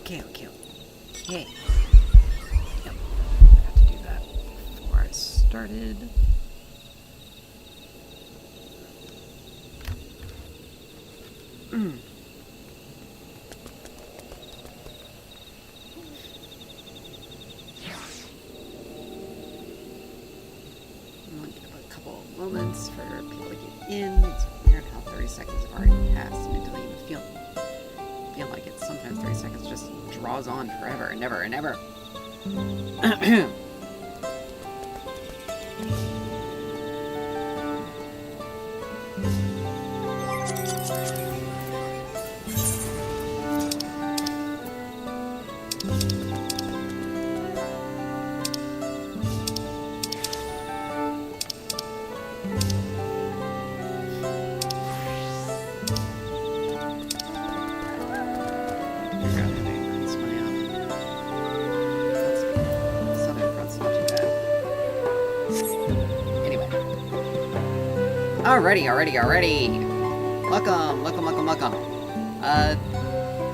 Okay. Yep. I forgot to do that before I started. I'll give a couple of moments for people to get in. It's weird how 30 seconds have already passed and it doesn't even feel like it. Sometimes 30 seconds just draws on forever and ever and ever. Alrighty. Welcome.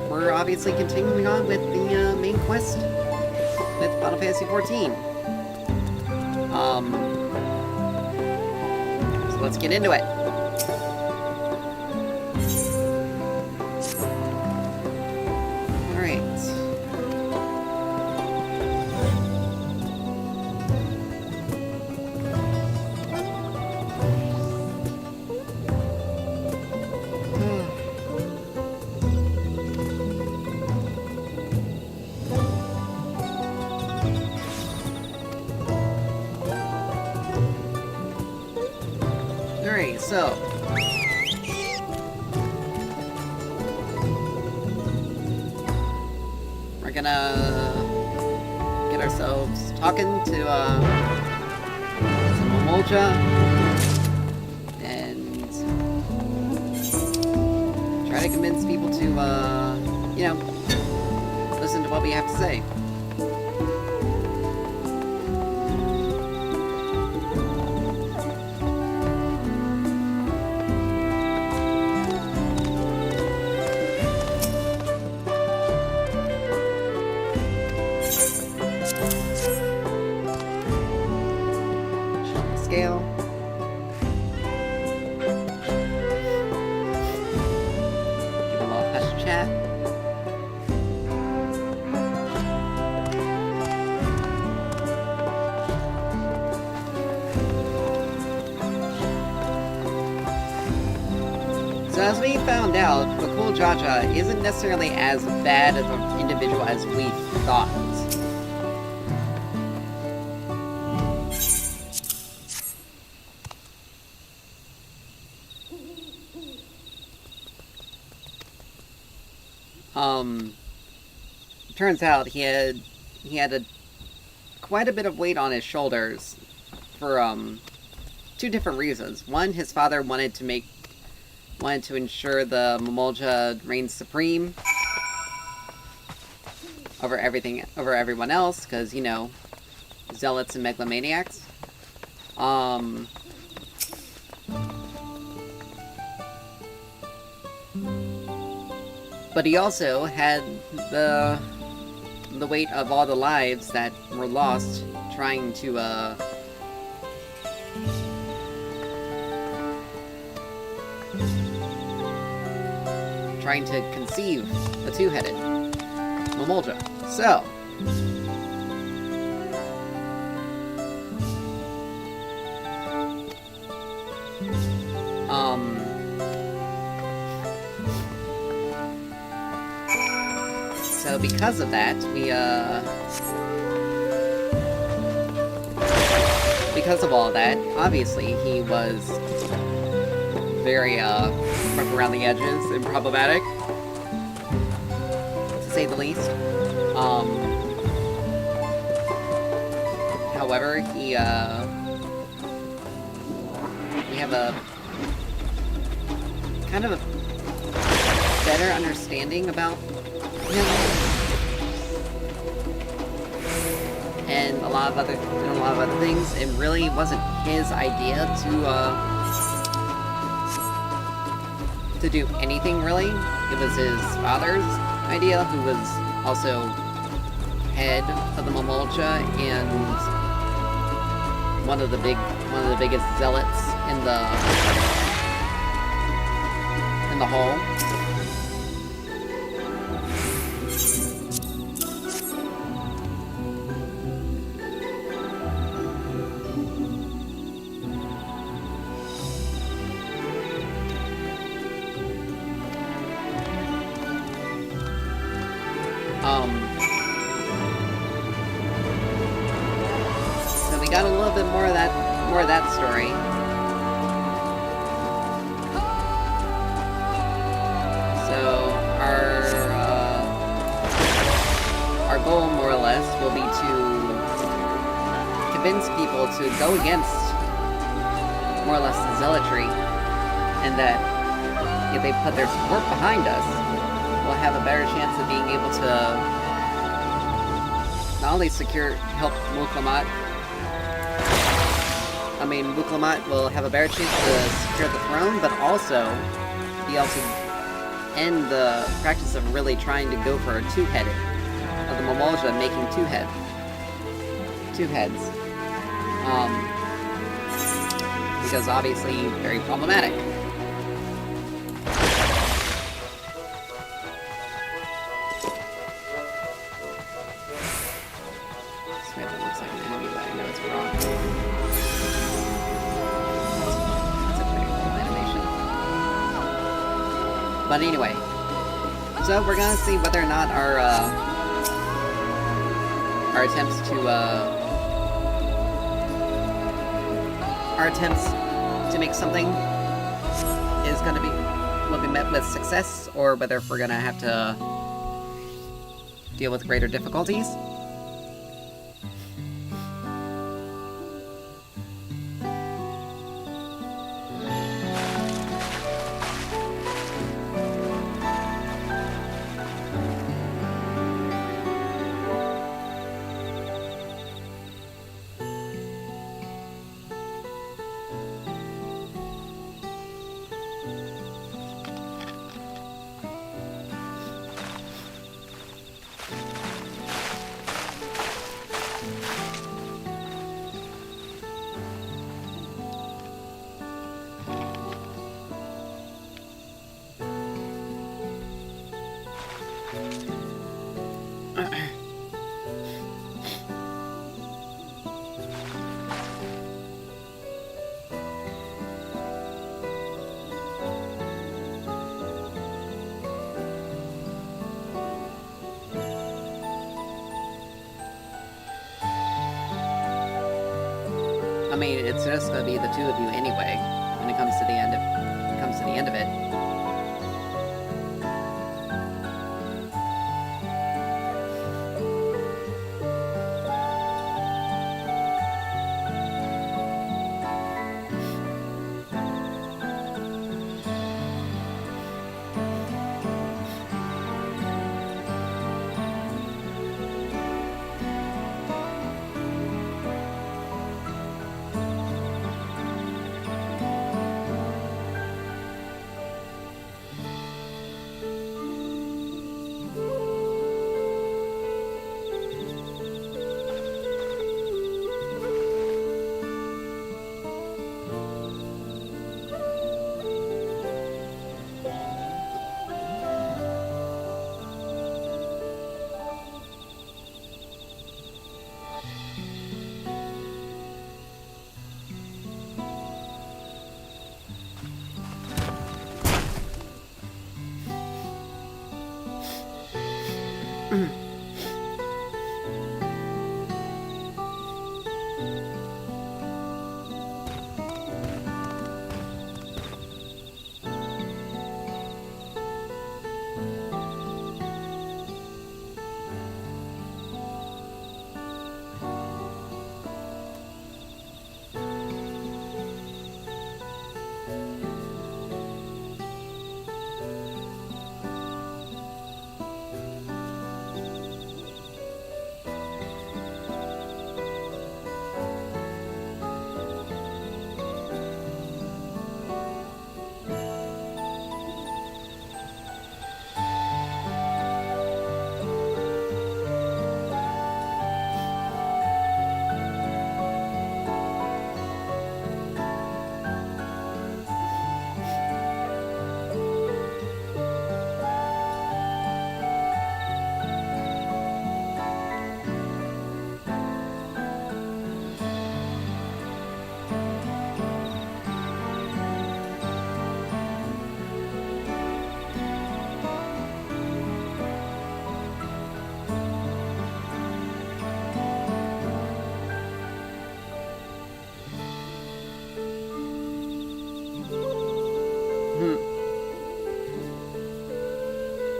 We're obviously continuing on with the main quest with Final Fantasy XIV. So let's get into it. So, we're gonna get ourselves talking to some Momolja and try to convince people to, listen to what we have to say. So as we found out, Bakul Jaja isn't necessarily as bad of an individual as we thought. Turns out he had quite a bit of weight on his shoulders for two different reasons. One, his father wanted to ensure the Momolja reigned supreme over everyone else, because, zealots and megalomaniacs. But he also had the weight of all the lives that were lost trying to, conceive a two-headed Momolja. So, because of that, because of all that, obviously he was very, rough around the edges and problematic, to say the least. However, we have a kind of a better understanding about him and a lot of other things. It really wasn't his idea to do anything, really. It was his father's idea, who was also head of the Mamolja and one of the biggest zealots in the hall. So we got a little bit more of that story. So our goal, more or less, will be to convince people to go against, more or less, the zealotry, and that if they put their support behind us, we'll have a better chance of being able to not only help Muklamat. I mean, Muklamat will have a better chance to secure the throne, but also be able to end the practice of really trying to go for a two-headed, of the Mamolja making two heads. Because obviously very problematic. But anyway, so we're gonna see whether or not our attempts to make something will be met with success, or whether if we're gonna have to deal with greater difficulties. I mean, it's just gonna be the two of you anyway, when it comes to the end of it.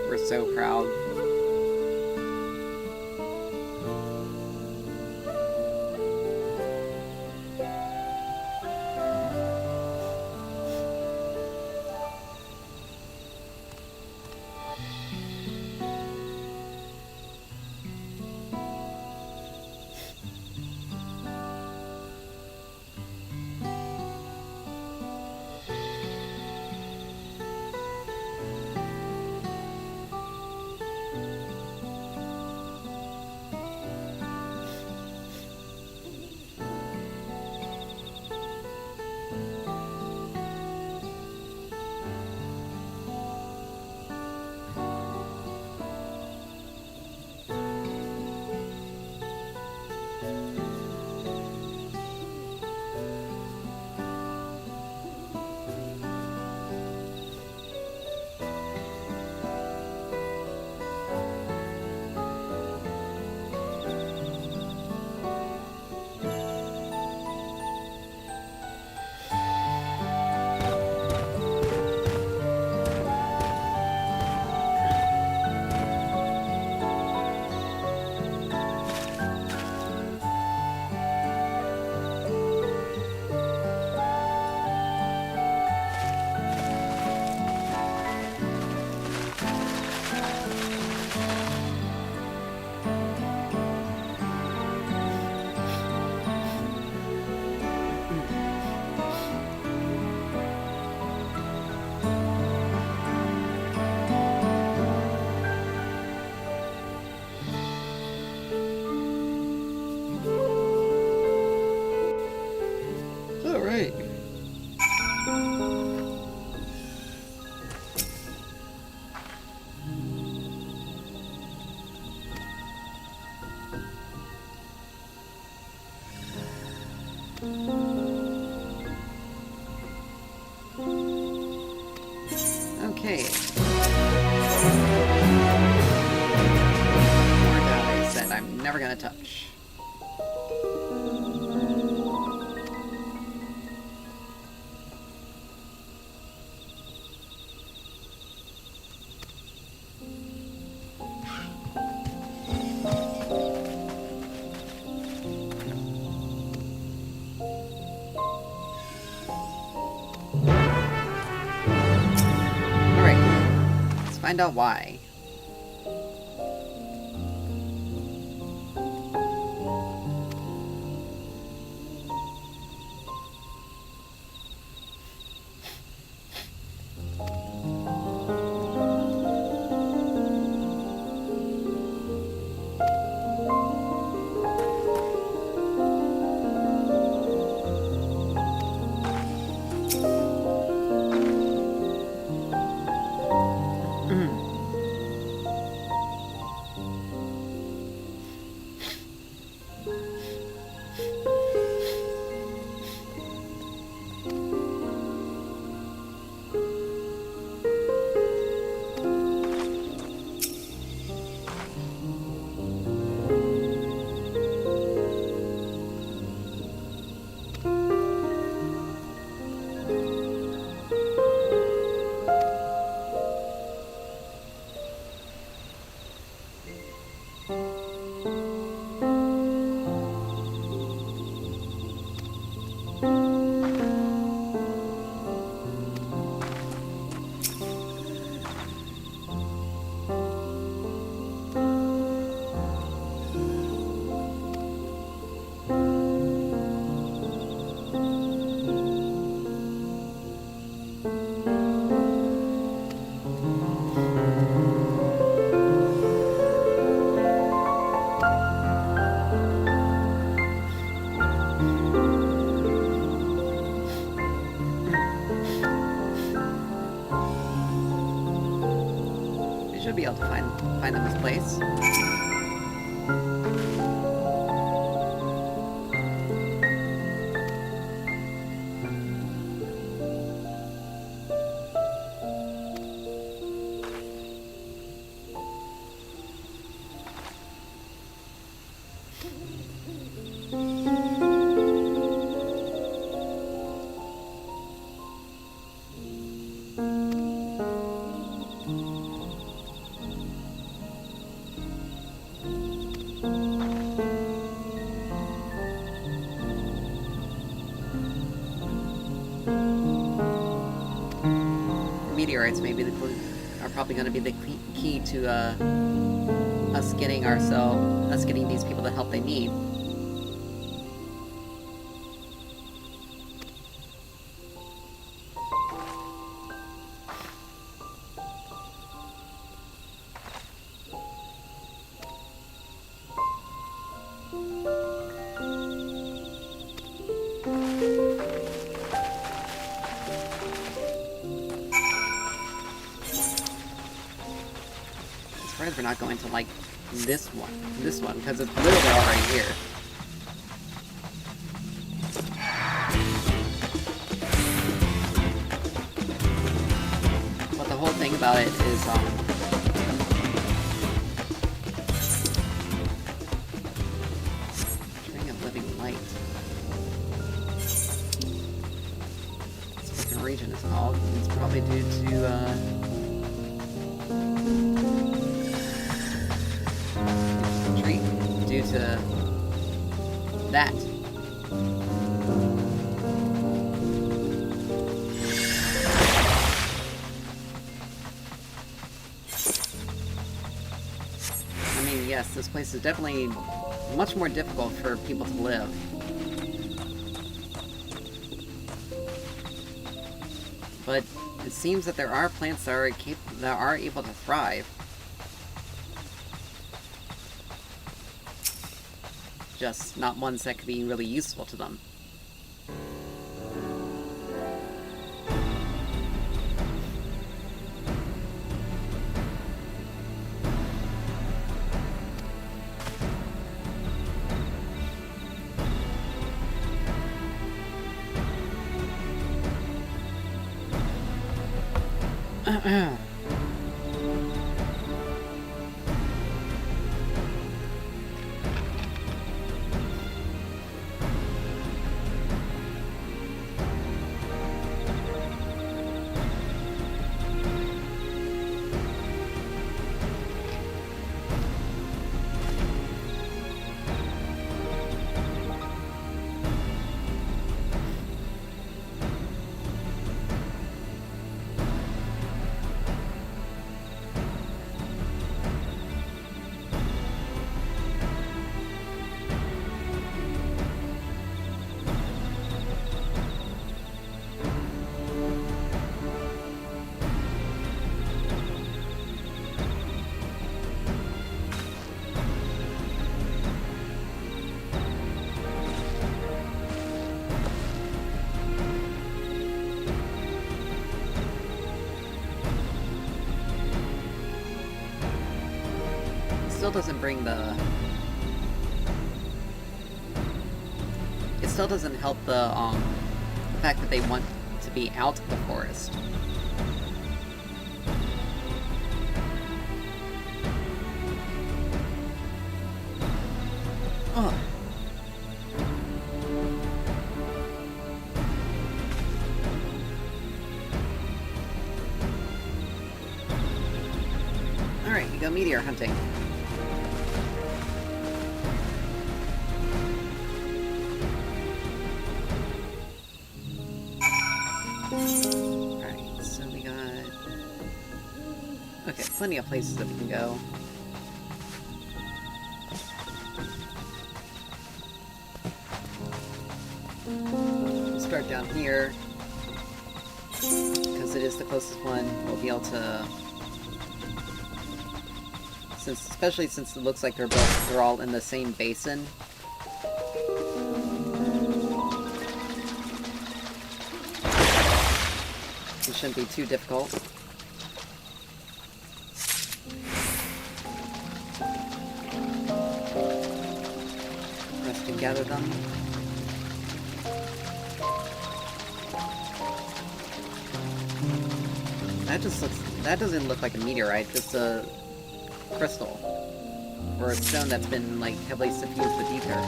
We're so proud. Alright. Okay. More guys that I'm never gonna touch. Find out why. Should be able to find them this place. meteorites maybe are probably going to be the key to us getting these people the help they need. We're not going to like this one, because it's literally already here. But the whole thing about it is, string of living light. This fucking region is called. It's probably due to, due to that. I mean, yes, this place is definitely much more difficult for people to live. But it seems that there are plants that are able to thrive. Just not ones that could be really useful to them. Still doesn't bring the... It still doesn't help the fact that they want to be out of the forest. Oh. Alright, we go meteor hunting. Alright, so we got... Okay, plenty of places that we can go. We'll start down here, because it is the closest one. We'll be able to... Especially since it looks like they're all in the same basin. It shouldn't be too difficult. For us to gather them. That doesn't look like a meteorite, just a crystal. Or a stone that's been, like, heavily suffused with ether.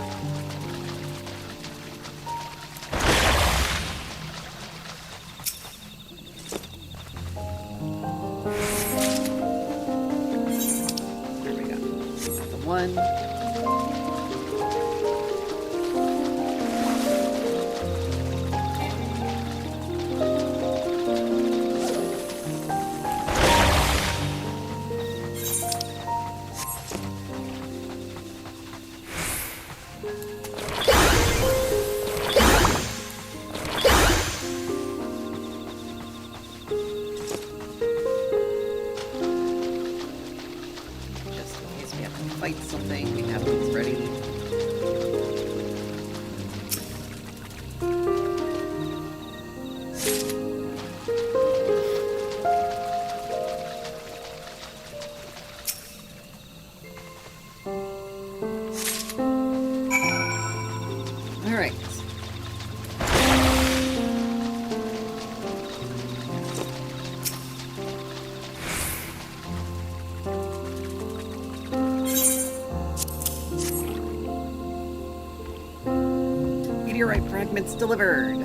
One. fight something. We have things ready. Meteorite fragments delivered.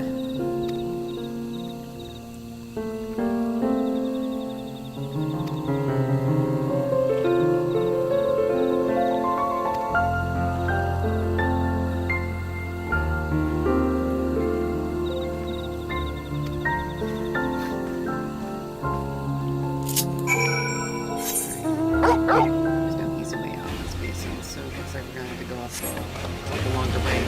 There's no easy way out of this basin, so it looks like we're gonna have to go up the longer way.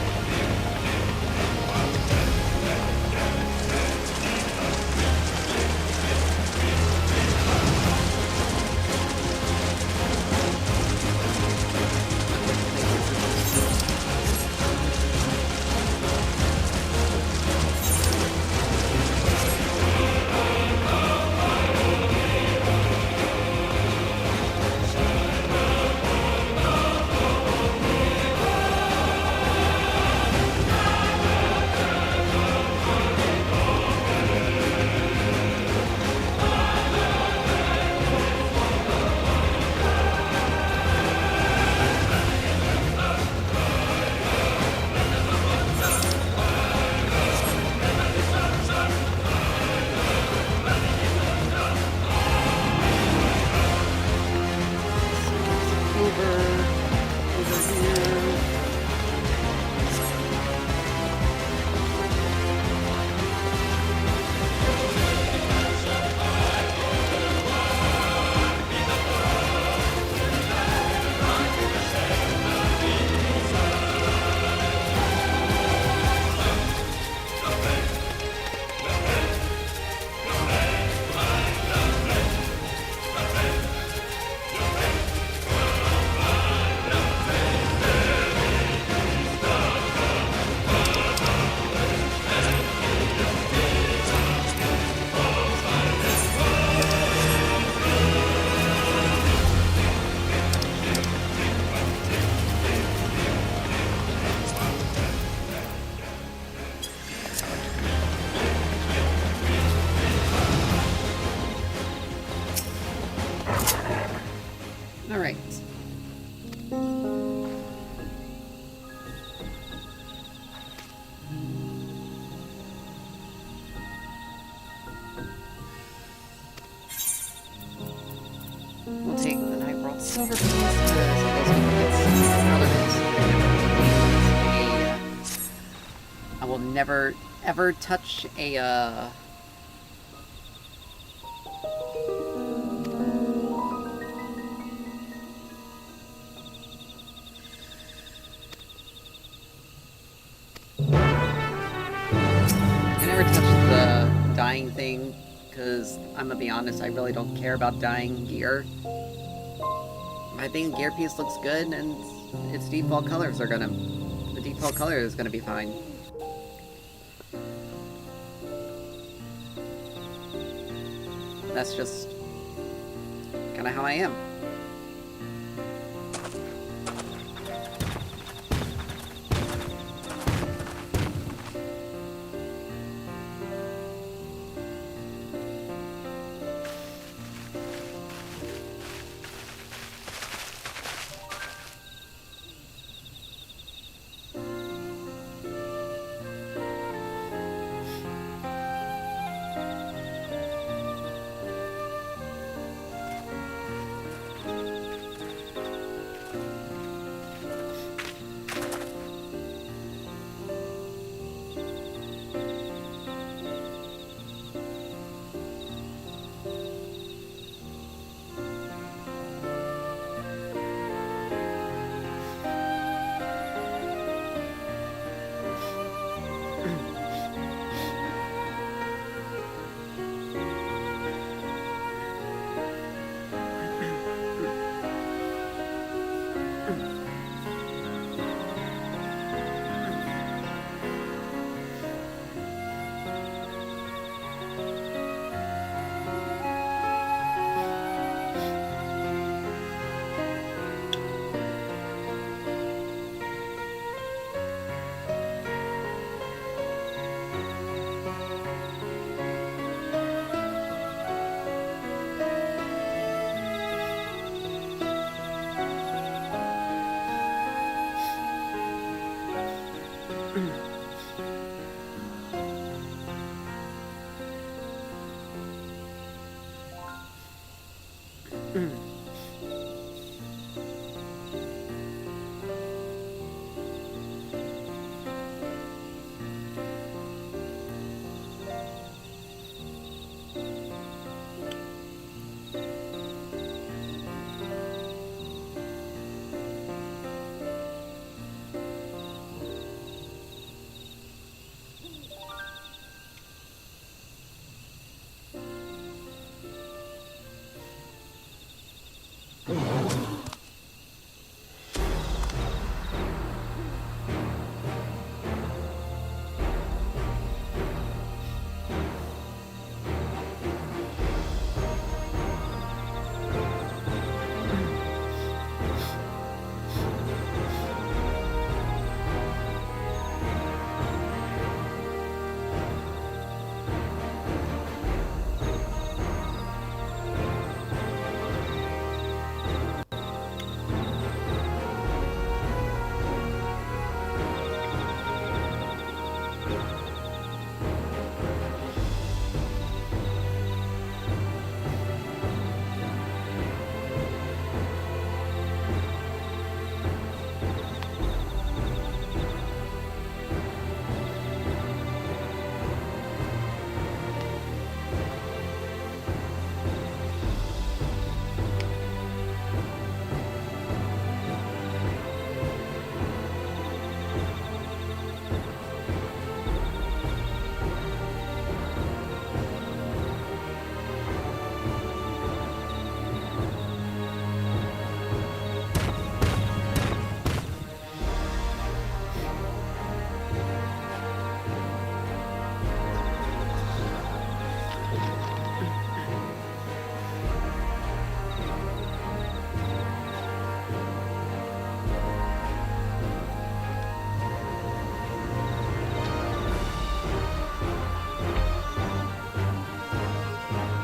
Alright. We'll take the Night World Silver piece because it doesn't I will never ever touch a dying thing, because I'm gonna be honest, I really don't care about dying gear. I think the gear piece looks good, and its default colors are gonna... the default color is gonna be fine. That's just kinda how I am.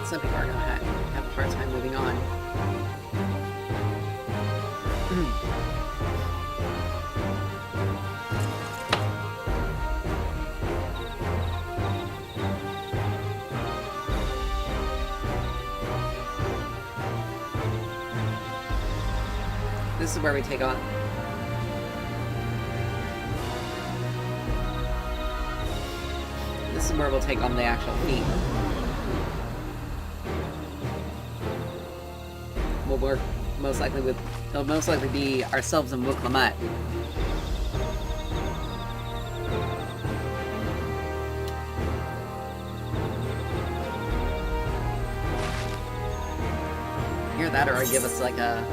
Some people are gonna have a hard time moving on. This is where we take on. This is where we'll take on the actual feat. We'll work most likely with. It'll most likely be ourselves and Wuklamut. Either that, or give us like a.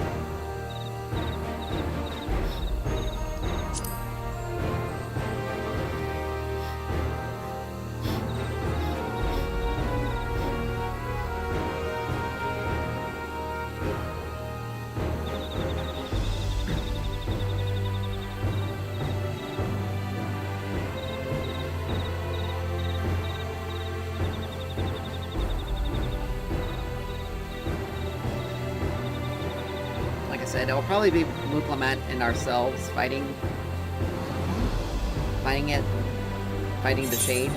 It'll probably be Wuklamut and ourselves fighting the shade.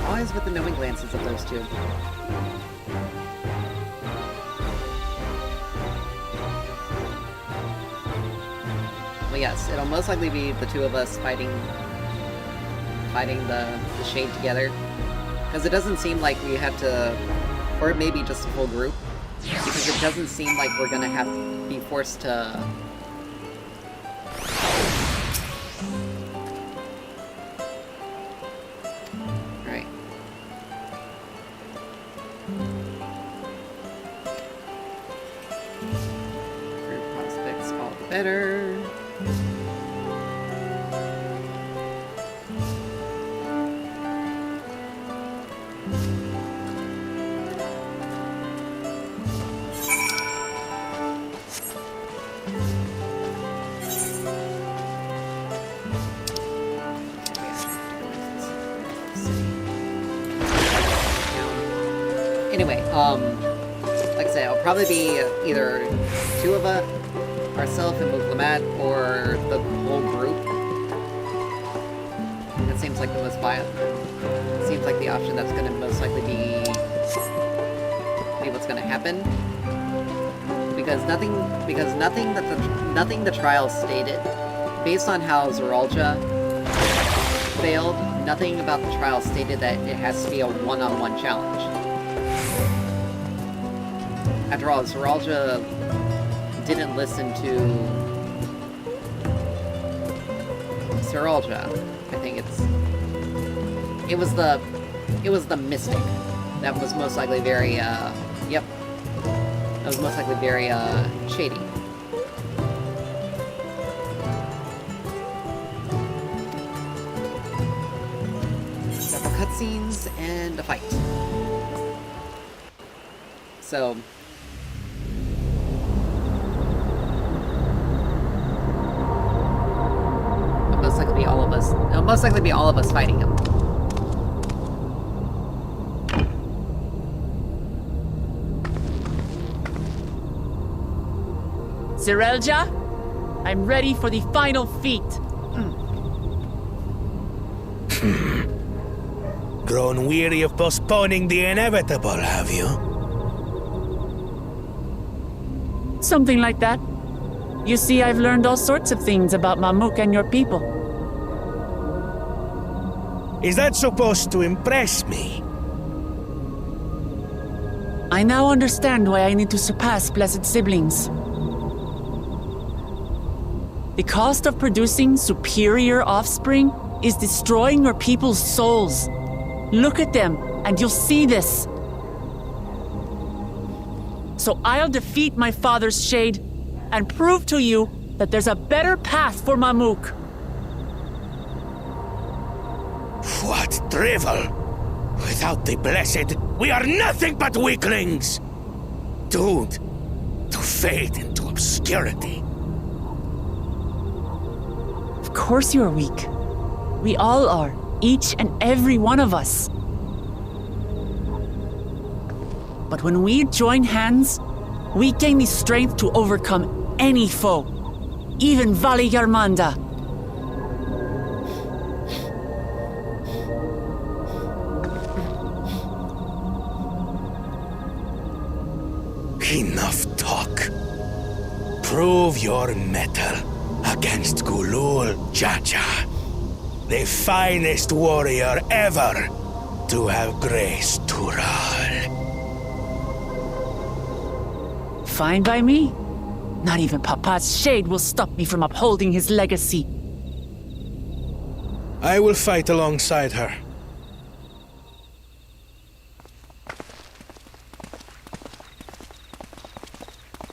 Always with the knowing glances of those two. Well, yes, it'll most likely be the two of us fighting the shade together. Because it doesn't seem like we have to, or it may be just a full group. Because it doesn't seem like we're gonna have to be forced to... better. Anyway, like I say, it'll probably be either two of us, ourselves and Muklamat, or the whole group. That seems like the most viable. Seems like the option that's going to most likely be what's going to happen. Because nothing the trial stated, based on how Zeralja failed, nothing about the trial stated that it has to be a one-on-one challenge. After all, Zeralja didn't listen to Zeralja. I think it was the mystic that was most likely very that was most likely very shady. Several cutscenes and a fight. So it'll most likely be all of us fighting him. Zeralja, I'm ready for the final feat. Grown weary of postponing the inevitable, have you? Something like that. You see, I've learned all sorts of things about Mamuk and your people. Is that supposed to impress me? I now understand why I need to surpass blessed siblings. The cost of producing superior offspring is destroying your people's souls. Look at them, and you'll see this. So I'll defeat my father's shade and prove to you that there's a better path for Mamuk. What drivel! Without the blessed, we are nothing but weaklings! Doomed to fade into obscurity. Of course you're weak. We all are, each and every one of us. But when we join hands, we gain the strength to overcome any foe, even Vali Yarmanda. Enough talk. Prove your mettle against Gulul Jaja, the finest warrior ever to have graced Tural. Fine by me. Not even Papa's shade will stop me from upholding his legacy. I will fight alongside her.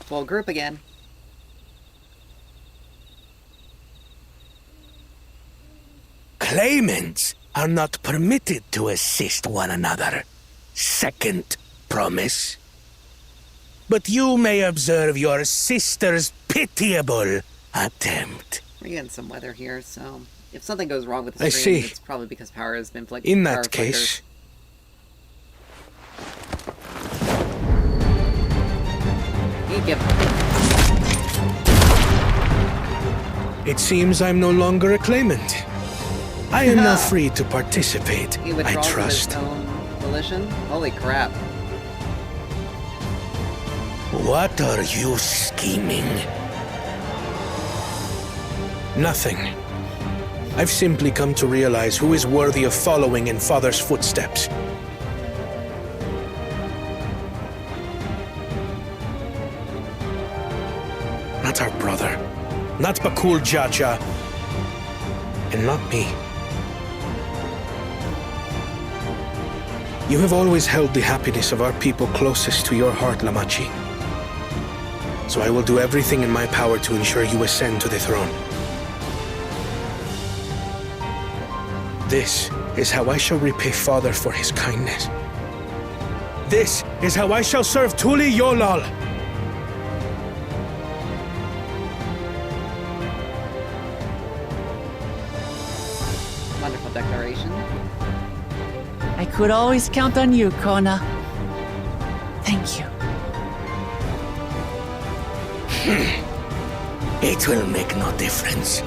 Full group again. Claimants are not permitted to assist one another. Second promise. But you may observe your sister's pitiable attempt. We're getting some weather here, so if something goes wrong with the I stream, see. it's probably because power has been In that case, it seems I'm no longer a claimant. I am now free to participate, he I withdraws of trust. his own volition? Holy crap. What are you scheming? Nothing. I've simply come to realize who is worthy of following in Father's footsteps. Not our brother, not Bakul Jaja, and not me. You have always held the happiness of our people closest to your heart, Lamachi. so I will do everything in my power to ensure you ascend to the throne. This is how I shall repay Father for his kindness. This is how I shall serve Tuli Yolal. Wonderful declaration. I could always count on you, Kona. Thank you. It will make no difference.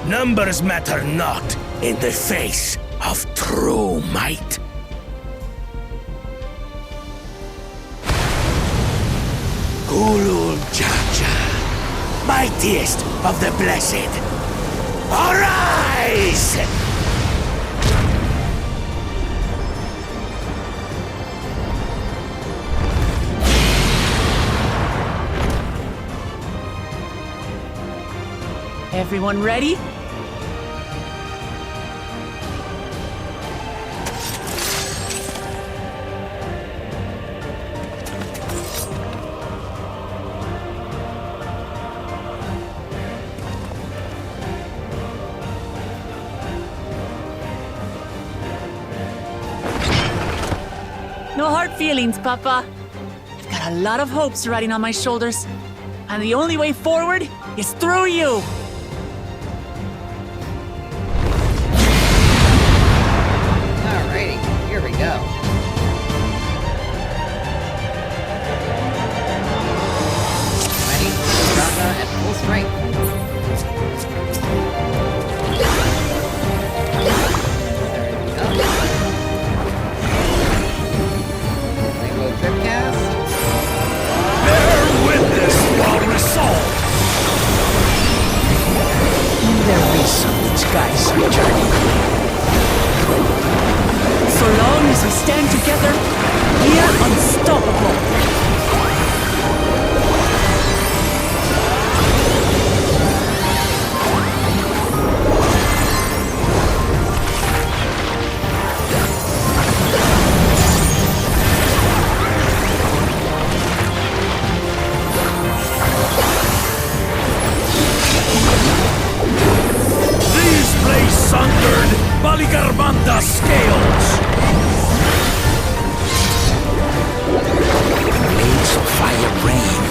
Numbers matter not in the face of true might. Gulul Jaja, mightiest of the blessed, arise! Everyone ready? No hard feelings, Papa. I've got a lot of hopes riding on my shoulders, and the only way forward is through you. Alrighty, here we go. Ready? Raga at full strength. There we go. Rainbow Tripcast. Bear witness while resolved! There is some disguise returning. So long as we stand together, we are unstoppable. These play sundered Baligarbanda scales! Blades of fire rain.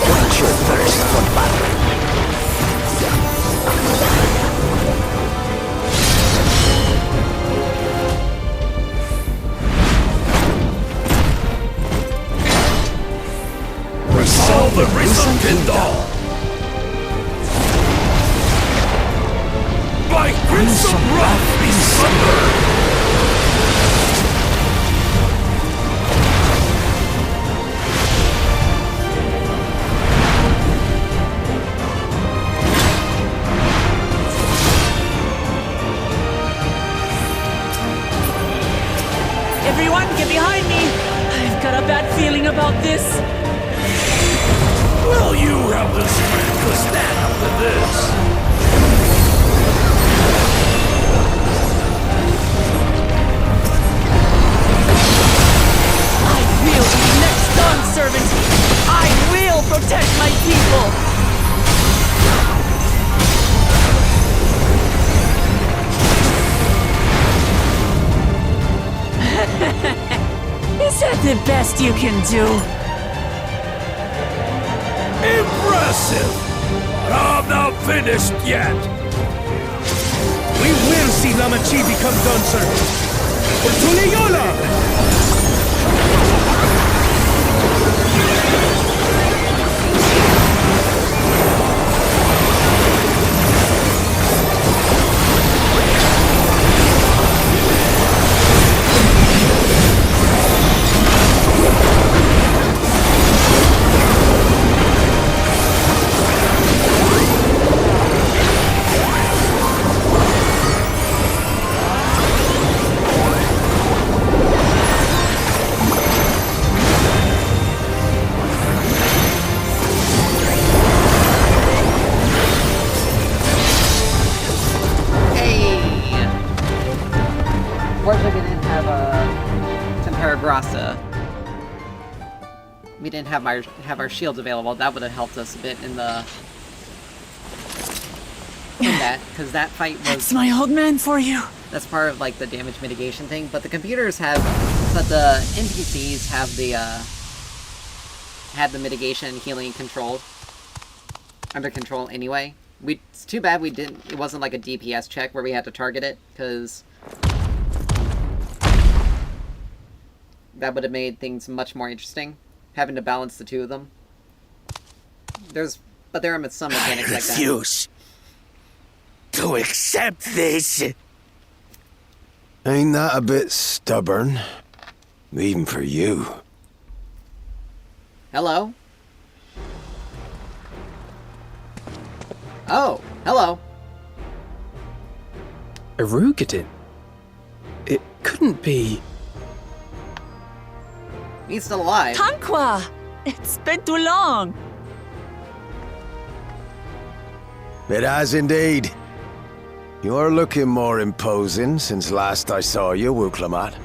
Quench your thirst for battle. Resolve the resurrected dawn! By Prince of Wrath be sundered! Everyone, get behind me! I've got a bad feeling about this. Will you have the strength to stand up to this? I will be the next dawn servant! I will protect my people! Is that the best you can do? Impressive! But I'm not finished yet! We will see Lamachi become dawn servant! For Tuliyola! We didn't have our shields available. That would have helped us a bit in the combat, because that fight was. That's my old man for you. That's part of like the damage mitigation thing. But the computers have, but the NPCs have the had the mitigation and healing control under control anyway. It's too bad we didn't. It wasn't like a DPS check where we had to target it, because that would have made things much more interesting. Having to balance the two of them. But there are some mechanics like that. I refuse to accept this. Ain't that a bit stubborn? Even for you. Hello? Oh, hello. Erugadin? It couldn't be... He's still alive. Tanqua! It's been too long. It has indeed. You're looking more imposing since last I saw you, Wuklamat.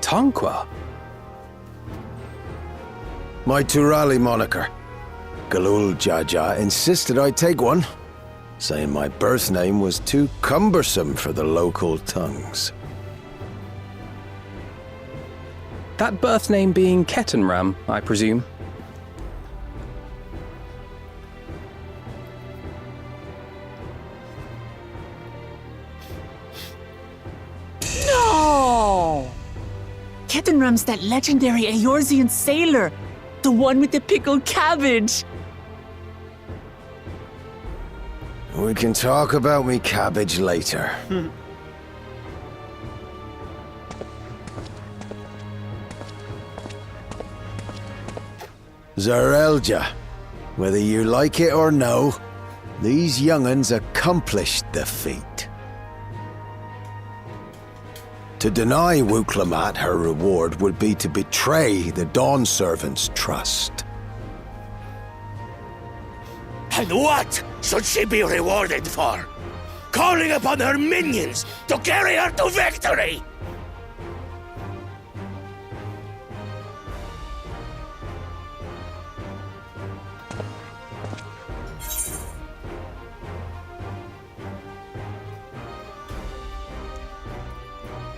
Tanqua? My Turali moniker. Galul Jaja insisted I take one, saying my birth name was too cumbersome for the local tongues. That birth name being Ketenram, I presume. No! Ketenram's that legendary Eorzean sailor. The one with the pickled cabbage. We can talk about me cabbage later. Zarelja, whether you like it or no, these young'uns accomplished the feat. To deny Wuklamat her reward would be to betray the Dawn Servant's trust. And what should she be rewarded for? Calling upon her minions to carry her to victory!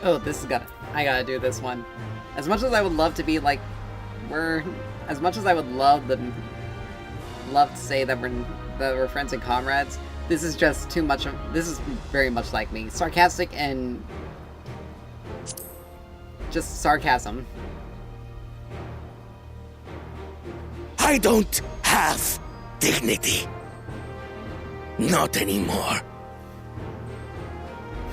Oh, I gotta do this one. As much as I would love to be like, as much as I would love to say that we're friends and comrades, this is just too much of, this is very much like me. Sarcastic and just sarcasm. I don't have dignity. Not anymore.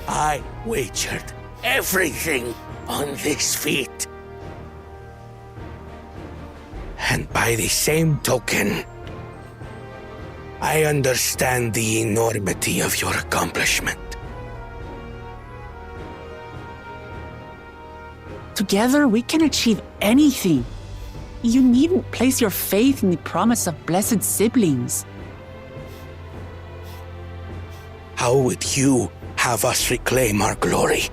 I wagered everything on this feat. And by the same token, I understand the enormity of your accomplishment. Together, we can achieve anything. You needn't place your faith in the promise of blessed siblings. How would you have us reclaim our glory?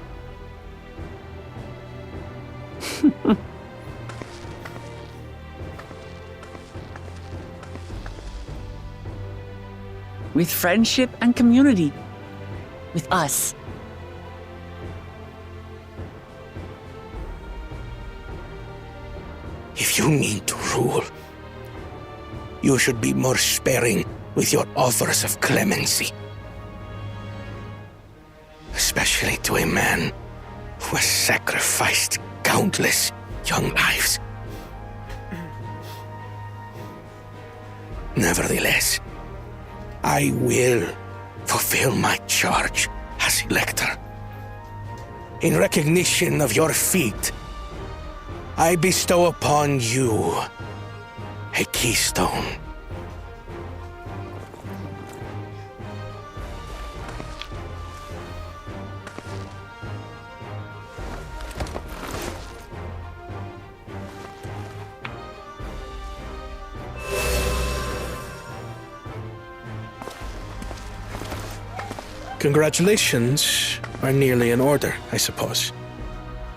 With friendship and community. With us. If you need to rule, you should be more sparing with your offers of clemency. Especially to a man who has sacrificed countless young lives. Nevertheless, I will fulfill my charge as Elector. In recognition of your feat, I bestow upon you a keystone. Congratulations are nearly in order, I suppose.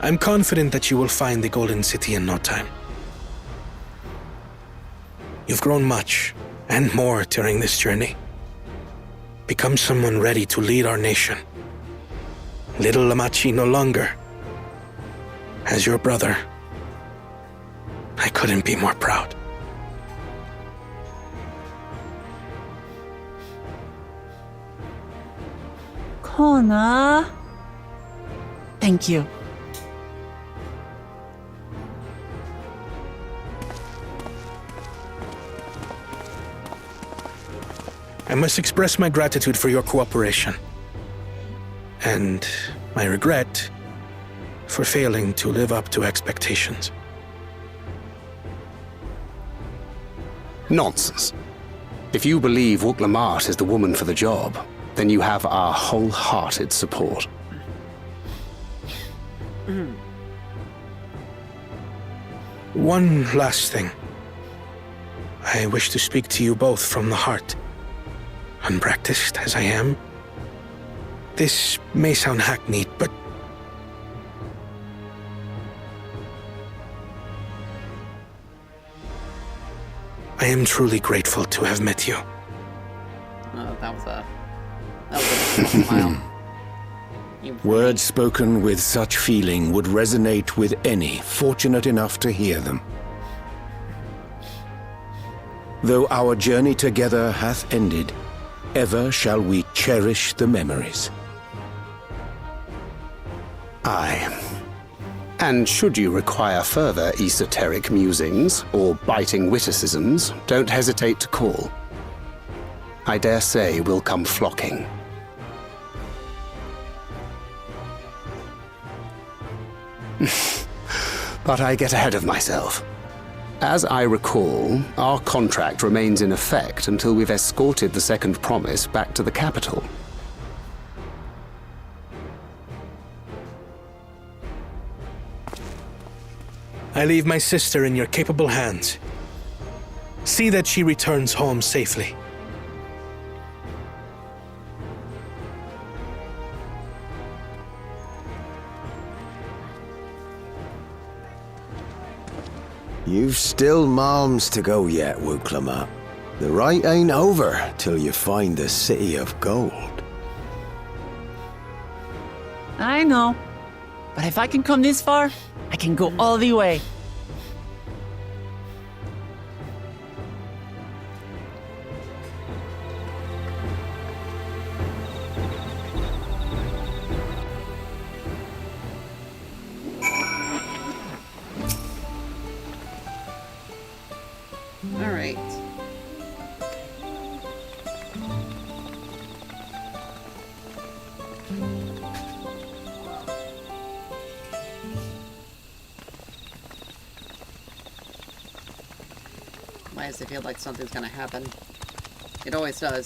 I'm confident that you will find the Golden City in no time. You've grown much, and more during this journey. Become someone ready to lead our nation. Little Lamachi no longer. As your brother, I couldn't be more proud. Kona. Thank you. I must express my gratitude for your cooperation. And my regret for failing to live up to expectations. Nonsense. If you believe Wuk-Lamat is the woman for the job, then you have our wholehearted support. One last thing. I wish to speak to you both from the heart. Unpracticed as I am, this may sound hackneyed, but I am truly grateful to have met you. That was a smile. Words spoken with such feeling would resonate with any fortunate enough to hear them. Though our journey together hath ended, ever shall we cherish the memories. Aye. And should you require further esoteric musings or biting witticisms, don't hesitate to call. I dare say we'll come flocking. But I get ahead of myself. As I recall, our contract remains in effect until we've escorted the second promise back to the capital. I leave my sister in your capable hands. See that she returns home safely. You've still malms to go yet, Wuk-Lamat. The rite ain't over till you find the City of Gold. I know. But if I can come this far, I can go all the way. Alright. Why does it feel like something's gonna happen? It always does.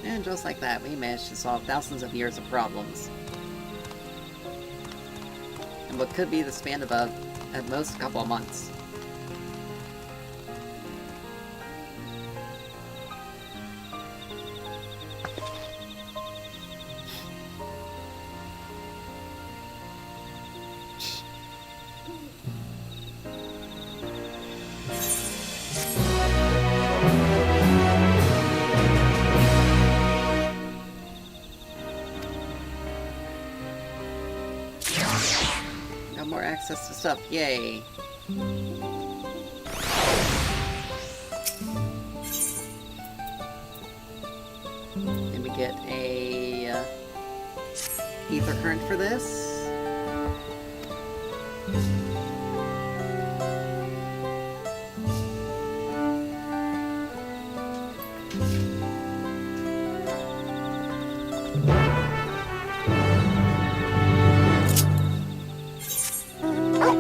And just like that, we managed to solve thousands of years of problems. In what could be the span of at most a couple of months. More access to stuff, yay. And we get a ether current for this.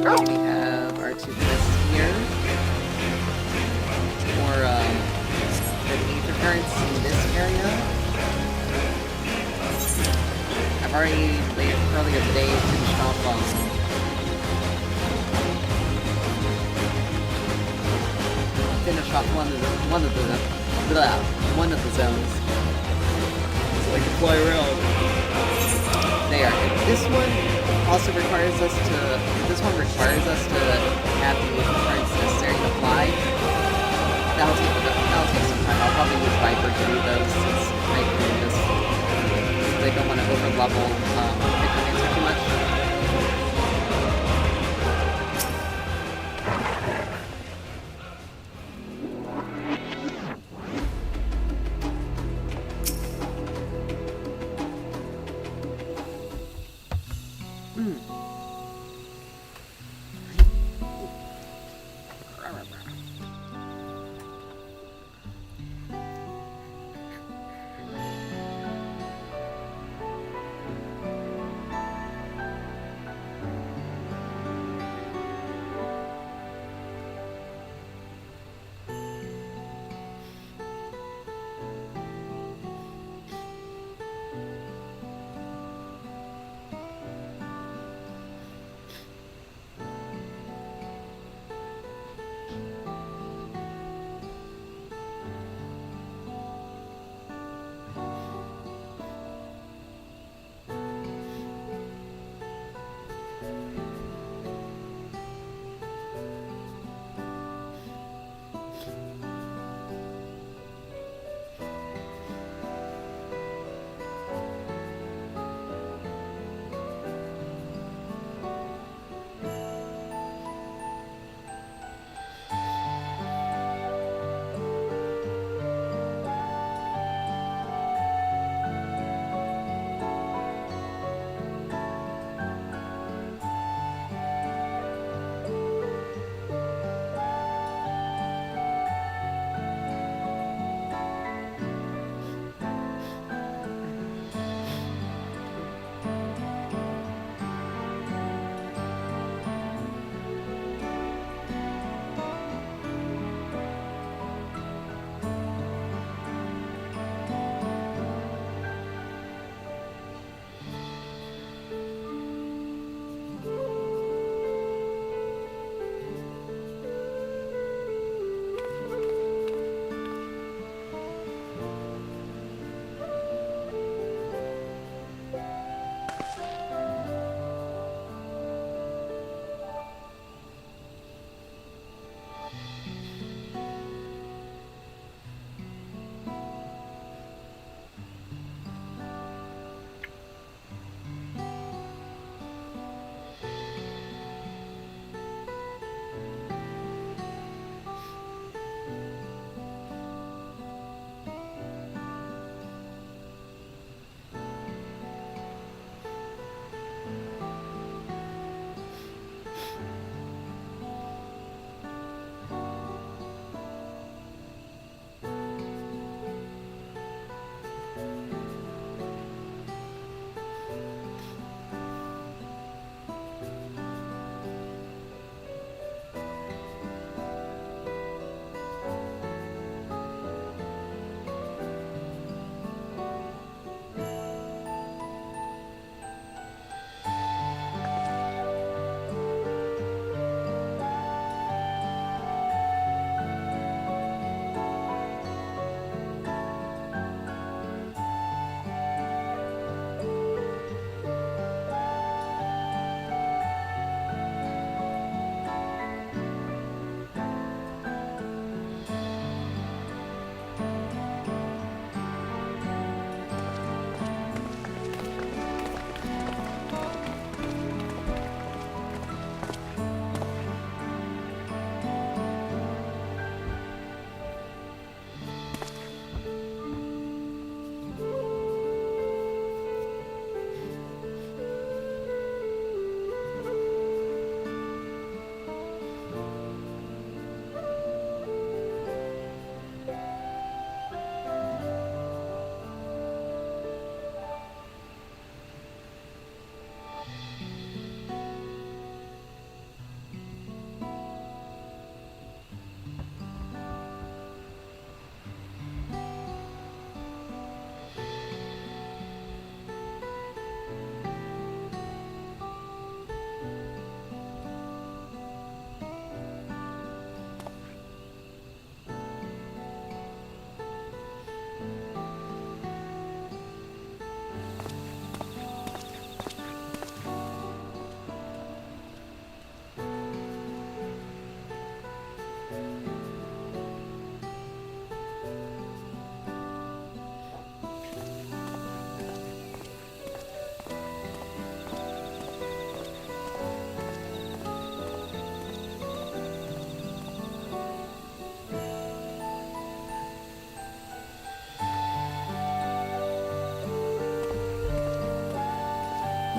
We have our two lists here for the ether currents in this area. I've already earlier today finished off one of the zones. So they can fly around. There. This one also requires us to. This one requires us to have the parts necessary to fly. That'll take some time. I'll probably use Viper to do those since I can just. They don't want to over level Necromancer too much.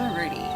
Alrighty.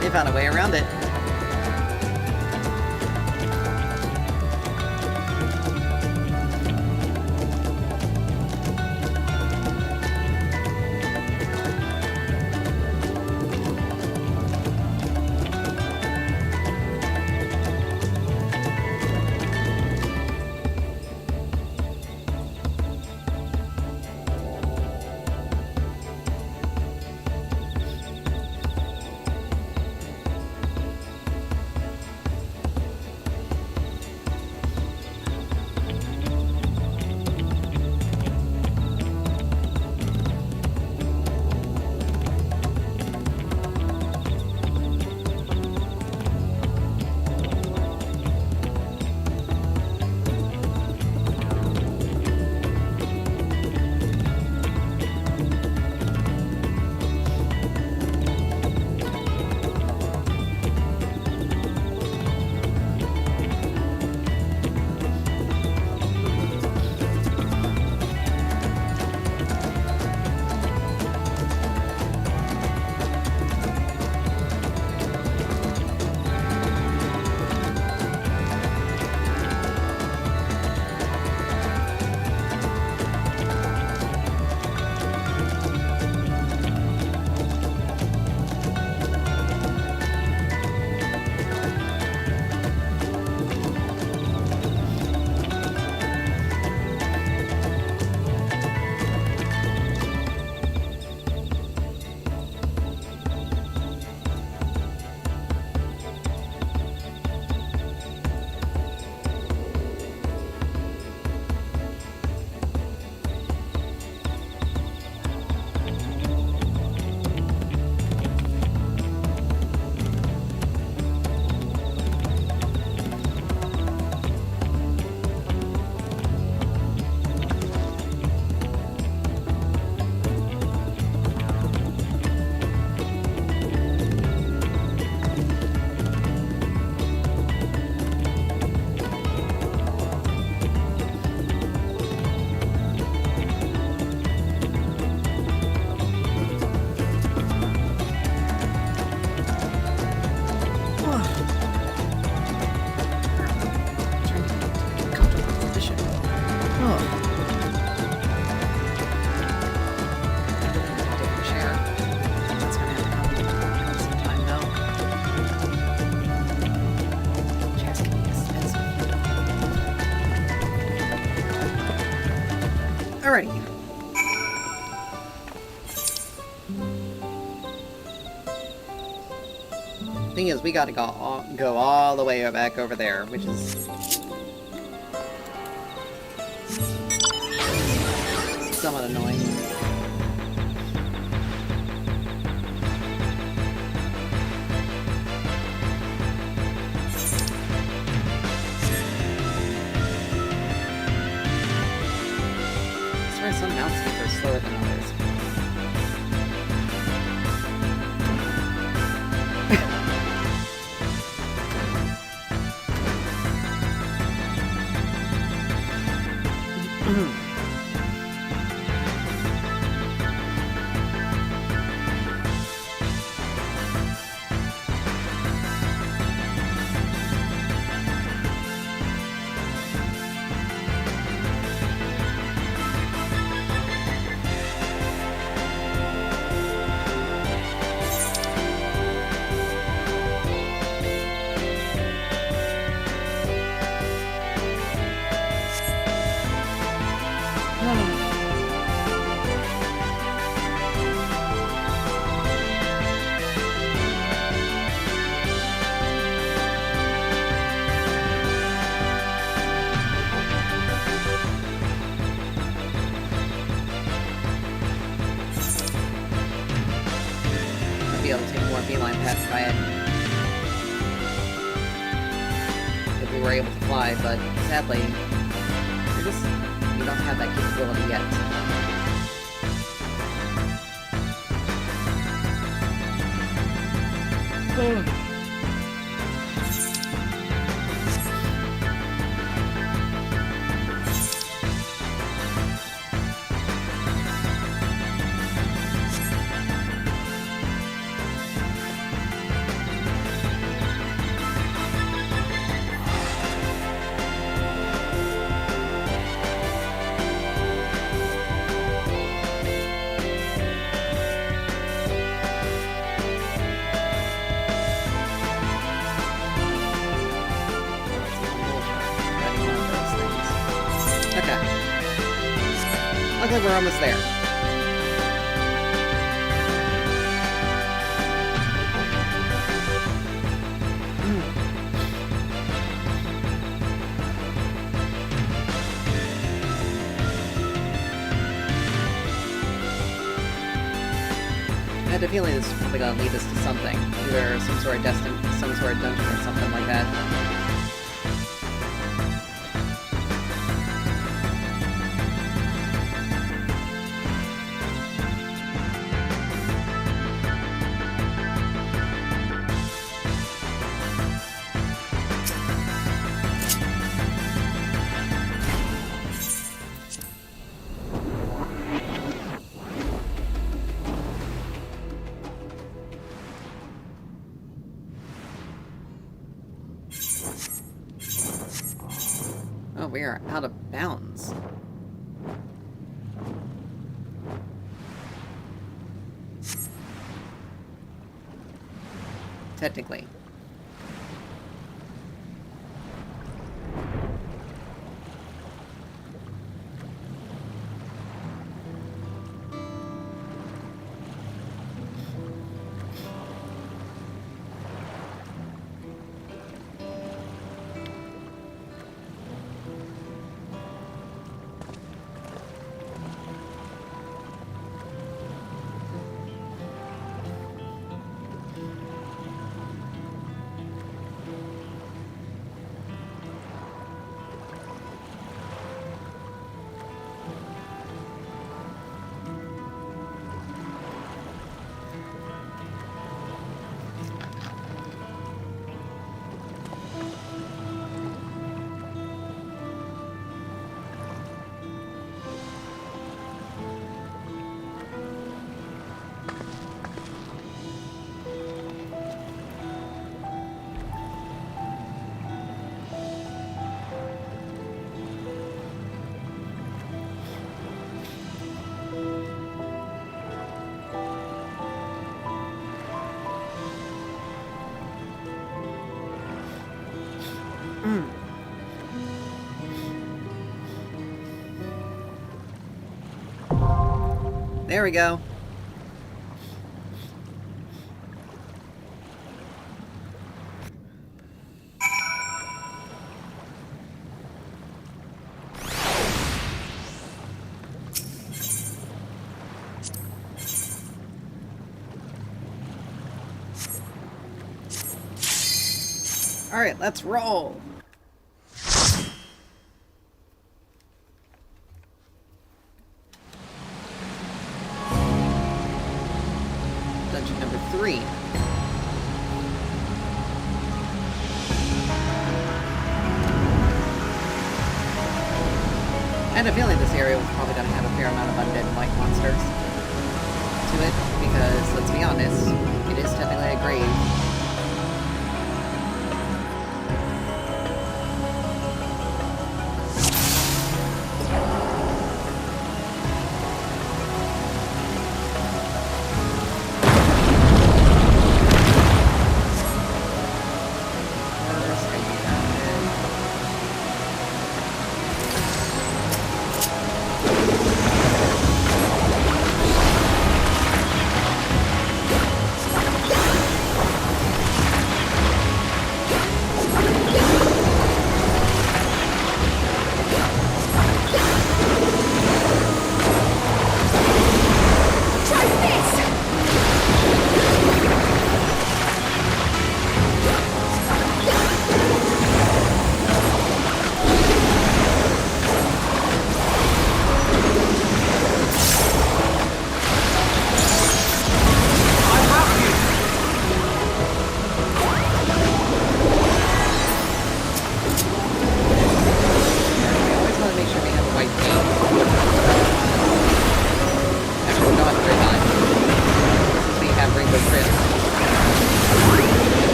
They found a way around it. Alrighty. Thing is, we gotta go all the way back over there, which is... somewhat annoying. I swear some mouse feet are slower than others. Be able to take more beeline paths by it. If we were able to fly, but sadly, we don't have that capability yet. Looks like we're almost there. I had a feeling this is probably gonna lead us to something. Either some sort of dungeon or something like that. Oh, we are out of bounds. Technically. There we go. Alright, let's roll. Dungeon number 3. I had a feeling this area was probably going to have a fair amount of undead and white monsters to it, because, let's be honest, it is technically a grave.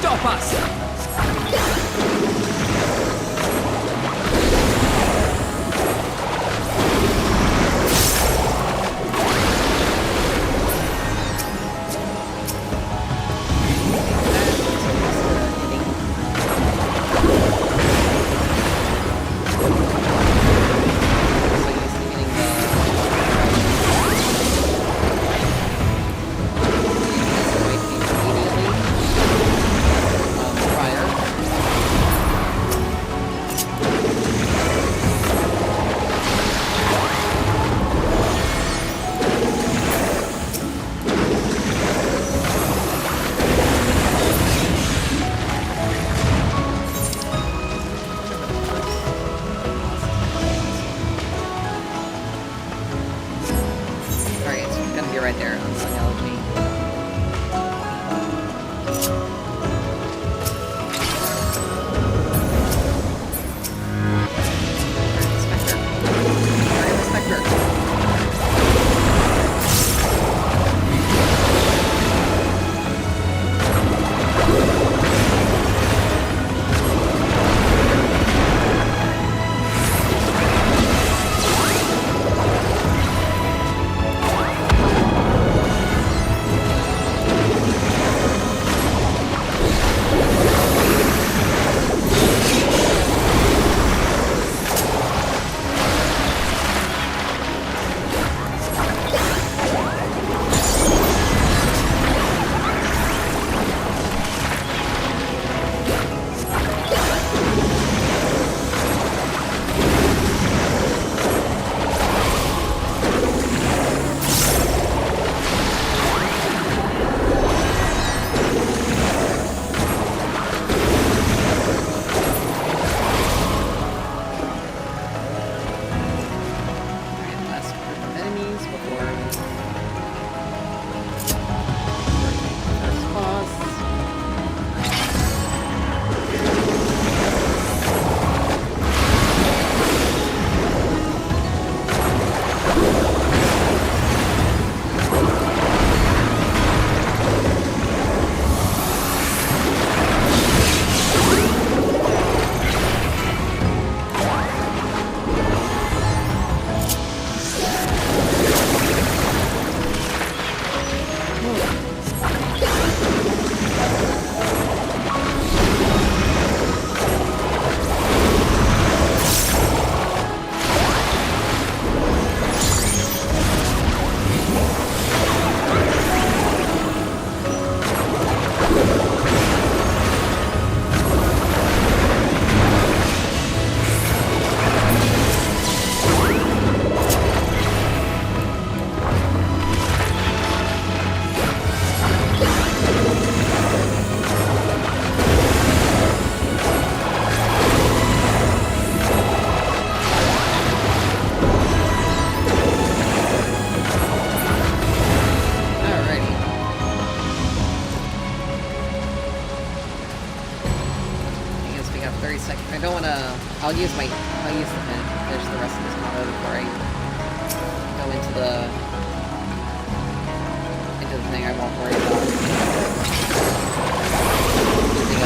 Stop us! 30 seconds. I don't wanna... I'll use the finish the rest of this combo before I go into the thing. I won't worry about using a...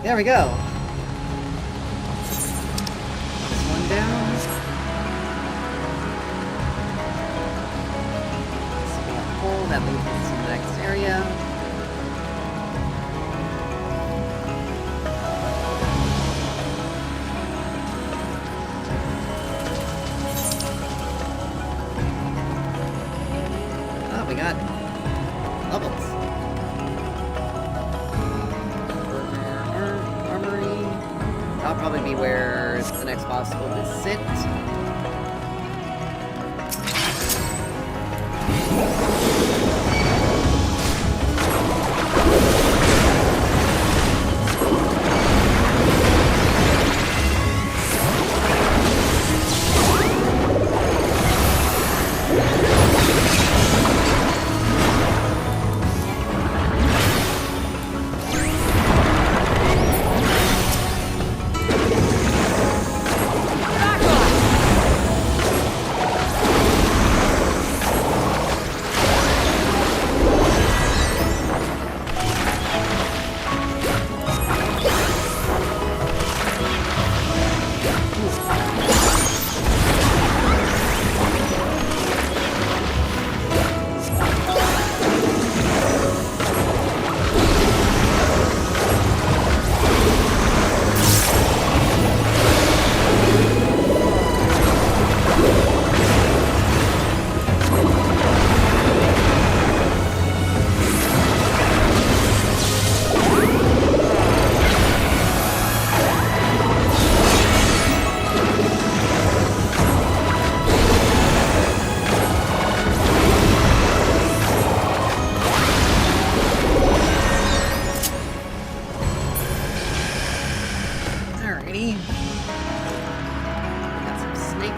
There we go. This one down. This will be a hole that leads us to the next area. Oh, we got levels. That'll probably be where the next boss will sit.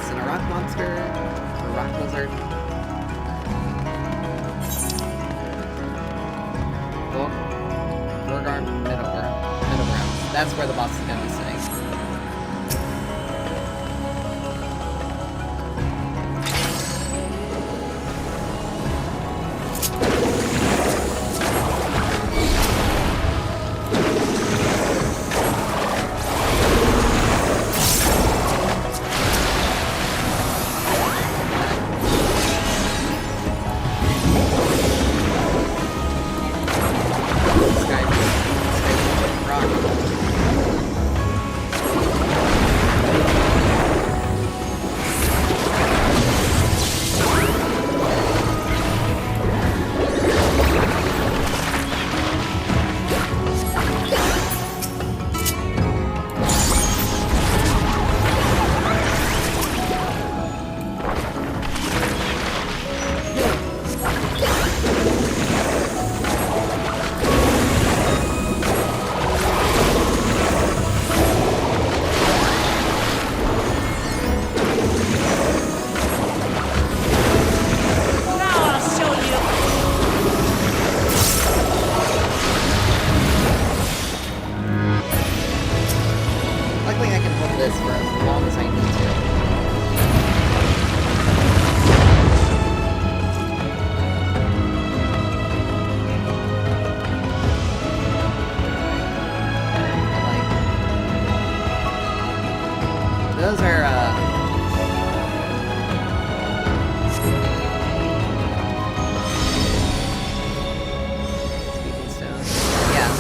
Giants and a rock monster, or a rock lizard. Gorgarm, Middleground. That's where the boss is gonna be sitting. Those are, speaking stones. Yeah.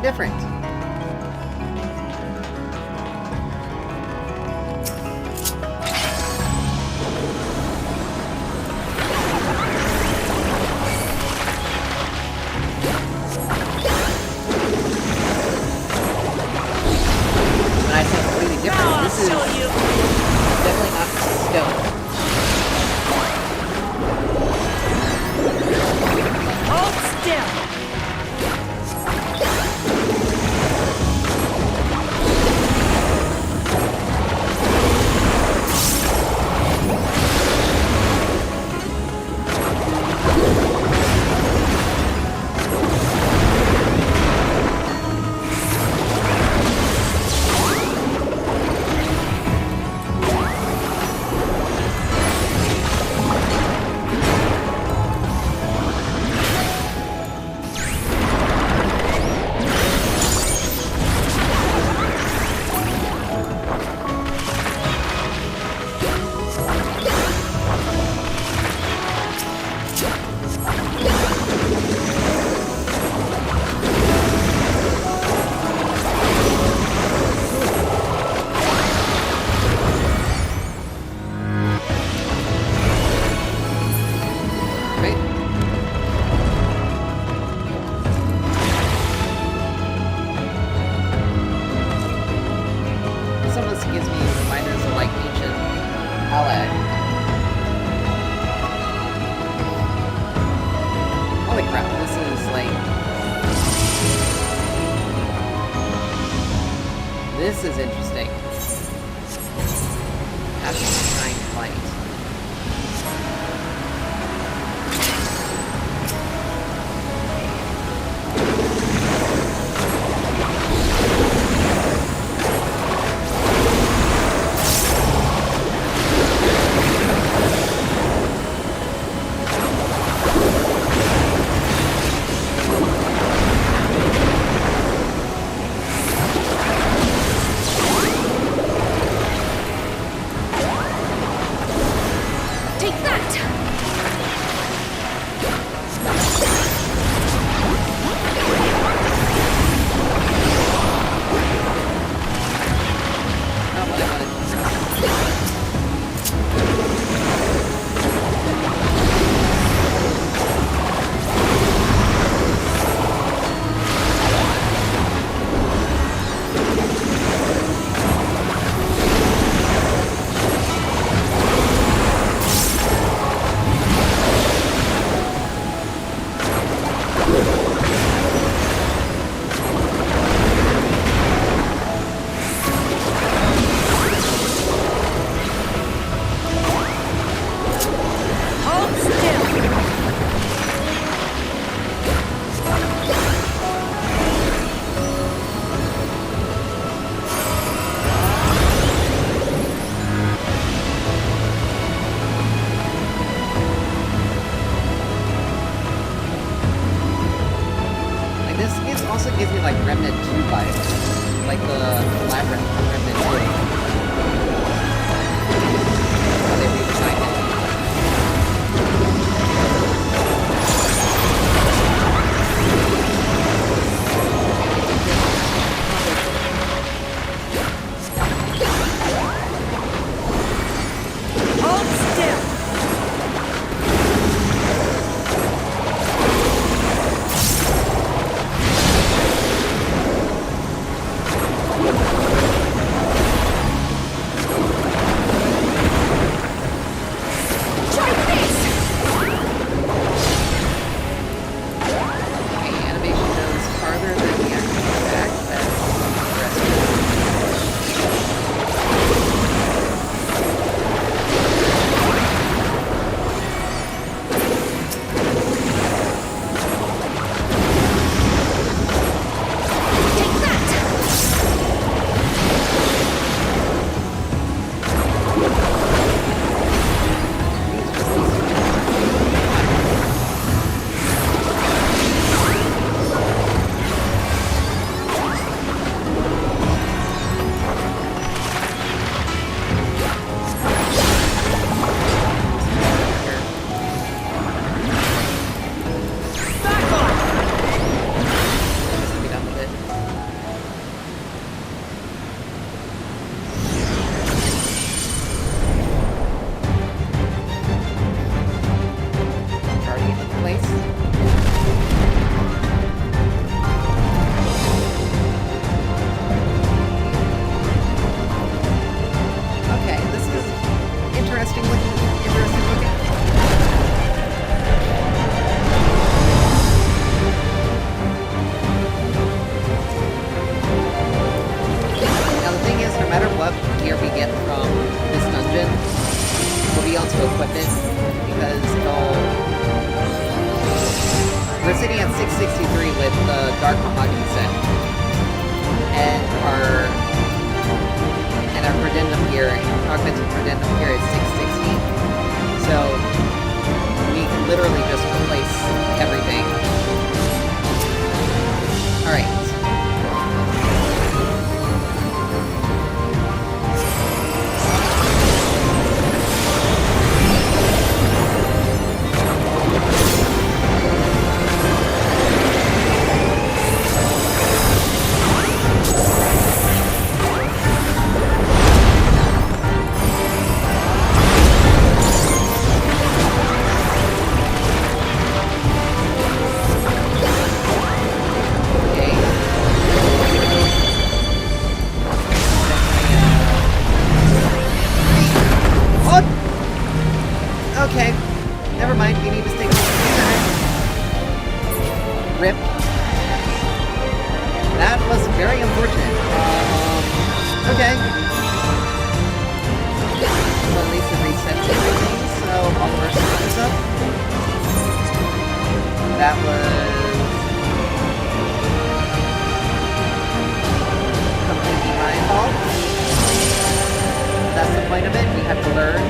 different. When I say completely different, this is definitely not stone. Hold still. Right? Some of this gives me reminders of like ancient Ally. Holy crap, this is like... This is interesting. After Shine Light. Take that! Not what I wanted to press. Hold still. Like this also gives me like Remnant 2 vibes. Like the Labyrinth from Remnant 2. How they redesigned it. Hold still. the Dark Mahogany set. And our credendum here, augmented credendum here is 660. So we can literally just replace everything. Alright. Okay, never mind. We need to stay center. Rip. That was very unfortunate. Okay. So at least it resets everything, so all of our stuff is up. That was completely my fault. That's the point of it. We have to learn.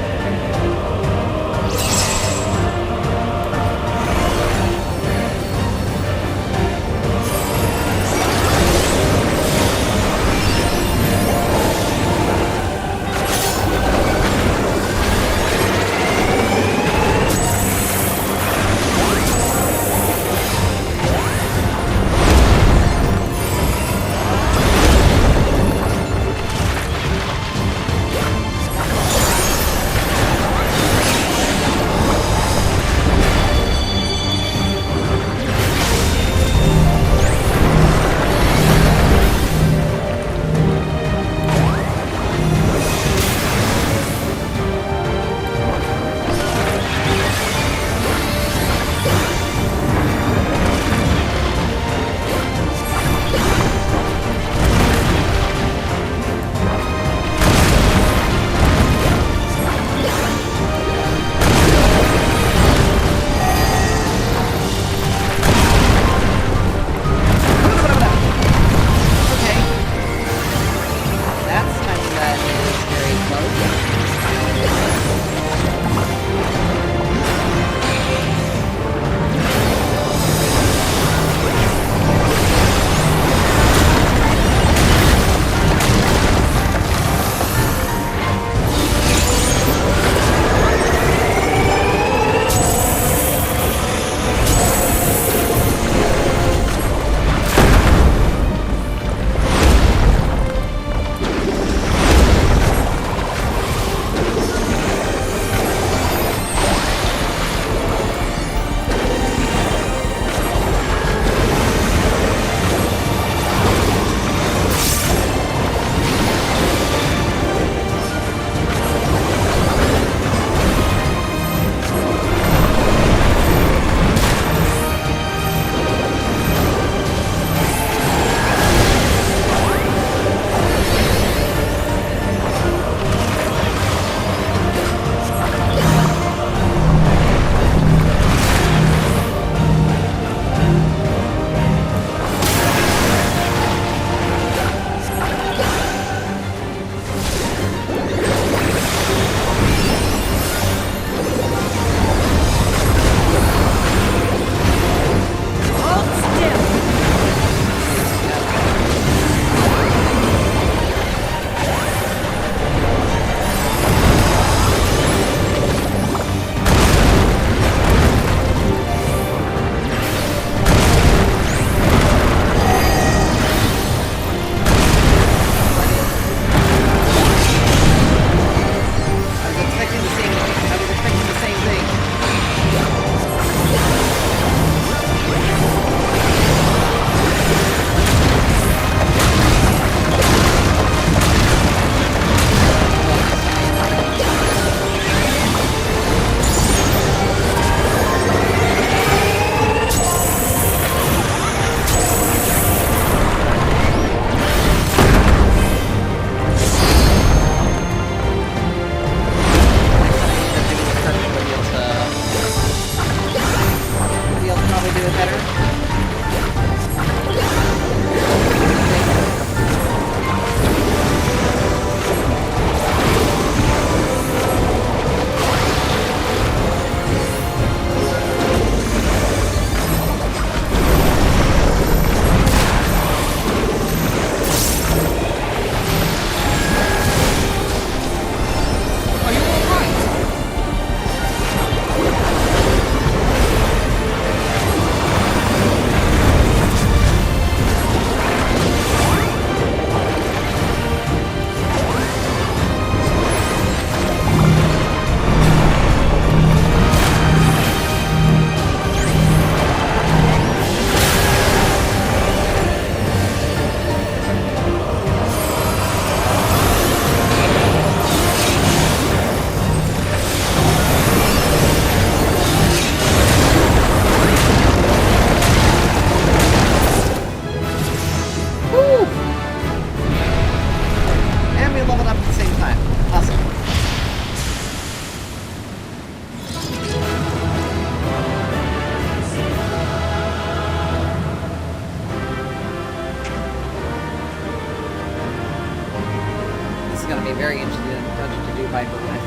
going to be very interesting dungeon to do Viper with.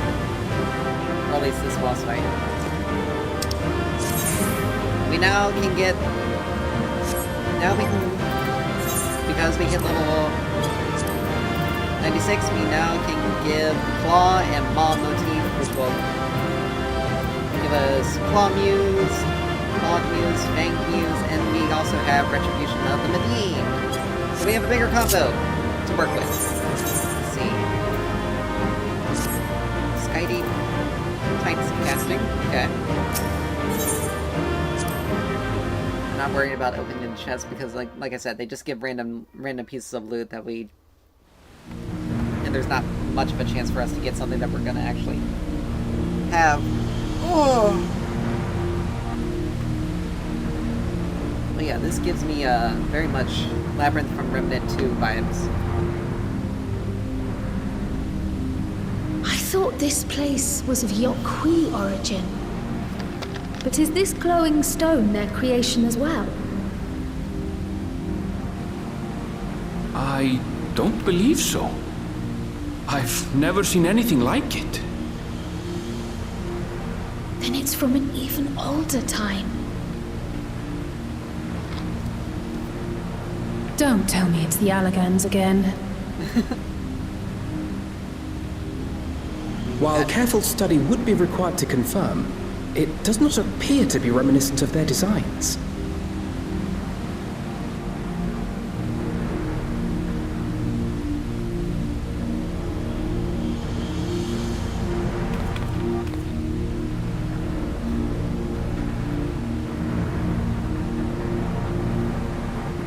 Or at least this boss fight. We now can get... Now we can... Because we hit level 96, we now can give Claw and Maw motif, which will give us Claw Muse, Maw Muse, Fang Muse, and we also have Retribution of the Medivh. So we have a bigger combo to work with. Let's see. Sky Deep, Titan casting. Okay. I'm not worried about opening the chest because, like I said, they just give random pieces of loot that we, and there's not much of a chance for us to get something that we're gonna actually have. Oh. Well, yeah, this gives me very much Labyrinth from Remnant 2 vibes. I thought this place was of Yokwi origin. But is this glowing stone their creation as well? I don't believe so. I've never seen anything like it. Then it's from an even older time. Don't tell me it's the Allagans again. While careful study would be required to confirm, it does not appear to be reminiscent of their designs.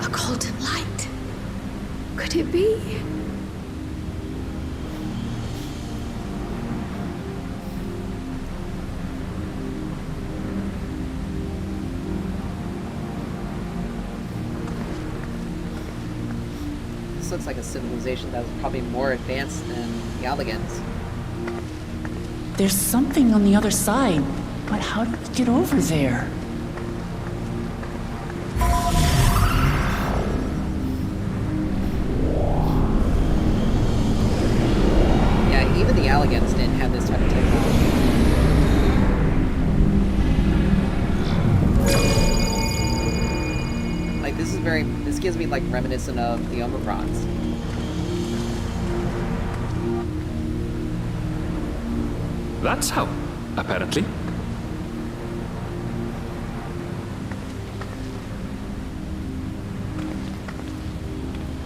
A golden light. Could it be? This looks like a civilization that was probably more advanced than the Allagans. There's something on the other side, but how do we get over there? Yeah, even the Allagans didn't have this type of technology. Like, this gives me, like, reminiscent of the Omicrons. That's how, apparently.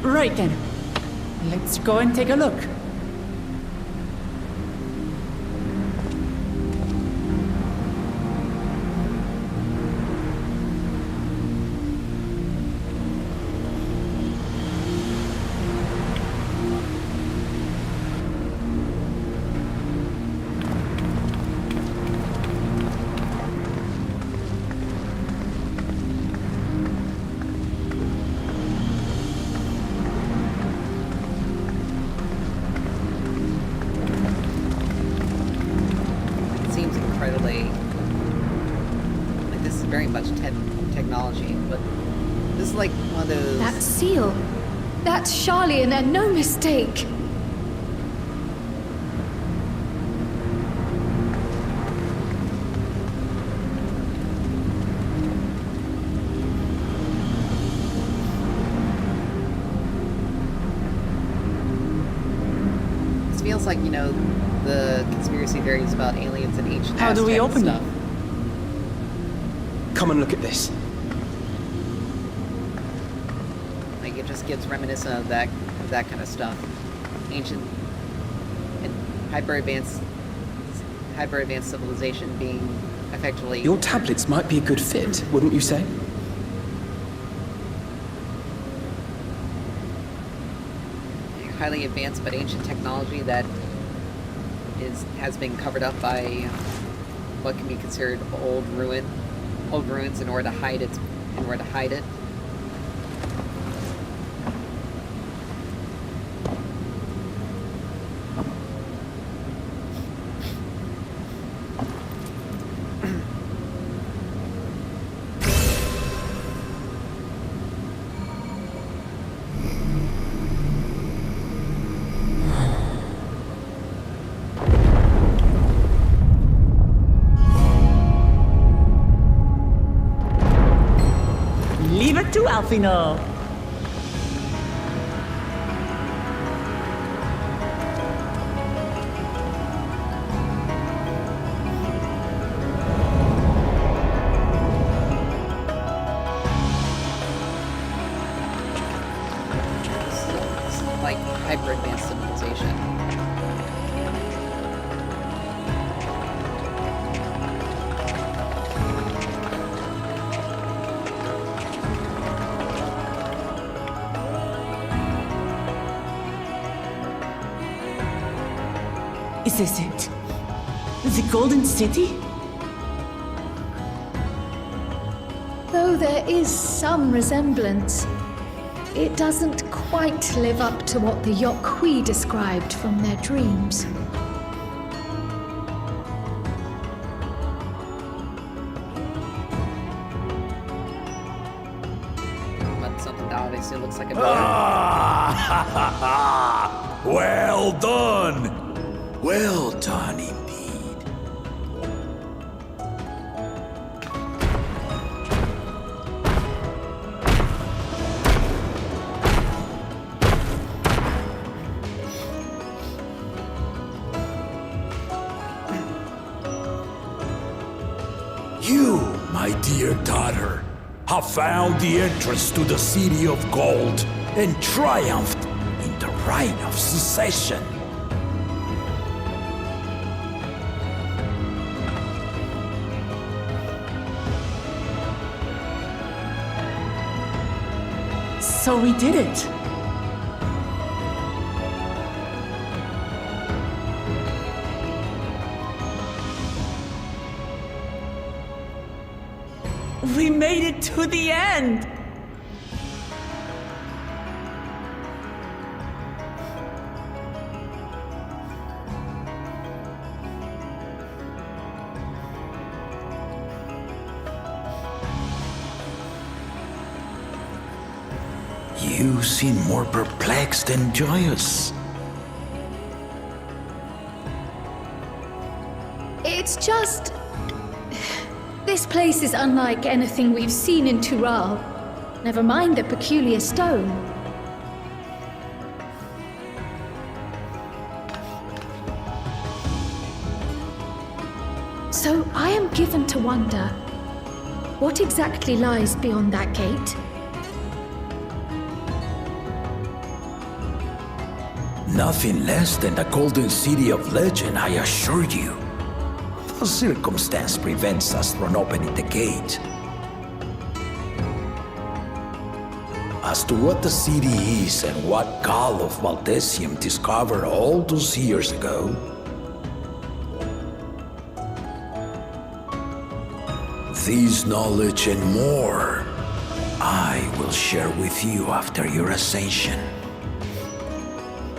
Right then. Let's go and take a look. Very much technology, but this is like one of those... That seal! That's Charlian and no mistake! This feels like, you know, the conspiracy theories about aliens and ancient How do we Aztec open stuff. it? Come and look at this. Like, it just gives reminiscent of that kind of stuff. Ancient and hyper advanced civilization being effectively... Your tablets might be a good fit, wouldn't you say? Highly advanced but ancient technology that has been covered up by what can be considered old ruins in order to hide it. Alfino. Like hyper advanced civilization. Is this it? The Golden City? Though there is some resemblance, it doesn't quite live up to what the Yokwi described from their dreams. But something that obviously looks like a Well done! Well done indeed. You, my dear daughter, have found the entrance to the City of Gold and triumphed in the right of succession. So we did it. We made it to the end. You seem more perplexed than joyous. It's just... This place is unlike anything we've seen in Tural. Never mind the peculiar stone. So I am given to wonder, what exactly lies beyond that gate? Nothing less than the Golden City of Legend, I assure you. The circumstance prevents us from opening the gate. As to what the city is and what Gall of Valdesium discovered all those years ago, this knowledge and more I will share with you after your ascension.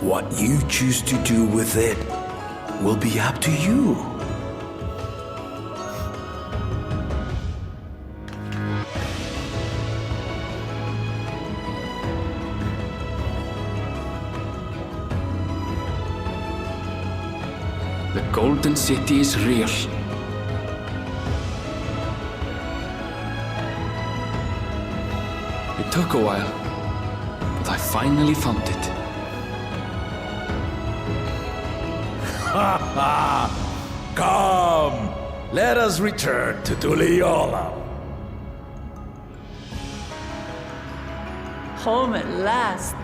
What you choose to do with it will be up to you. The Golden City is real. It took a while, but I finally found it. Come, let us return to Tuliola. Home at last.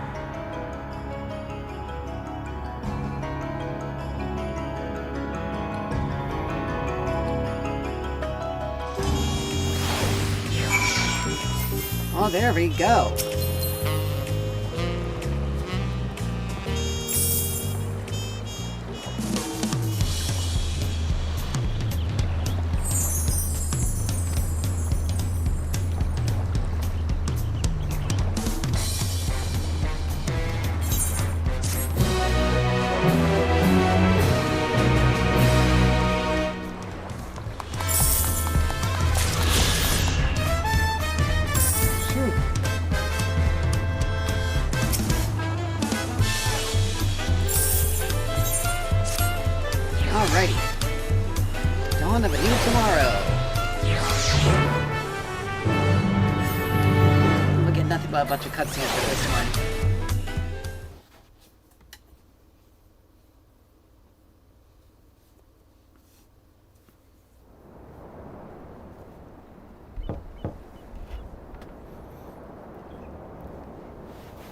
Oh, there we go. Alrighty. Dawn of a new tomorrow. We'll get that a bunch of cutscenes for this one.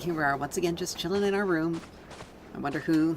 Here we are, once again, just chilling in our room. I wonder who...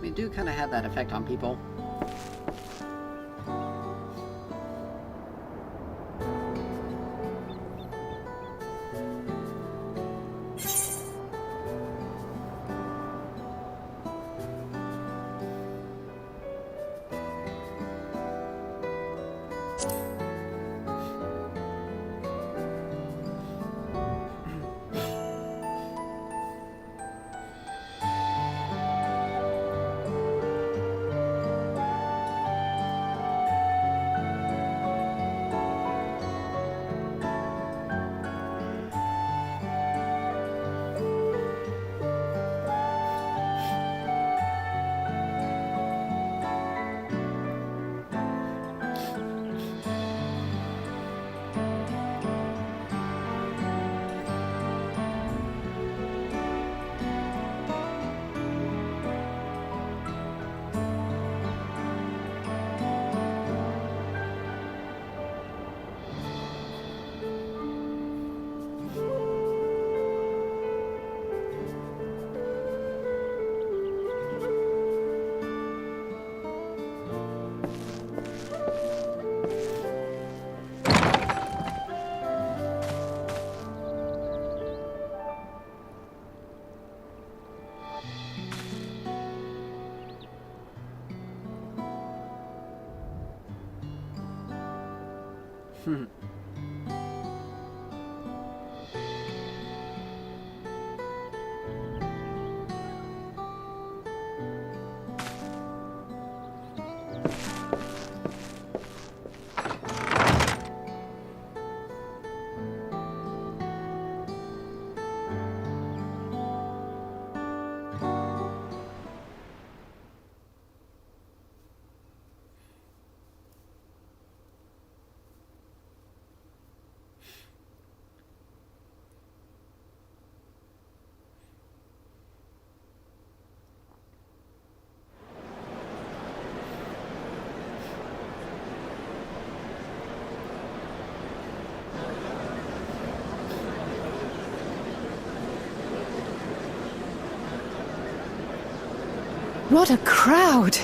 We do kind of have that effect on people. What a crowd!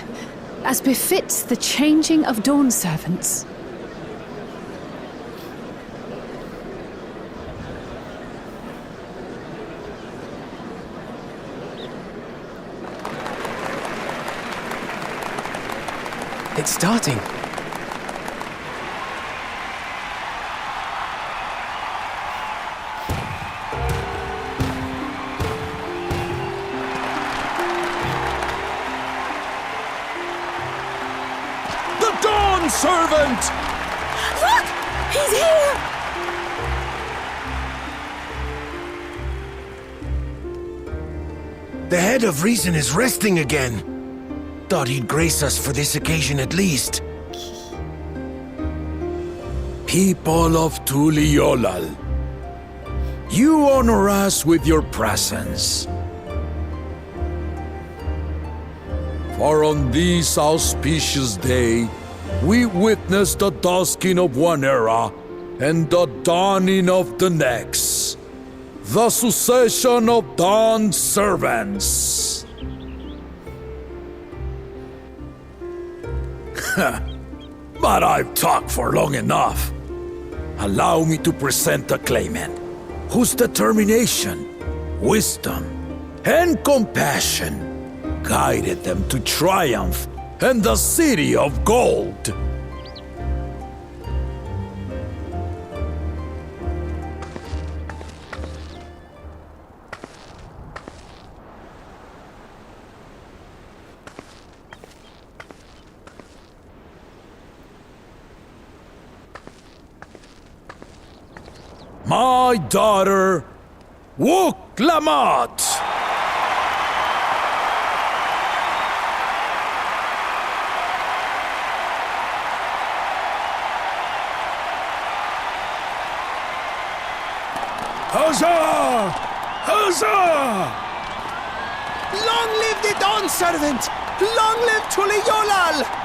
As befits the changing of Dawn servants. It's starting. Servant! Look! He's here! The head of reason is resting again. Thought he'd grace us for this occasion at least. People of Tuliolal, you honor us with your presence. For on this auspicious day, we witness the dusking of one era and the dawning of the next. The succession of Dawn's servants. But I've talked for long enough. Allow me to present the claimant, whose determination, wisdom, and compassion guided them to triumph and the city of gold. My daughter, Wook Lamont! Huzzah! Huzzah! Long live the Dawn Servant! Long live Tuliolal!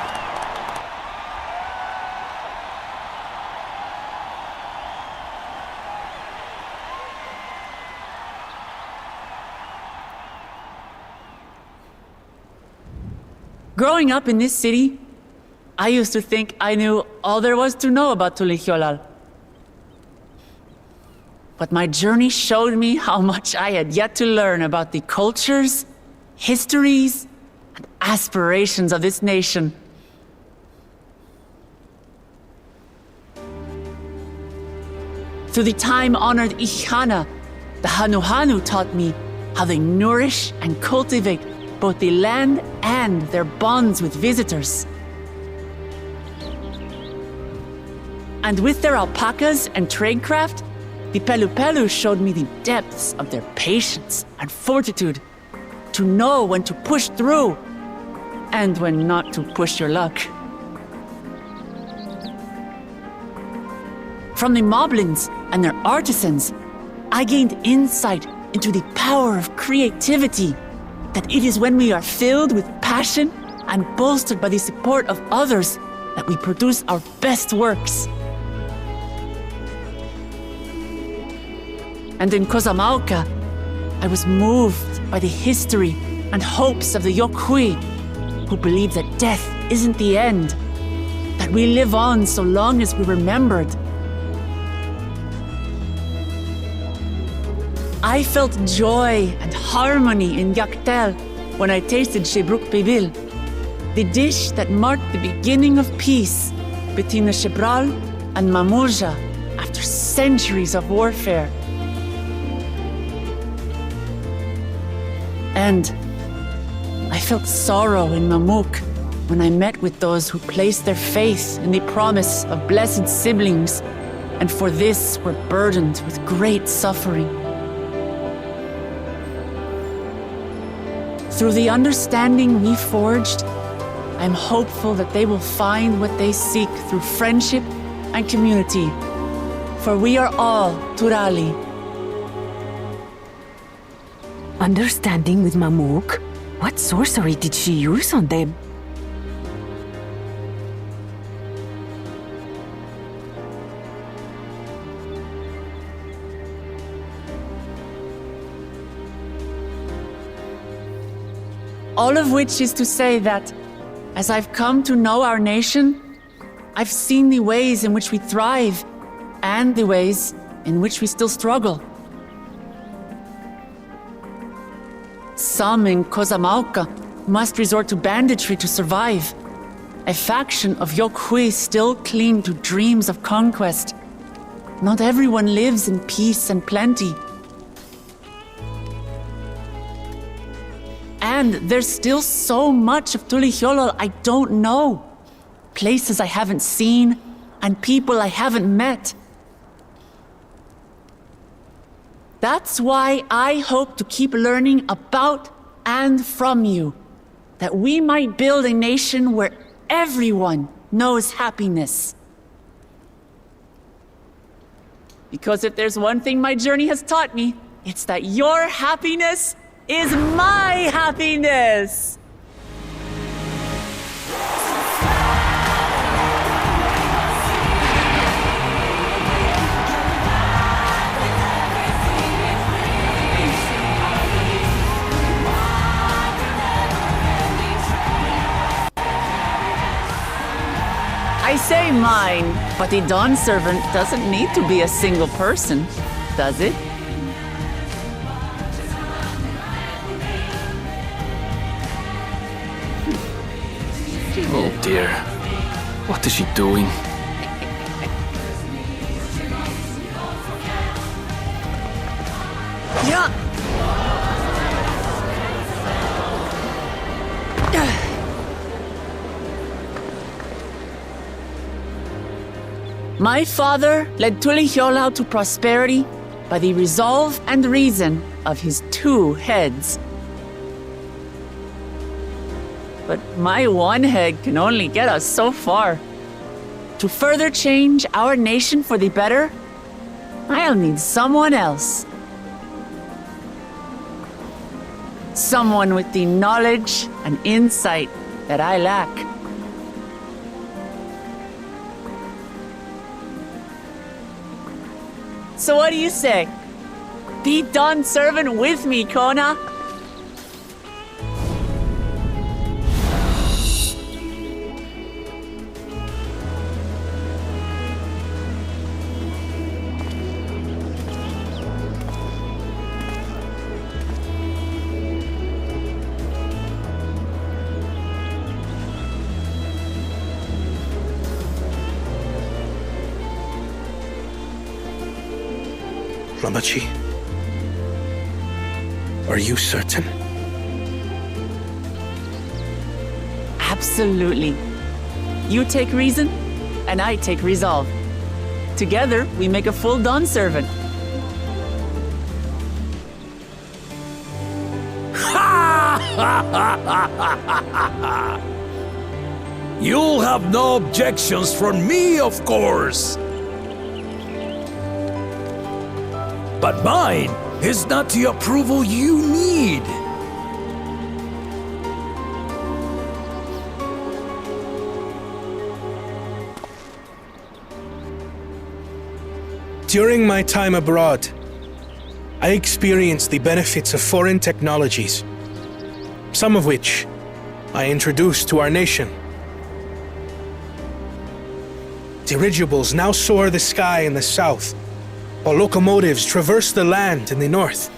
Growing up in this city, I used to think I knew all there was to know about Tuliholal. But my journey showed me how much I had yet to learn about the cultures, histories, and aspirations of this nation. Through the time-honored Ihana, the Hanuhanu taught me how they nourish and cultivate both the land and their bonds with visitors. And with their alpacas and tradecraft, the Pelupelu showed me the depths of their patience and fortitude, to know when to push through and when not to push your luck. From the Moblins and their artisans, I gained insight into the power of creativity, that it is when we are filled with passion and bolstered by the support of others that we produce our best works. And in Kozamauka, I was moved by the history and hopes of the Yokhui, who believe that death isn't the end, that we live on so long as we're remembered. I felt joy and harmony in Yaktel when I tasted Shebruk Pibil, the dish that marked the beginning of peace between the Shebral and Mamurja after centuries of warfare. And I felt sorrow in Mamuk when I met with those who placed their faith in the promise of blessed siblings, and for this were burdened with great suffering. Through the understanding we forged, I'm hopeful that they will find what they seek through friendship and community, for we are all Turali. Understanding with Mamuk? What sorcery did she use on them? All of which is to say that, as I've come to know our nation, I've seen the ways in which we thrive and the ways in which we still struggle. Some in Kozamauka must resort to banditry to survive. A faction of Yokhui still cling to dreams of conquest. Not everyone lives in peace and plenty. And there's still so much of Tuliholol I don't know. Places I haven't seen, and people I haven't met. That's why I hope to keep learning about and from you, that we might build a nation where everyone knows happiness. Because if there's one thing my journey has taught me, it's that your happiness is my happiness! I say mine, but the Dawn Servant doesn't need to be a single person, does it? Oh dear. What is she doing? Yeah. My father led Tulihiolau to prosperity by the resolve and reason of his 2 heads. But my 1 head can only get us so far. To further change our nation for the better, I'll need someone else. Someone with the knowledge and insight that I lack. So what do you say? Be Dawn servant with me, Kona. Lamachi, are you certain? Absolutely. You take reason, and I take resolve. Together, we make a full Dawn servant. You'll have no objections from me, of course. But mine is not the approval you need. During my time abroad, I experienced the benefits of foreign technologies, some of which I introduced to our nation. Dirigibles now soar the sky in the south, while locomotives traverse the land in the north.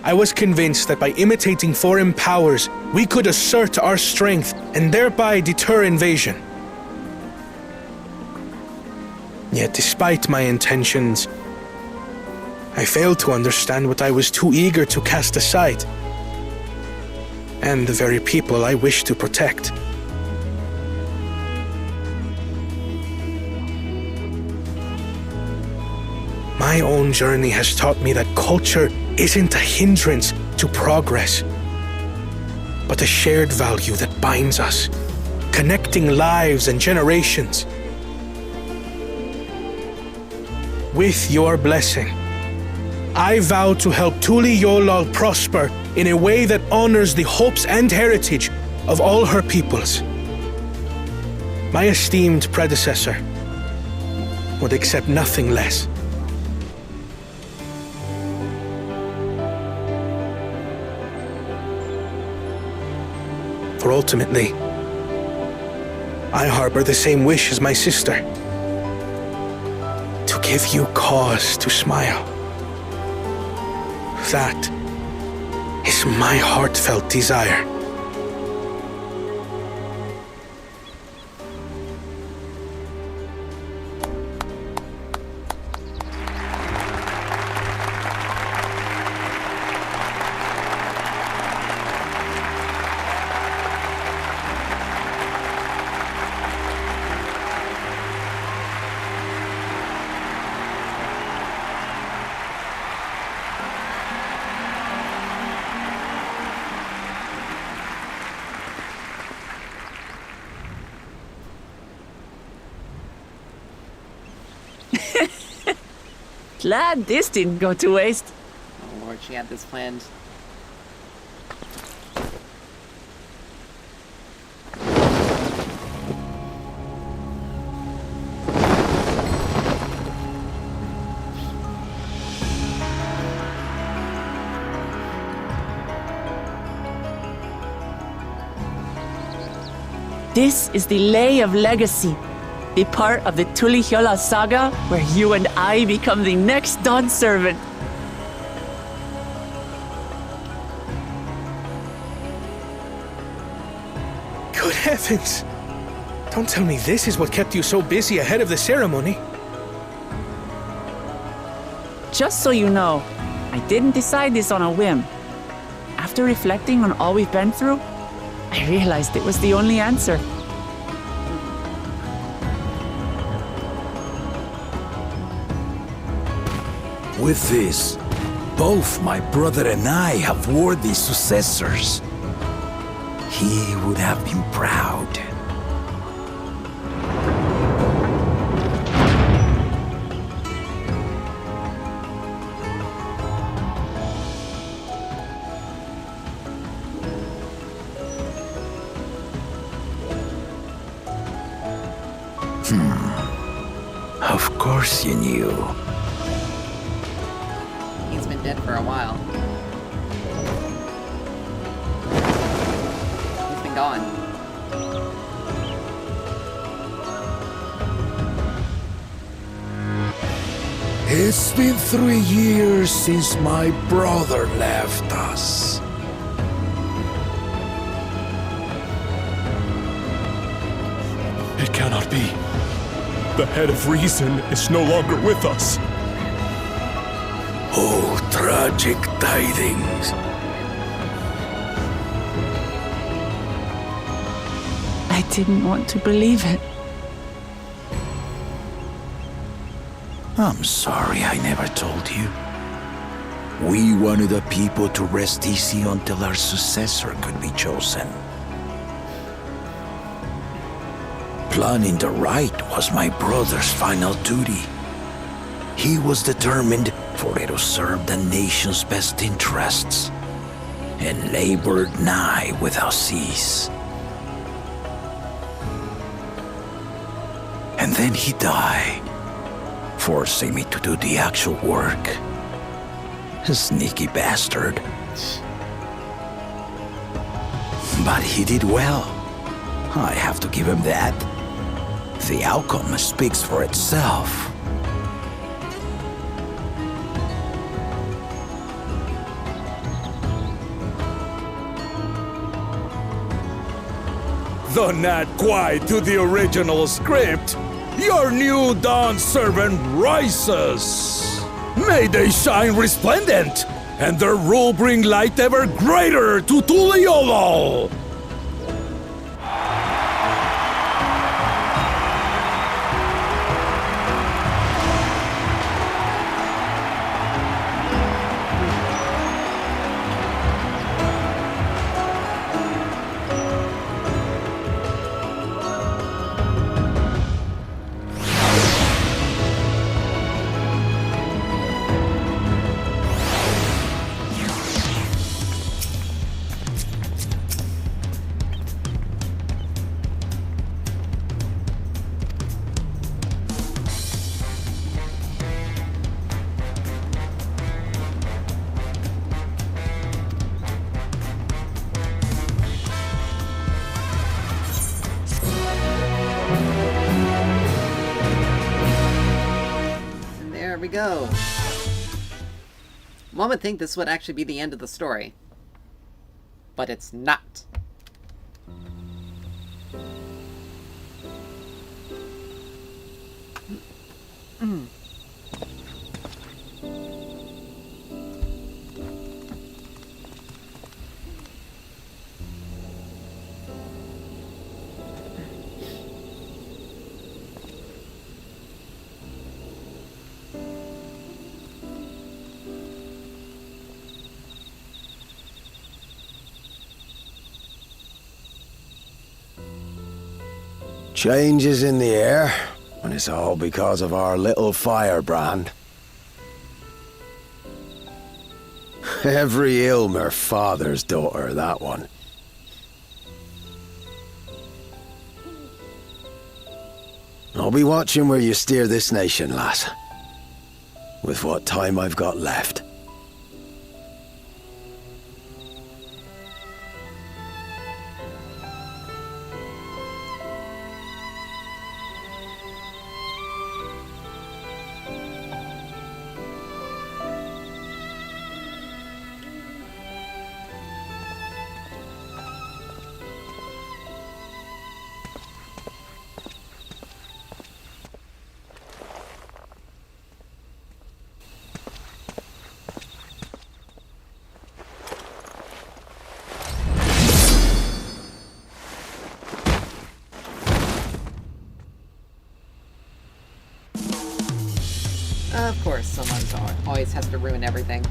I was convinced that by imitating foreign powers, we could assert our strength and thereby deter invasion. Yet despite my intentions, I failed to understand what I was too eager to cast aside, and the very people I wish to protect. My own journey has taught me that culture isn't a hindrance to progress, but a shared value that binds us, connecting lives and generations. With your blessing, I vow to help Tulihiolau prosper in a way that honors the hopes and heritage of all her peoples. My esteemed predecessor would accept nothing less. For ultimately, I harbor the same wish as my sister, to give you cause to smile. That is my heartfelt desire. Glad this didn't go to waste. Oh Lord, she had this planned. This is the Lay of Legacy, be part of the Tulihyola saga where you and I become the next Dawn servant. Good heavens! Don't tell me this is what kept you so busy ahead of the ceremony. Just so you know, I didn't decide this on a whim. After reflecting on all we've been through, I realized it was the only answer. With this, both my brother and I have worthy successors. He would have been proud. Of course you knew. He's been dead for a while. He's been gone. It's been 3 years since my brother left us. It cannot be. The head of reason is no longer with us. Oh, tragic tidings. I didn't want to believe it. I'm sorry I never told you. We wanted the people to rest easy until our successor could be chosen. Planning the right was my brother's final duty. He was determined for it to serve the nation's best interests, and labored nigh without cease. And then he died, forcing me to do the actual work. A sneaky bastard. But he did well. I have to give him that. The outcome speaks for itself. Though not quite to the original script, your new Dawn servant rises. May they shine resplendent, and their rule bring light ever greater to Tuliolo. There we go. One would think this would actually be the end of the story. But it's not. Changes in the air, and it's all because of our little firebrand. Every Ilmer father's daughter, that one. I'll be watching where you steer this nation, lass. With what time I've got left. Of course, someone always has to ruin everything.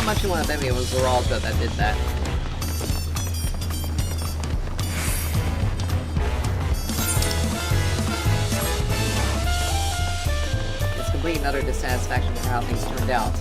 Much you want to bet me it was Zeralda that did that. It's complete and utter dissatisfaction for how things turned out.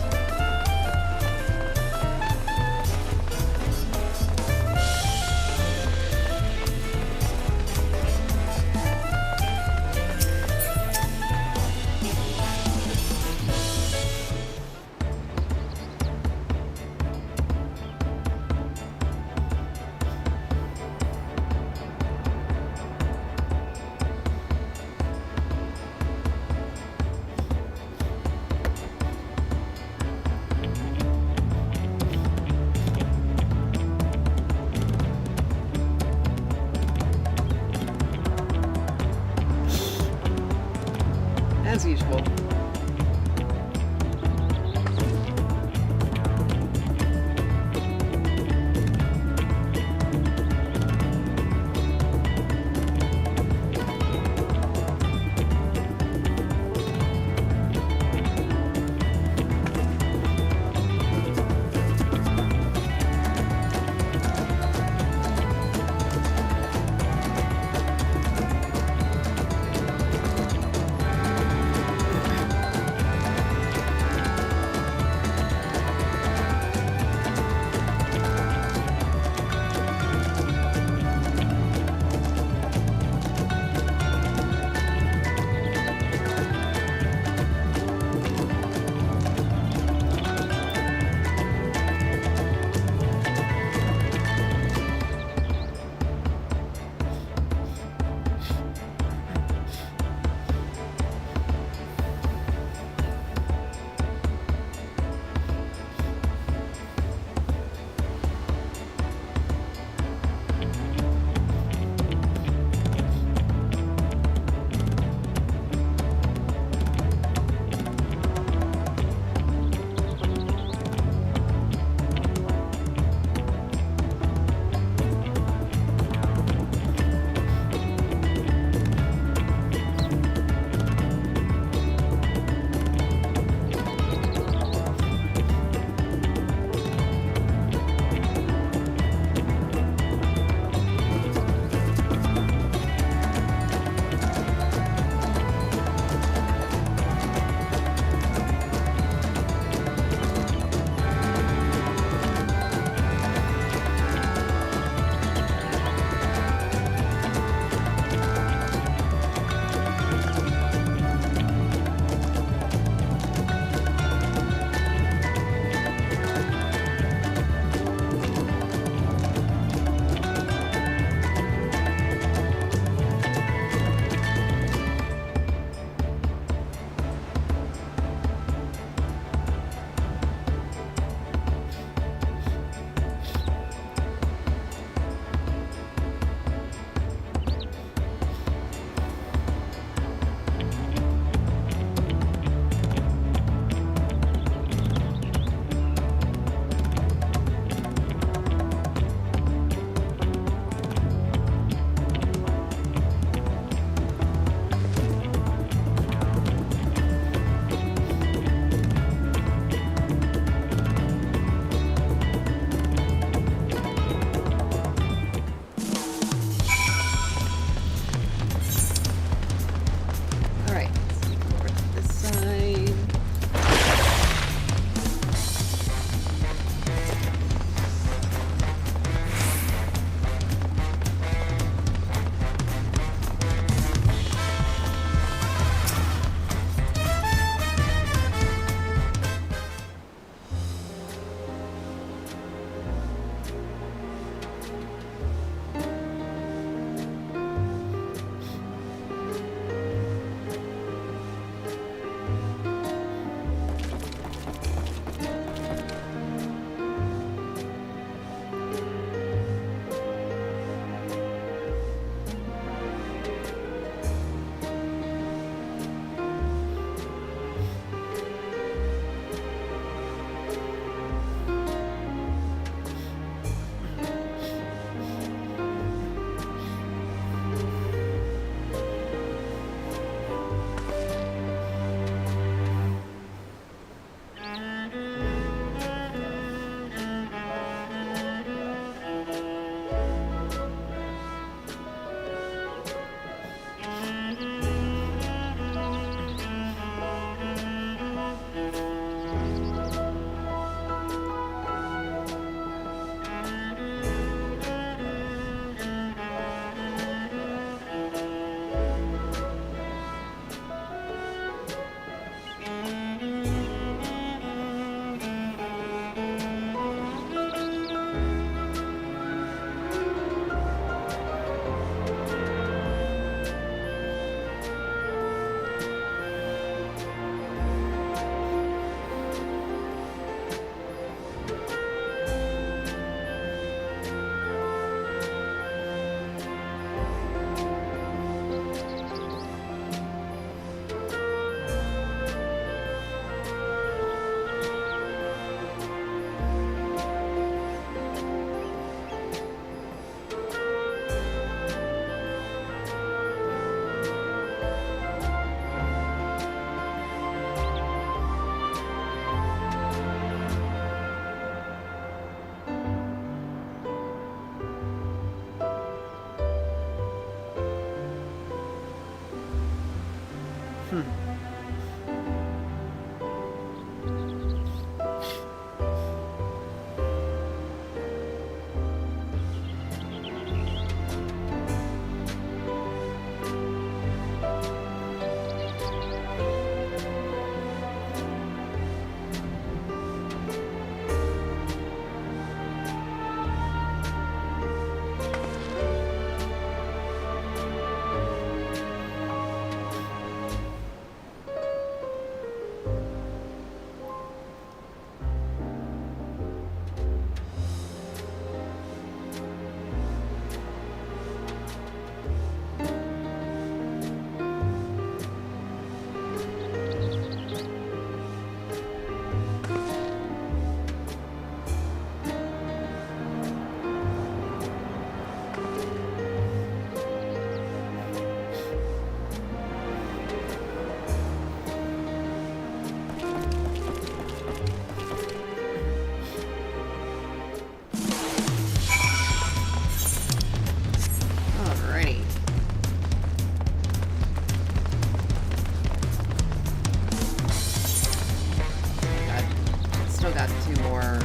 2 more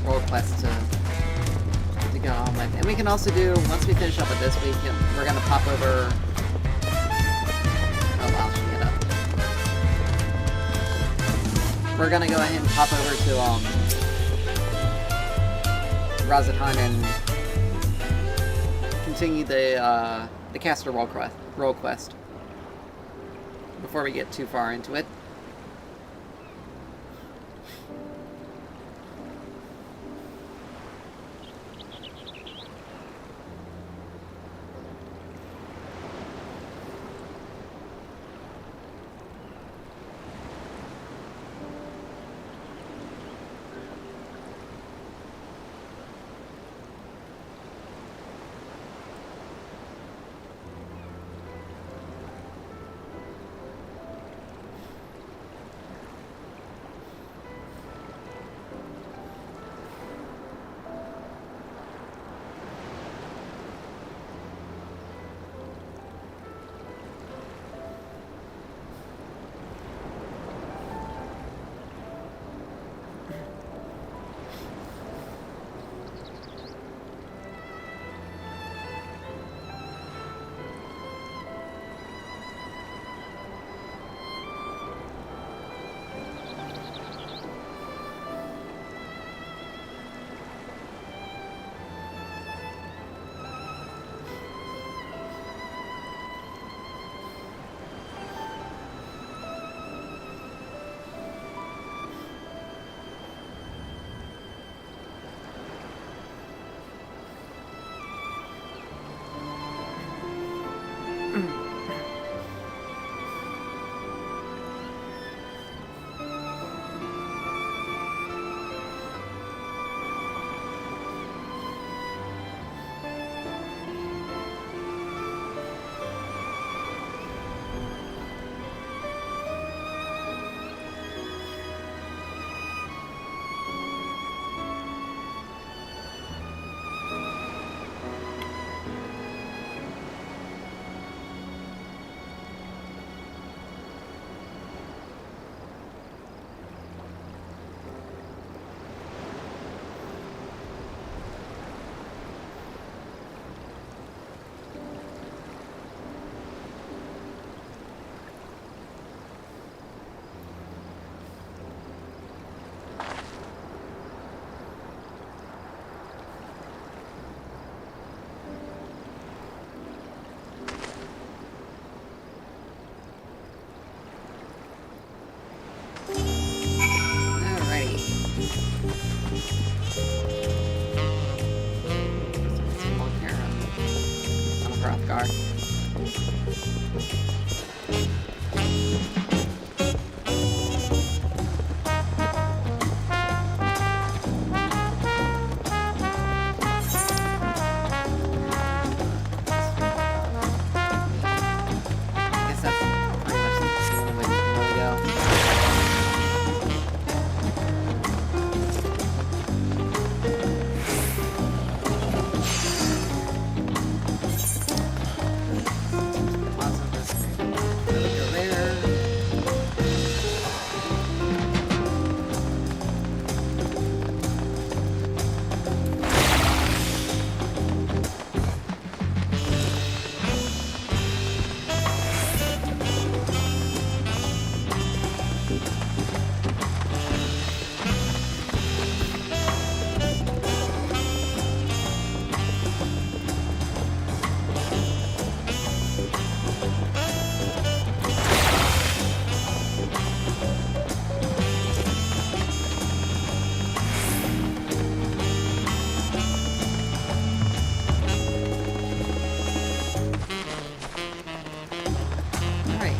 role quests to get on with. And we can also do, once we finish up with this, we're gonna pop over... Oh wow, she hit up. We're gonna go ahead and pop over to, Razatan and continue the caster role quest before we get too far into it.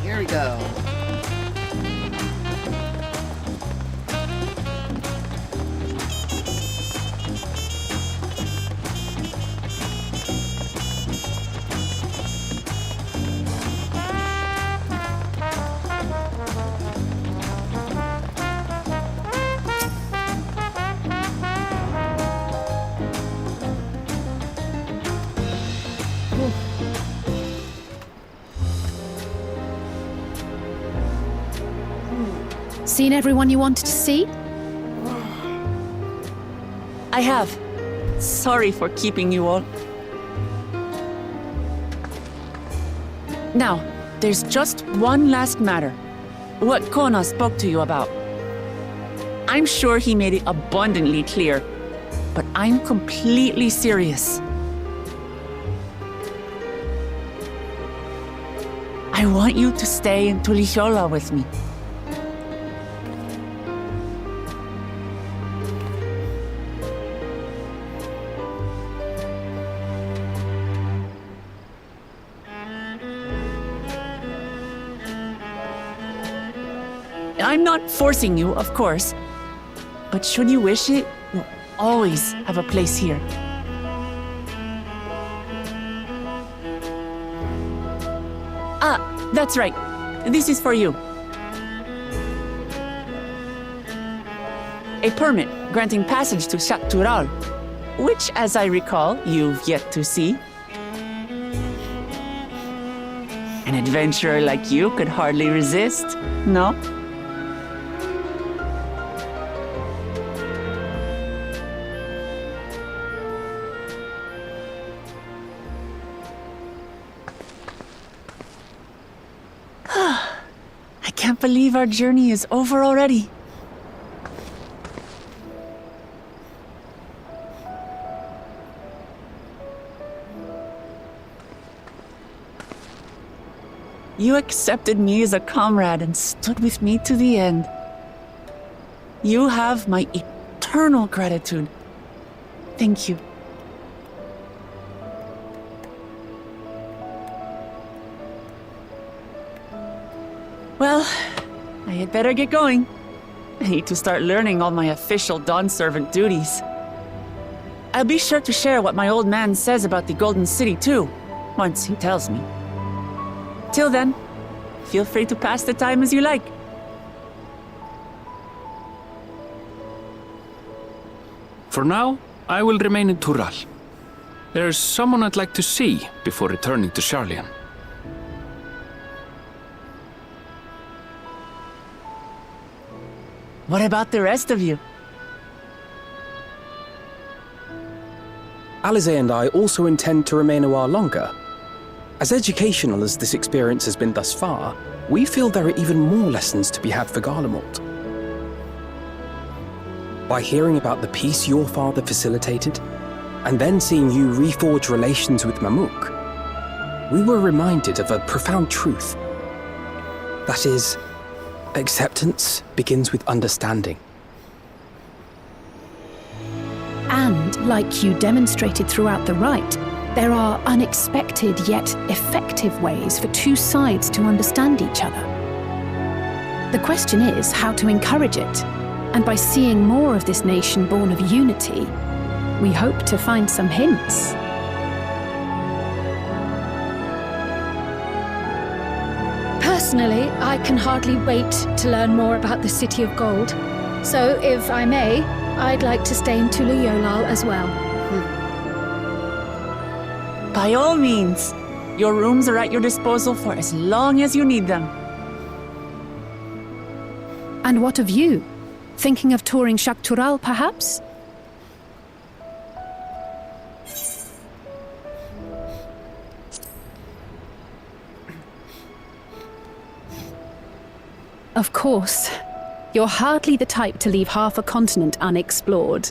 Here we go. Seen everyone you wanted to see? I have. Sorry for keeping you all. Now, there's just one last matter. What Kona spoke to you about. I'm sure he made it abundantly clear, but I'm completely serious. I want you to stay in Tulihiola with me. I'm not forcing you, of course, but should you wish it, you'll always have a place here. Ah, that's right. This is for you. A permit granting passage to Shaktural, which, as I recall, you've yet to see. An adventurer like you could hardly resist, no? I can't believe our journey is over already. You accepted me as a comrade and stood with me to the end. You have my eternal gratitude. Thank you. Well, I had better get going. I need to start learning all my official Dawn servant duties. I'll be sure to share what my old man says about the Golden City too, once he tells me. Till then, feel free to pass the time as you like. For now, I will remain in Tural. There's someone I'd like to see before returning to Sharlayan. What about the rest of you? Alize and I also intend to remain a while longer. As educational as this experience has been thus far, we feel there are even more lessons to be had for Garlemald. By hearing about the peace your father facilitated, and then seeing you reforge relations with Mamuk, we were reminded of a profound truth. That is, acceptance begins with understanding. And, like you demonstrated throughout the rite, there are unexpected yet effective ways for two sides to understand each other. The question is how to encourage it, and by seeing more of this nation born of unity, we hope to find some hints. Personally, I can hardly wait to learn more about the City of Gold. So, if I may, I'd like to stay in Tuliyolal as well. By all means. Your rooms are at your disposal for as long as you need them. And what of you? Thinking of touring Shaktural, perhaps? Of course. You're hardly the type to leave half a continent unexplored.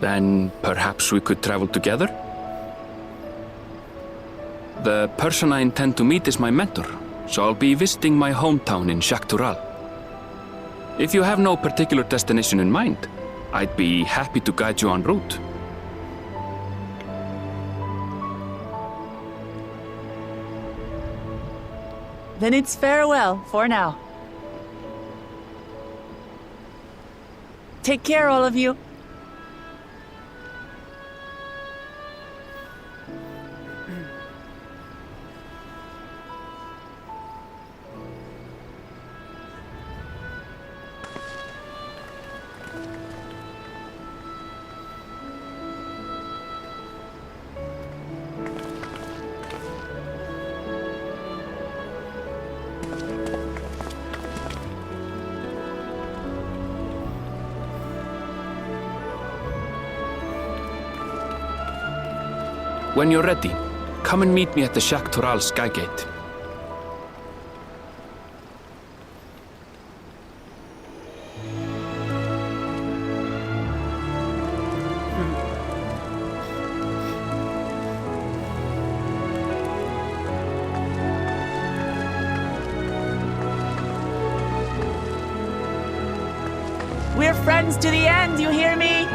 Then perhaps we could travel together? The person I intend to meet is my mentor, so I'll be visiting my hometown in Shaktural. If you have no particular destination in mind, I'd be happy to guide you en route. Then it's farewell for now. Take care, all of you. When you're ready, come and meet me at the Shaktoral Skygate. We're friends to the end, you hear me?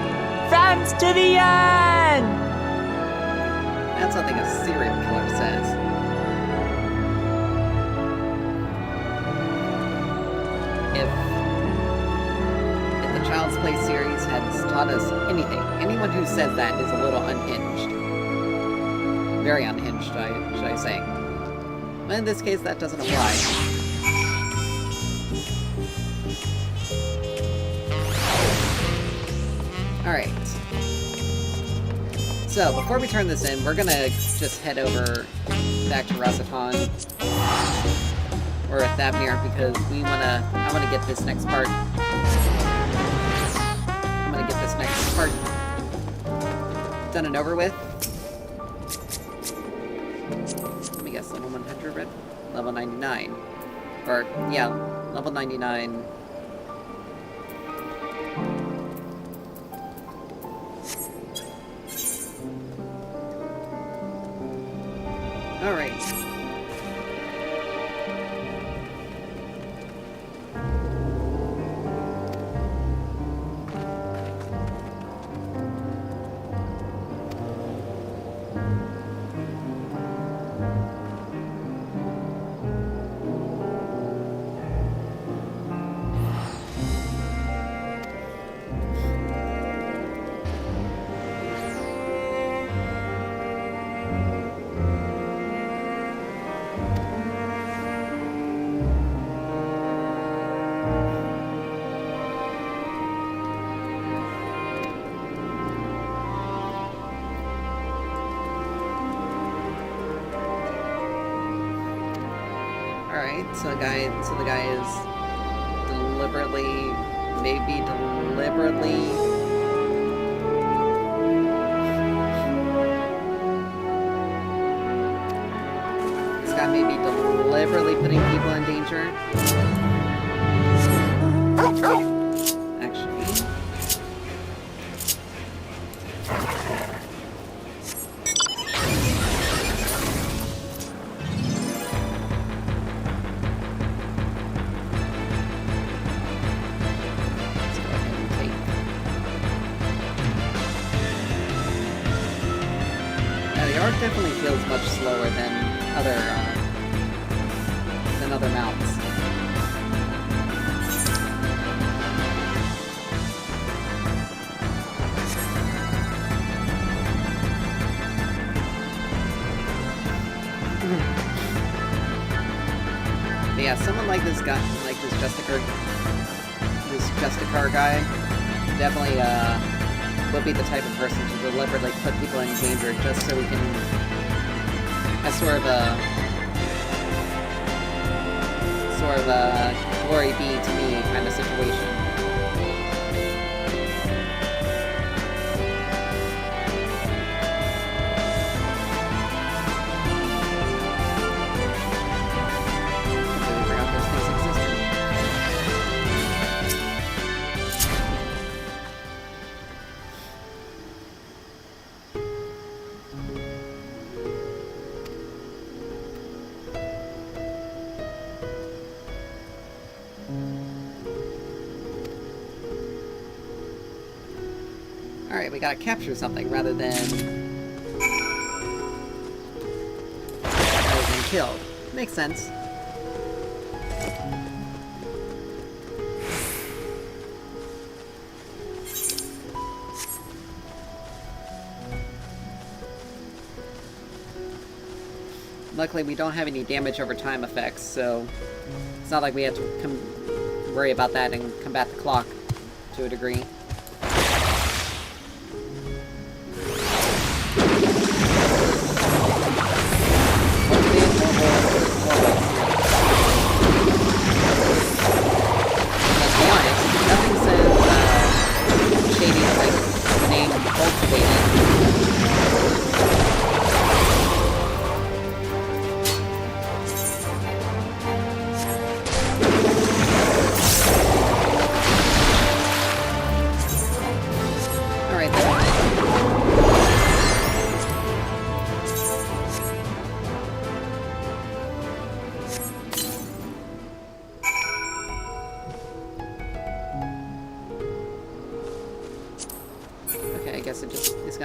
Friends to the end! That's something a serial killer says. If the Child's Play series has taught us anything, anyone who says that is a little unhinged. Very unhinged, should I say. But in this case, that doesn't apply. Alright. So, before we turn this in, we're gonna just head over back to Razatan. Or Thavnir, because I wanna get this next part. Done and over with. Let me guess, level 100, Red? Level 99. Or, yeah, level 99. Alright. So the guy is deliberately, maybe deliberately... This guy may be deliberately putting people in danger. Actually... definitely feels much slower than other mounts. But yeah, someone like this guy, like this Justicar guy, definitely would be the type of person to deliberately put people in danger just so we can, as sort of a glory be to me kind of situation. Completely forgot those things existed. Alright, we gotta capture something rather than killed. Makes sense. Luckily, we don't have any damage over time effects, so it's not like we have to worry about that and combat the clock to a degree.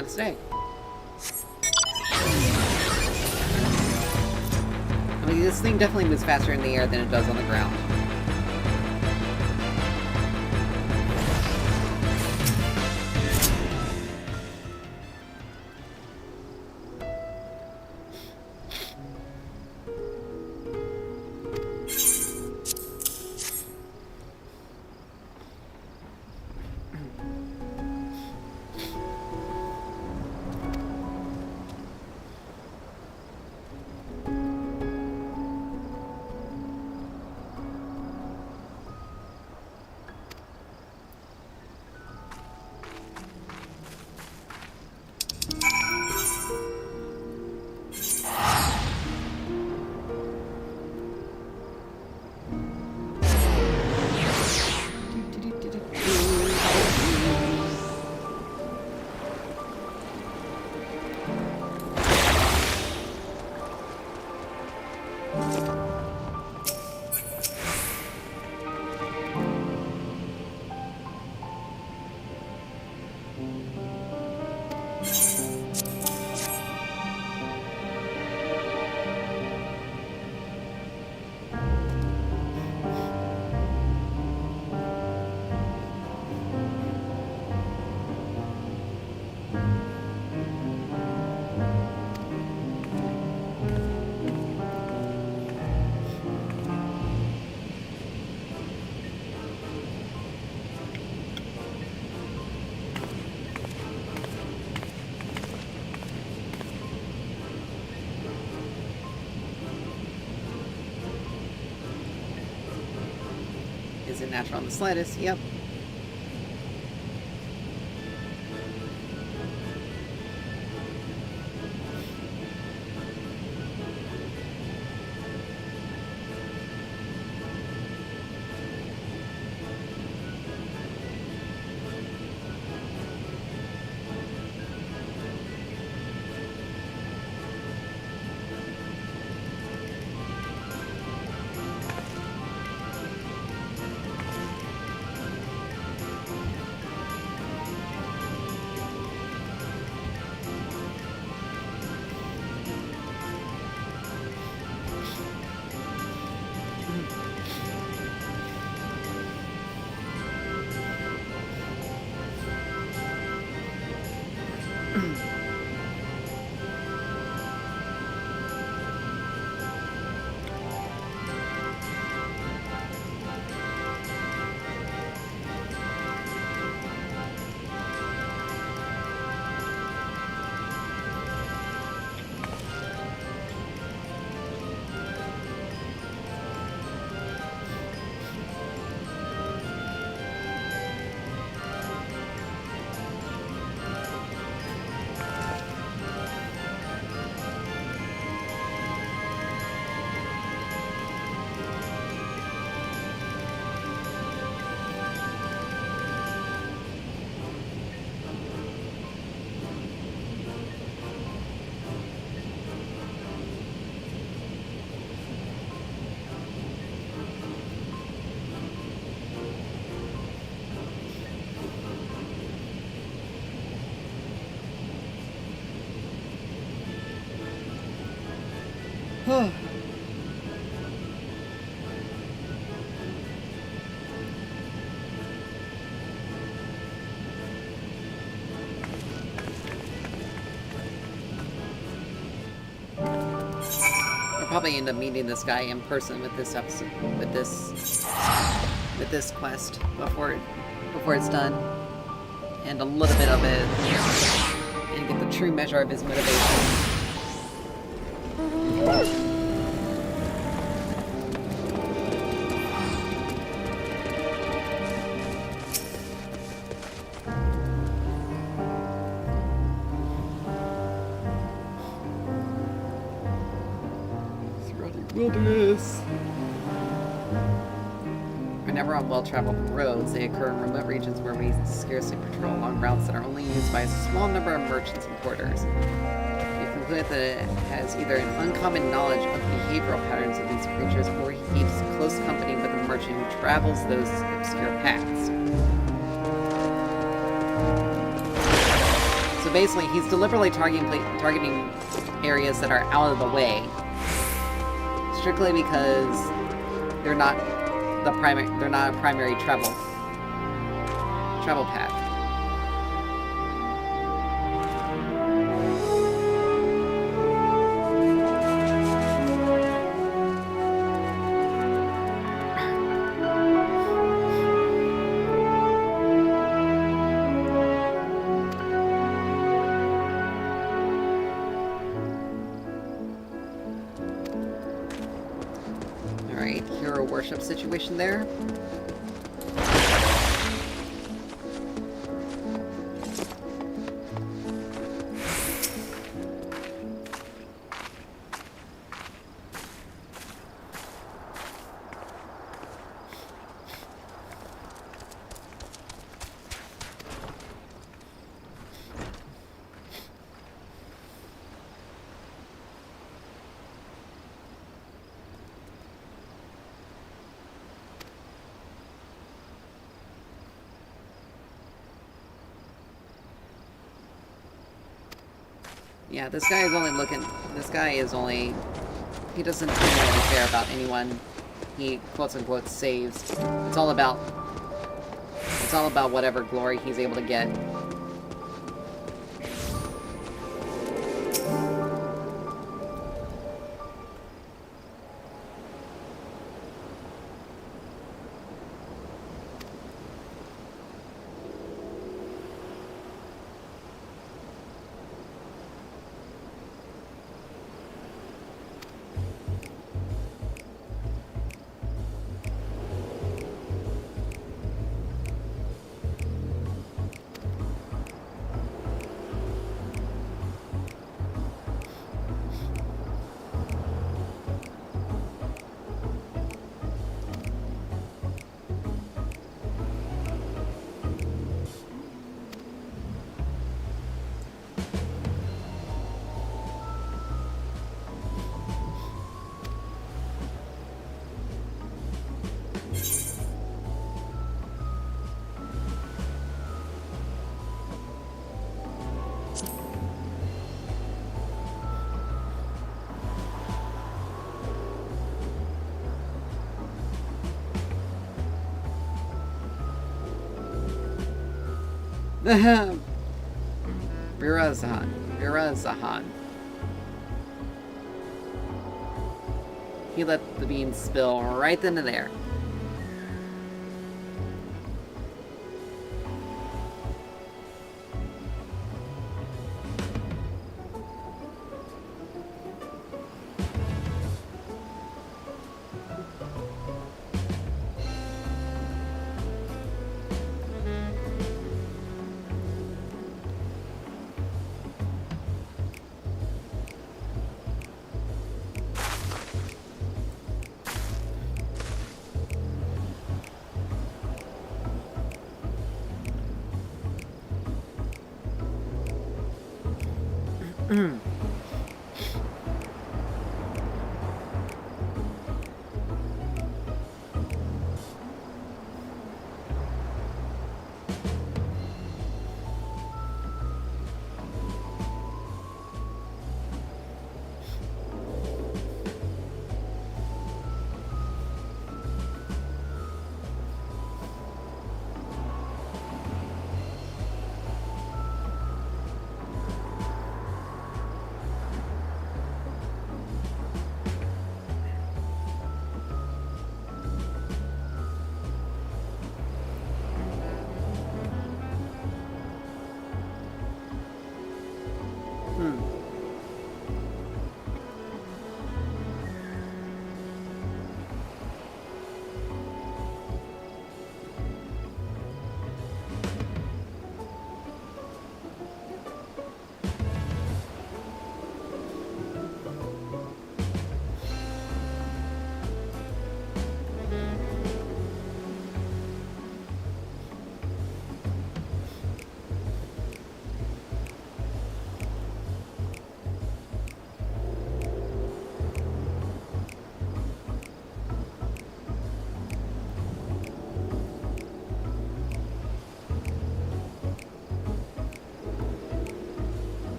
gonna stay. I mean, this thing definitely moves faster in the air than it does on the ground. Is it natural on the slightest? Yep. Probably end up meeting this guy in person with this episode, with this quest before it's done, and a little bit of it, and get the true measure of his motivation. Wilderness. Whenever on well-traveled roads, they occur in remote regions where we scarcely patrol along routes that are only used by a small number of merchants and porters. We conclude that it has either an uncommon knowledge of the behavioral patterns of these creatures, or he keeps close company with a merchant who travels those obscure paths. So basically, he's deliberately targeting areas that are out of the way, strictly because they're not a primary travel path. Situation there. Yeah, this guy is only looking... He doesn't really care about anyone he quote-unquote saves. It's all about whatever glory he's able to get. Virazahan. He let the beans spill right into there.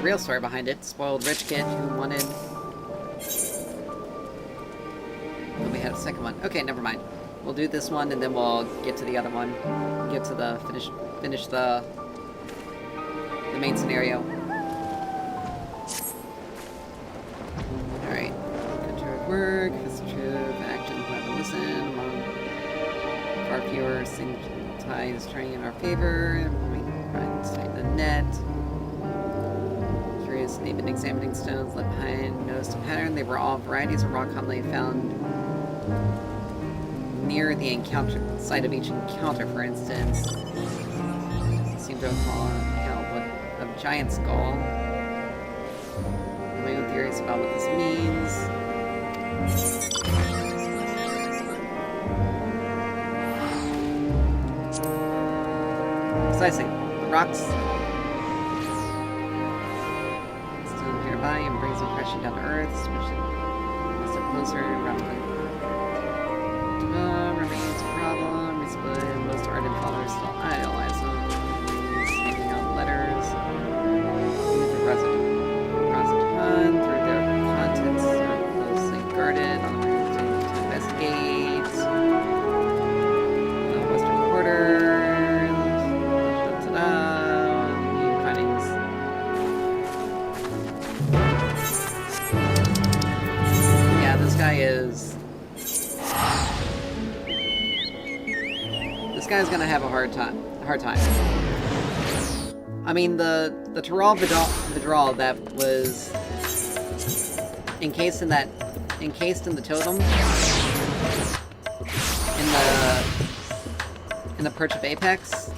Real story behind it. Spoiled rich kid who wanted... Oh, we had a second one. Okay, never mind. We'll do this one and then we'll get to the other one. Get to the... Finish the main scenario. Alright. Control work. Fist of truth. Action. Have to listen. Among far fewer single ties turning in our favor. We tighten the net. They've been examining stones left behind, noticed a pattern. They were all varieties of rock commonly found near the site of each encounter, for instance. Seemed to recall a giant skull. My own theories about what this means. Precisely. The rocks and brings impression down to earth, especially step closer, rapidly. Remains a problem. Basically, most ardent followers still idolize them. Hanging out letters. The Resident Hun, through their contents, are closely guarded on the way to investigate. The Western Quarter. This guy's gonna have a hard time. I mean, the Tyrol Vidral that was encased in the totem in the Perch of Apex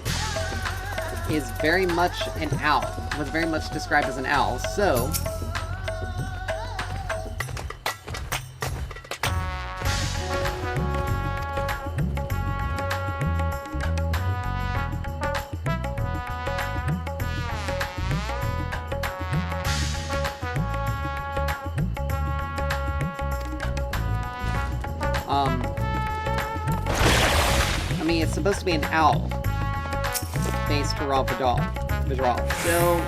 is very much an owl. Was very much described as an owl. So. I mean, it's supposed to be an owl based Tyrol Vidral. So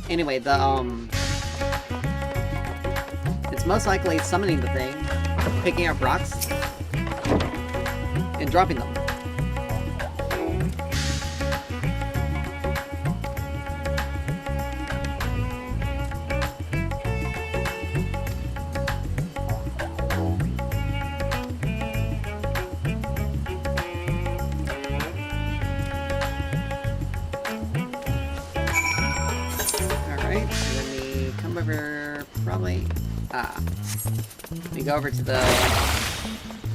anyway, it's most likely summoning the thing, picking up rocks, and dropping them. We go over to the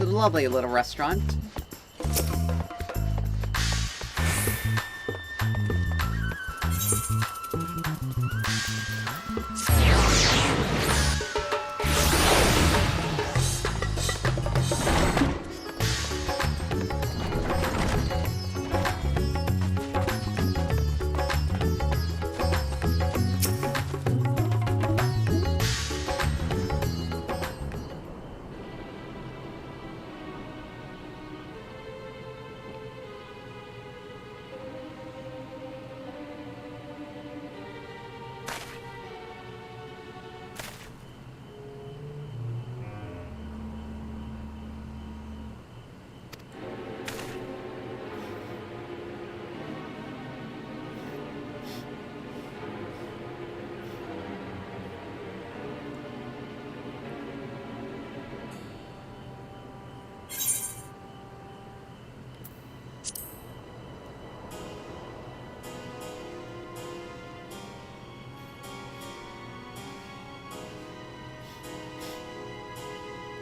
lovely little restaurant.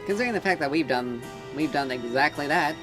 Considering the fact that we've done exactly that,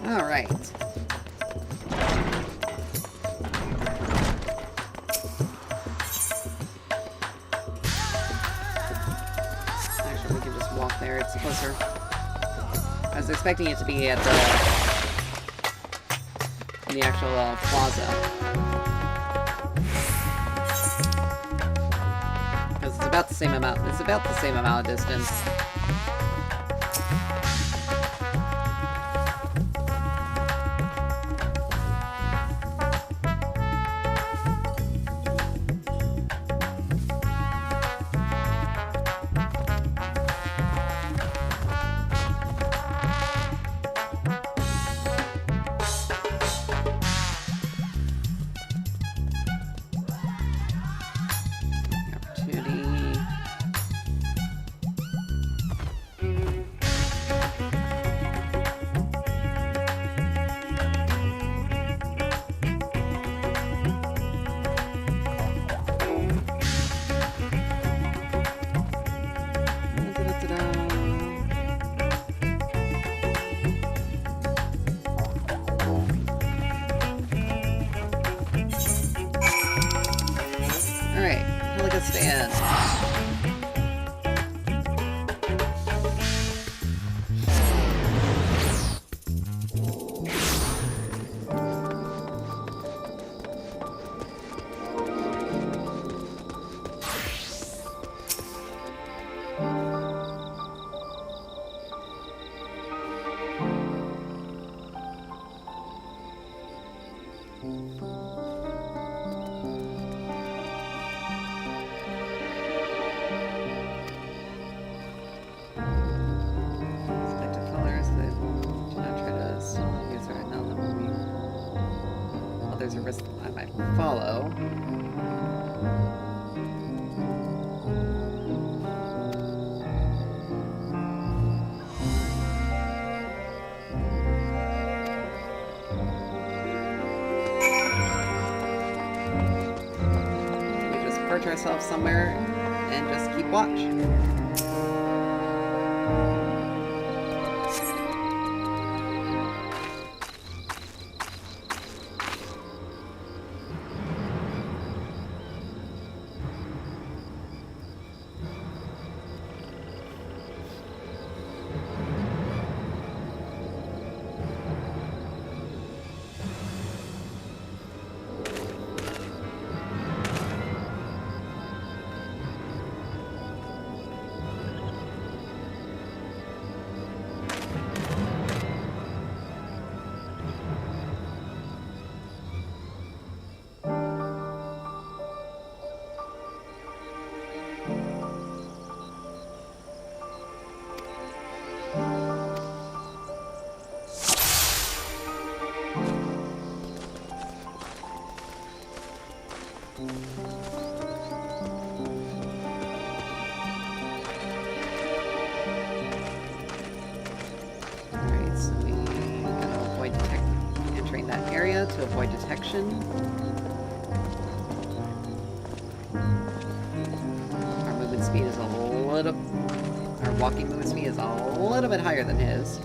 All right. Actually, we can just walk there. It's closer. I was expecting it to be at in the actual plaza, because it's about the same amount. It's about the same amount of distance. There's a risk I might follow. We just perch ourselves somewhere and just keep watch. To avoid detection. Our movement speed is a little... Our walking movement speed is a little bit higher than his.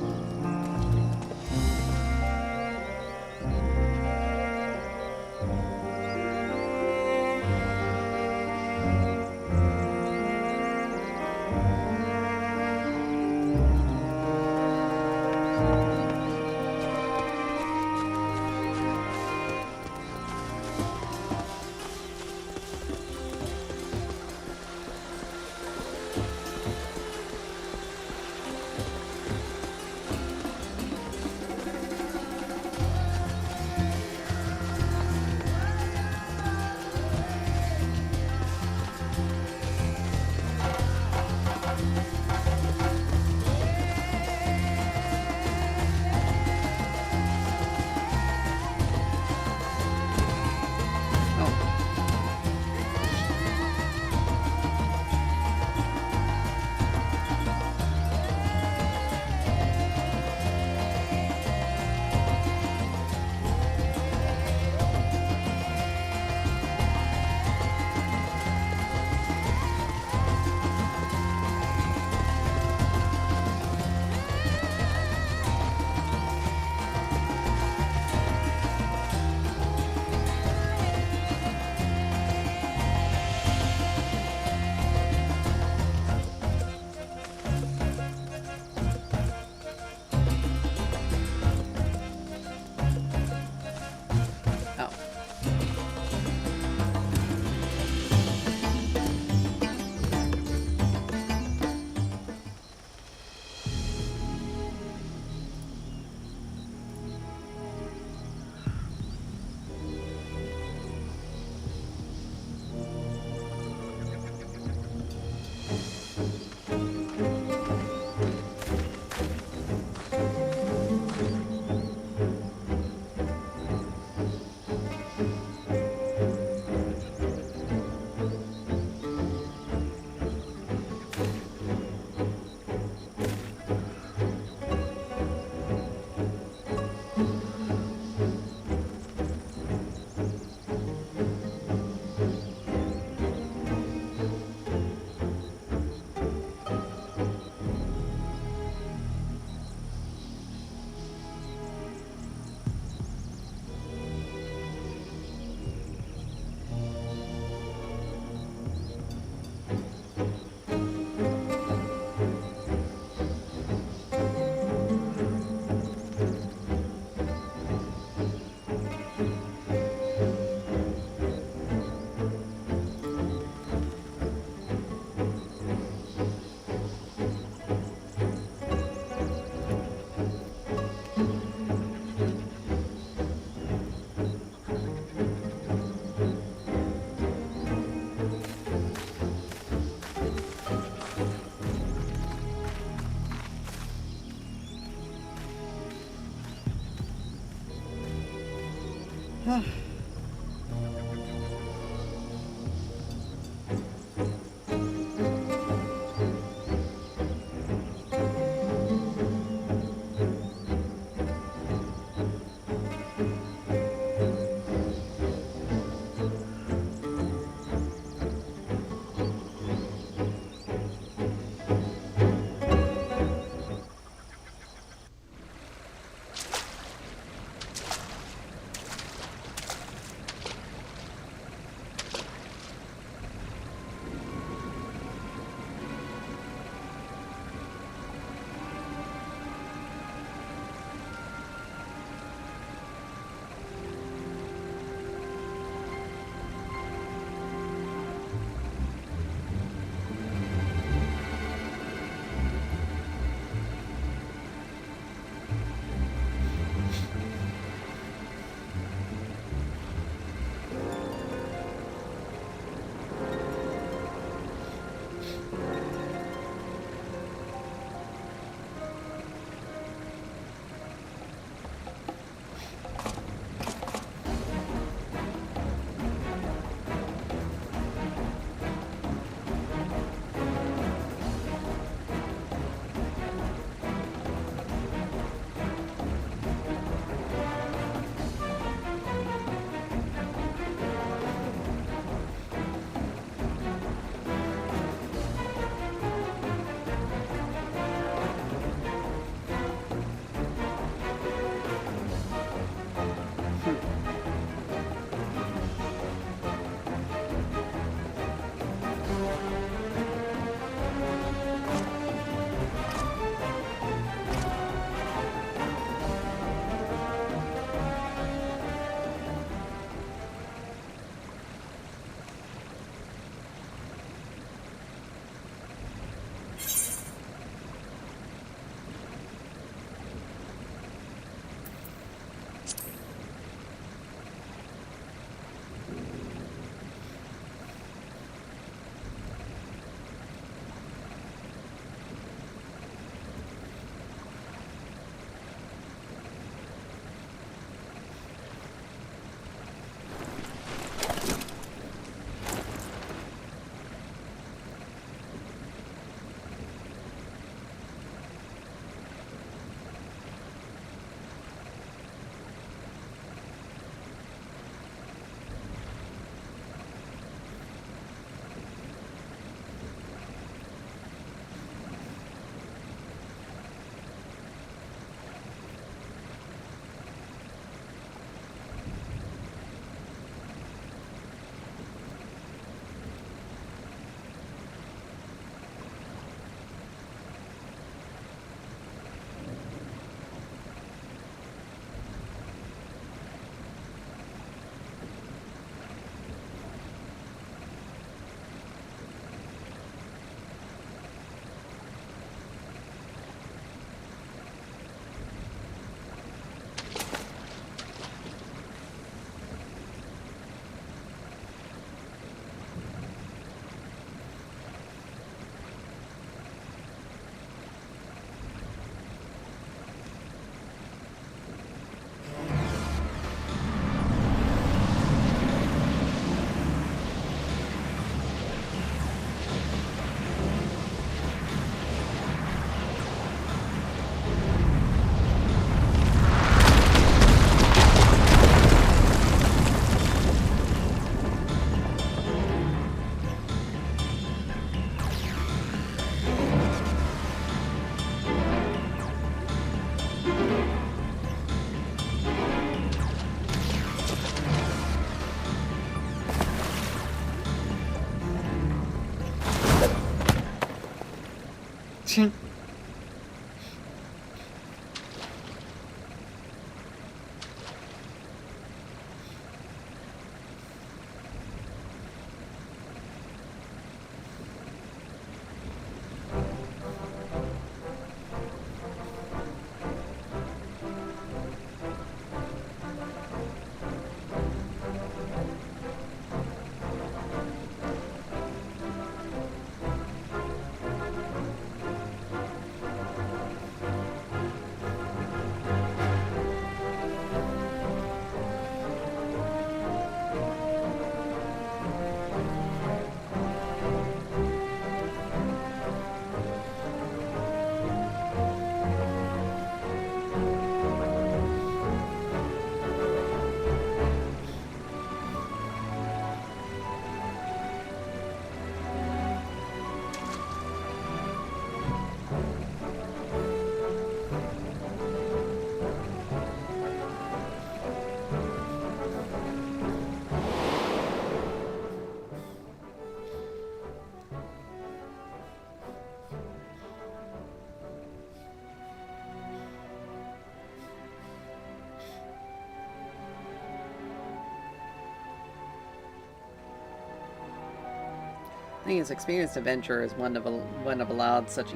think his experienced adventurers wouldn't have allowed such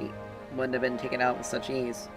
wouldn't have been taken out with such ease.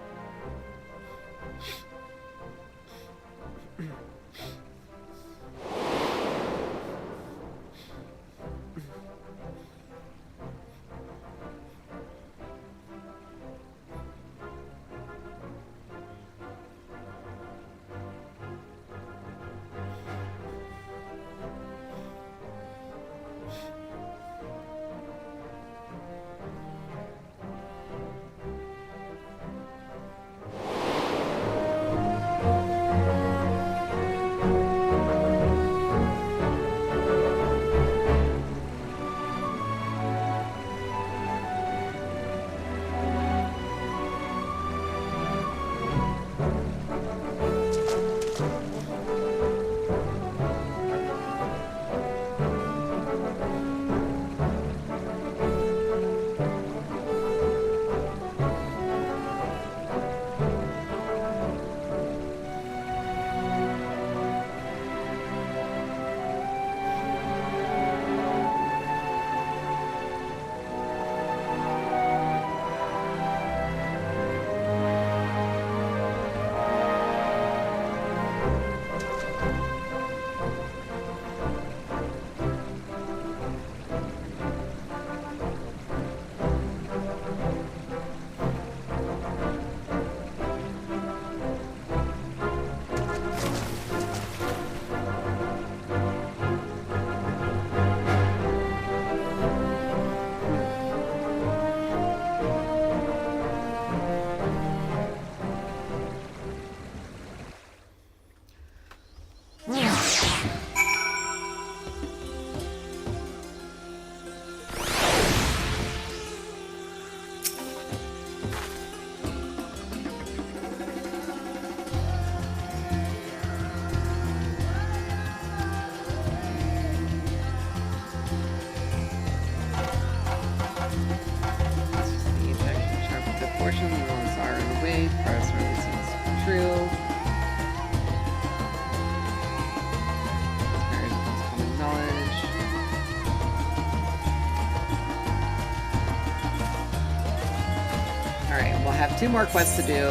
Have 2 more quests to do,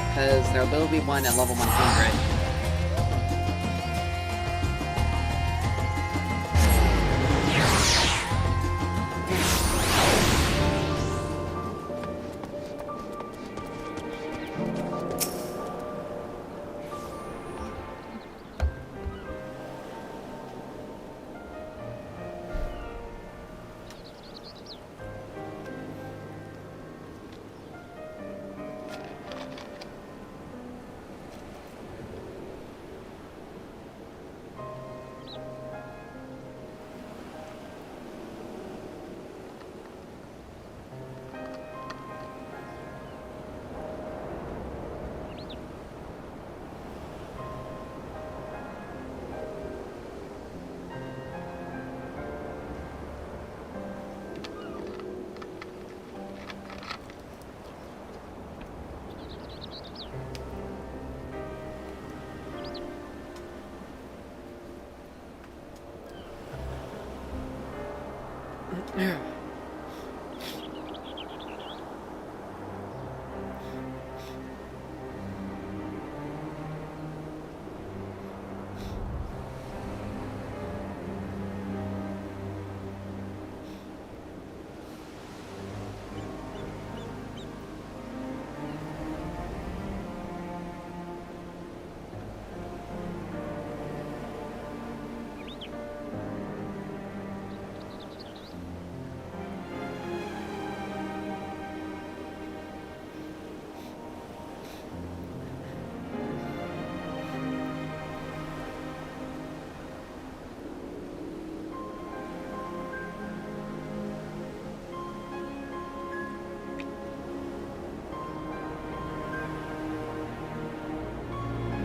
because there will be one at level 100.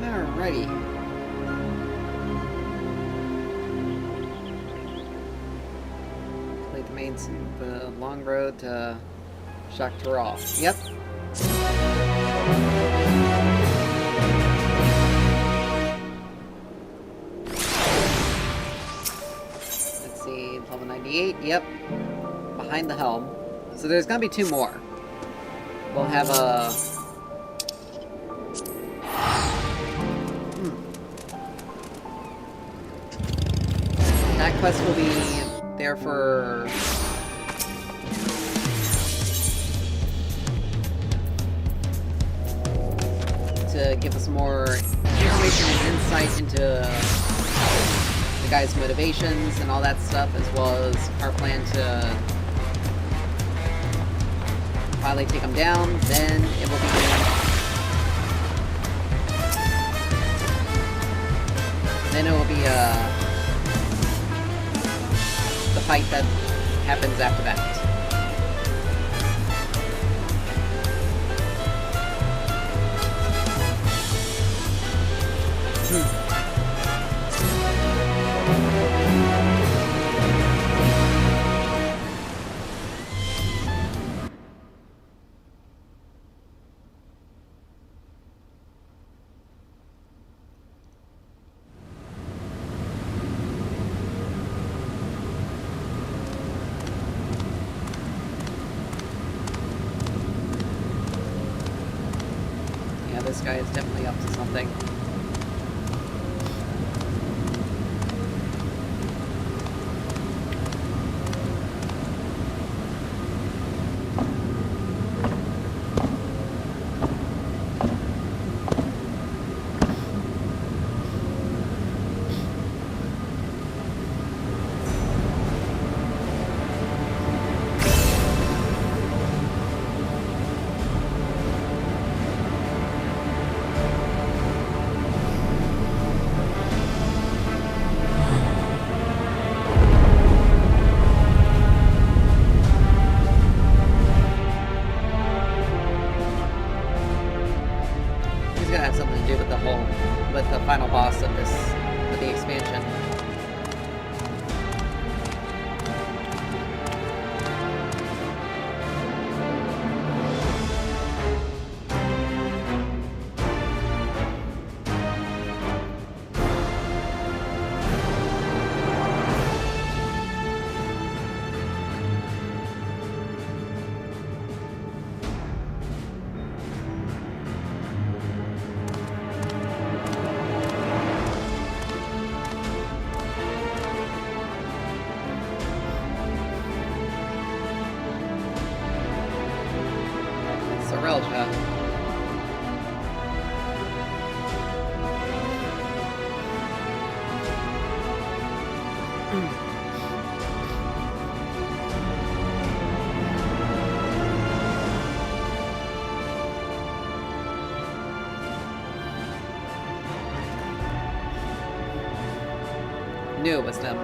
Alrighty. Complete the long road to Shaktaral. Yep. Let's see, level 98. Yep. behind the helm. So there's gonna be 2 more. We'll have a... That quest will be there for... to give us more information and insight into the guy's motivations and all that stuff, as well as our plan to finally take him down. Then it will be the fight that happens after that. This guy is definitely up to something. With the final boss of the expansion. Knew it was them.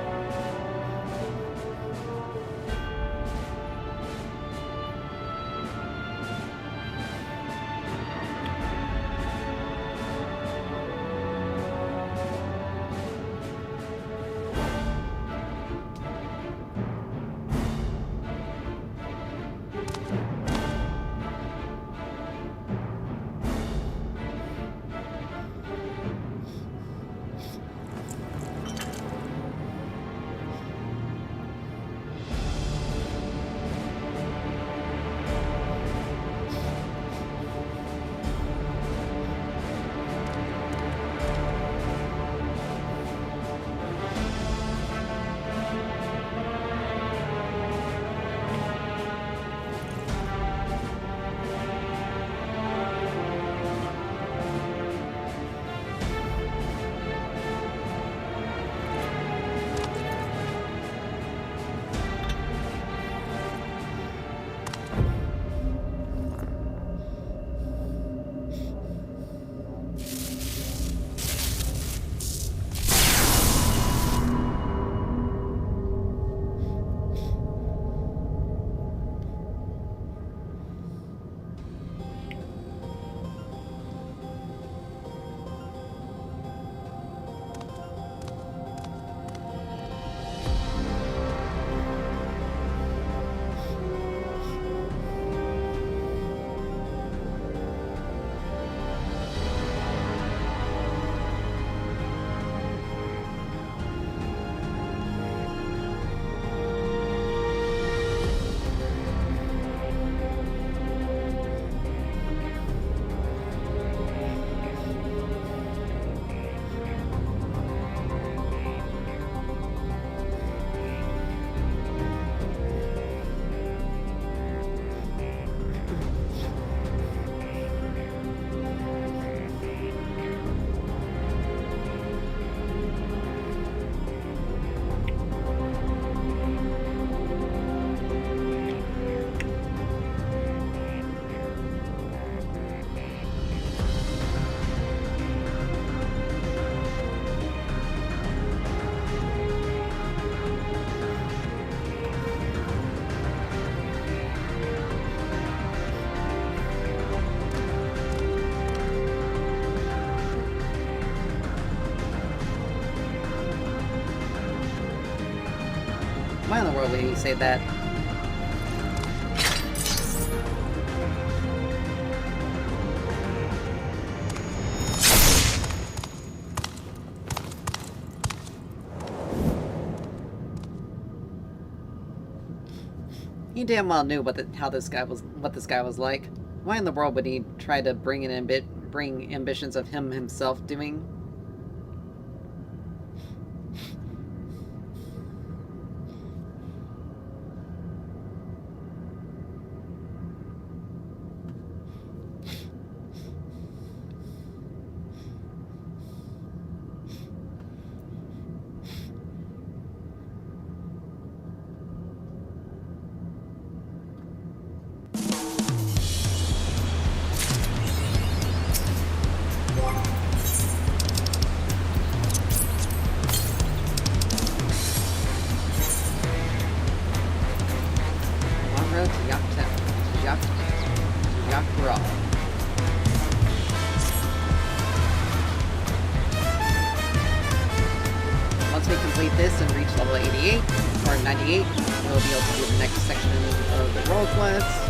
Why in the world would he say that? He damn well knew what this guy was like. Why in the world would he try to bring ambitions of himself doing? Once we complete this and reach level 88, or 98, we'll be able to do the next section of the role quest.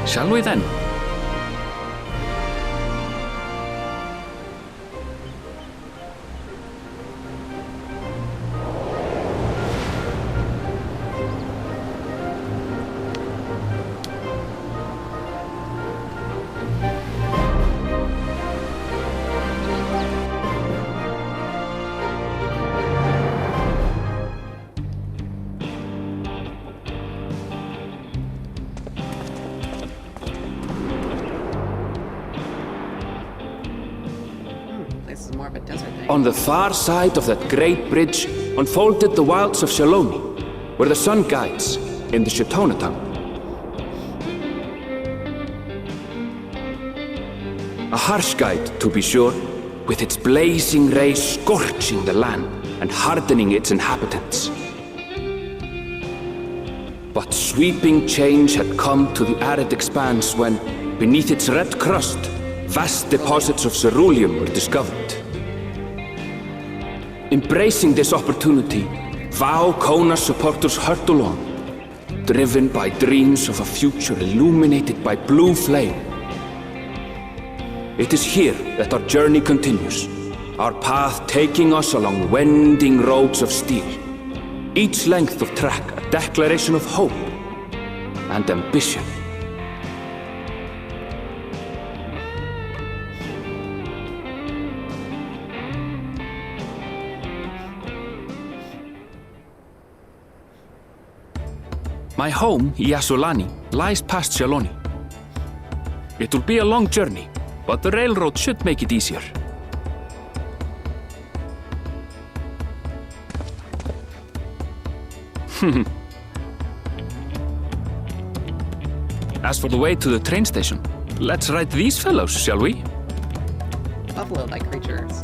Shall we then? On the far side of that great bridge unfolded the wilds of Shaloni, where the sun guides in the Shatona tongue. A harsh guide, to be sure, with its blazing rays scorching the land and hardening its inhabitants. But sweeping change had come to the arid expanse when, beneath its red crust, vast deposits of ceruleum were discovered. Embracing this opportunity, Vau Kona's supporters hurtle on, driven by dreams of a future illuminated by blue flame. It is here that our journey continues, our path taking us along winding roads of steel, each length of track a declaration of hope and ambition. My home, Yasulani, lies past Shaloni. It will be a long journey, but the railroad should make it easier. As for the way to the train station, let's ride these fellows, shall we? Buffalo-like creatures.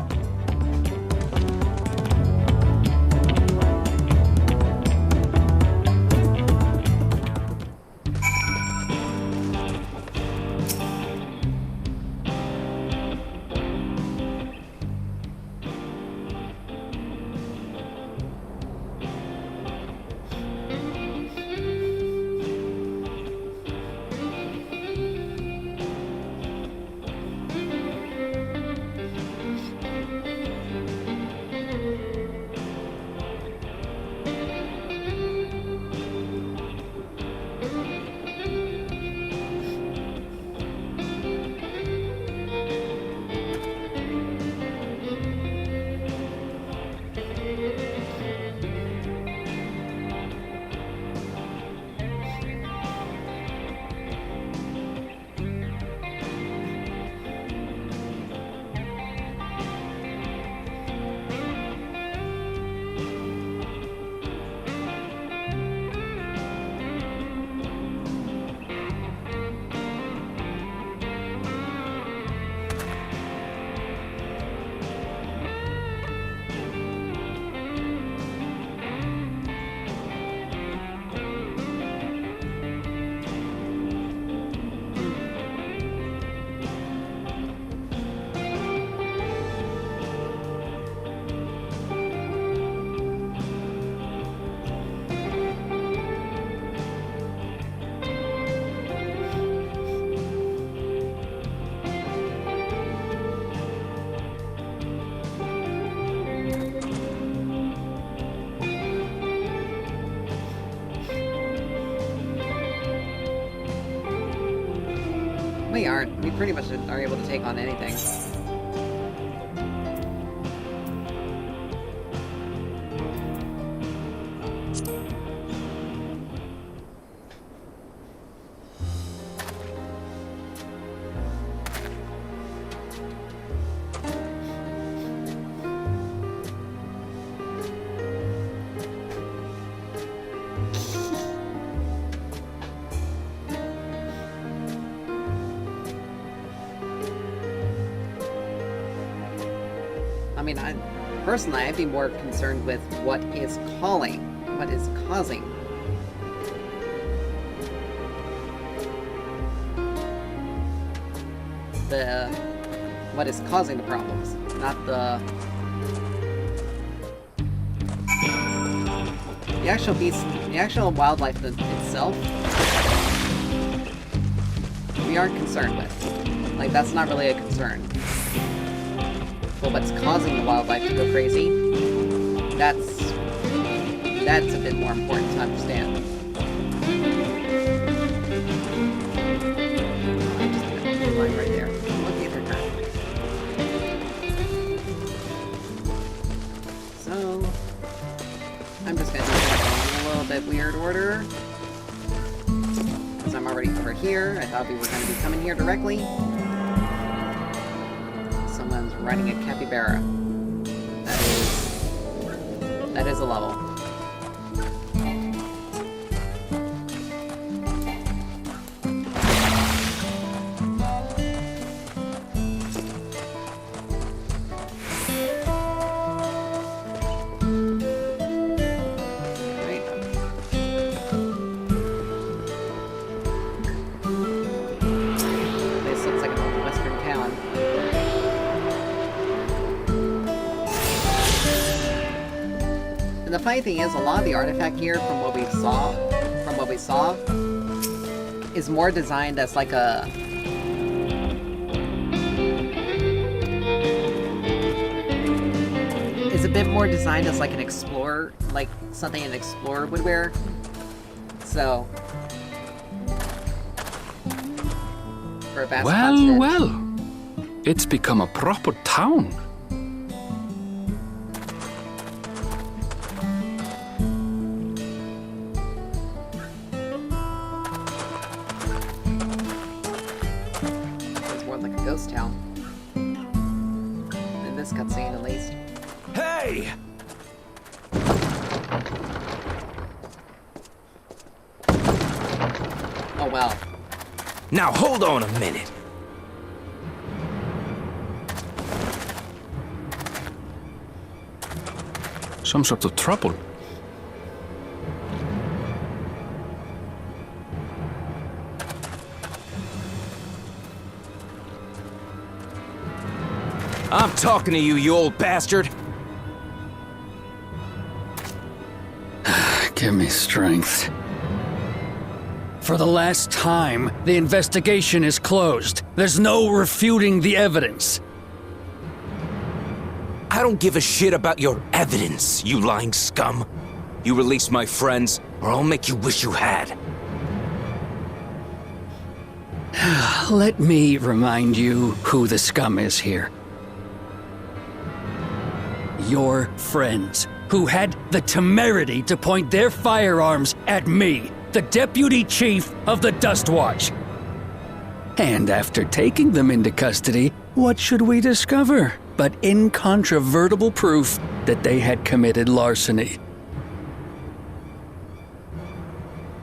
really aren't. We pretty much are able to take on anything. I mean, personally, I'd be more concerned with what is causing. What is causing the problems, not the actual beast, the actual wildlife itself. We aren't concerned with. Like, that's not really a concern. But what's causing the wildlife to go crazy, that's a bit more important to understand. Line right there. Look at her now. So I'm just gonna do this in a little bit weird order. Because I'm already over here. I thought we were gonna be coming here directly. Someone's riding a capybara. That is a level. The funny thing is, a lot of the artifact gear from what we saw, is more designed as like a bit more designed as like an explorer, like something an explorer would wear. So for a vast continent. Well, it's become a proper town. Ghost town. In this cutscene, at least. Hey! Oh, well. Now hold on a minute. Some sort of trouble. I'm talking to you, you old bastard! Give me strength. For the last time, the investigation is closed. There's no refuting the evidence. I don't give a shit about your evidence, you lying scum. You release my friends, or I'll make you wish you had. Let me remind you who the scum is here. Your friends, who had the temerity to point their firearms at me, the Deputy Chief of the Dust Watch. And after taking them into custody, what should we discover but incontrovertible proof that they had committed larceny?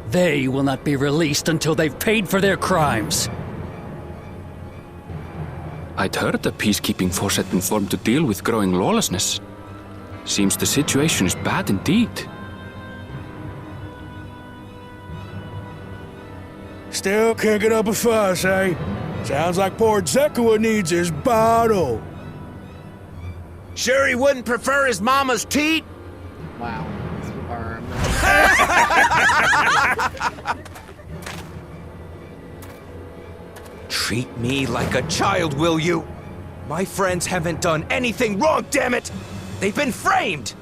They will not be released until they've paid for their crimes. I'd heard the peacekeeping force had been formed to deal with growing lawlessness. Seems the situation is bad indeed. Still kicking up a fuss, eh? Sounds like poor Zekua needs his bottle. Sure he wouldn't prefer his mama's teat? Wow. This farm. Treat me like a child, will you? My friends haven't done anything wrong, damn it! They've been framed!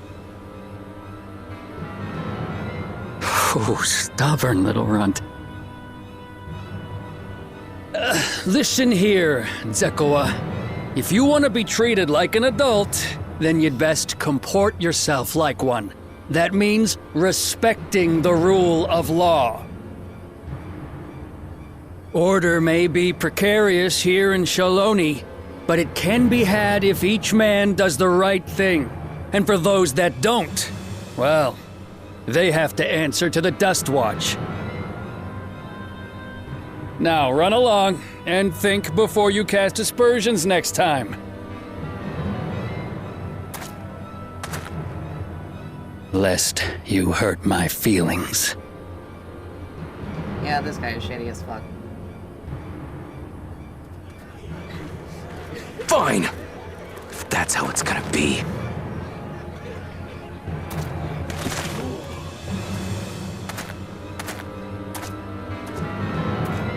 Oh, stubborn little runt. listen here, Zekoa. If you want to be treated like an adult, then you'd best comport yourself like one. That means respecting the rule of law. Order may be precarious here in Shaloni, but it can be had if each man does the right thing. And for those that don't, well, they have to answer to the Dust Watch. Now run along and think before you cast aspersions next time. Lest you hurt my feelings. Yeah, this guy is shady as fuck. Fine! If that's how it's gonna be.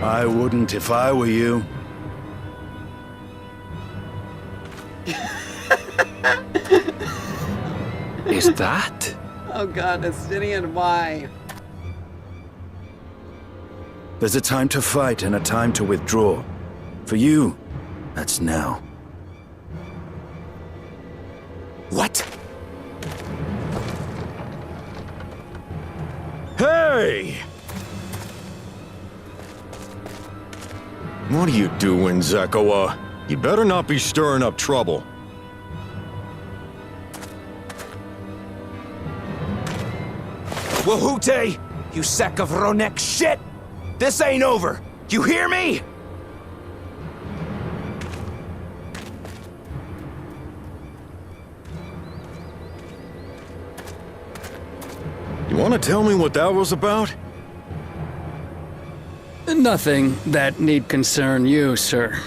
I wouldn't if I were you. Is that? Oh god, Estinian, why? There's a time to fight and a time to withdraw. For you, that's now. What? Hey! What are you doing, Zekoa? You better not be stirring up trouble. Wahute! You sack of Ronek shit! This ain't over! You hear me? You want to tell me what that was about? Nothing that need concern you, sir.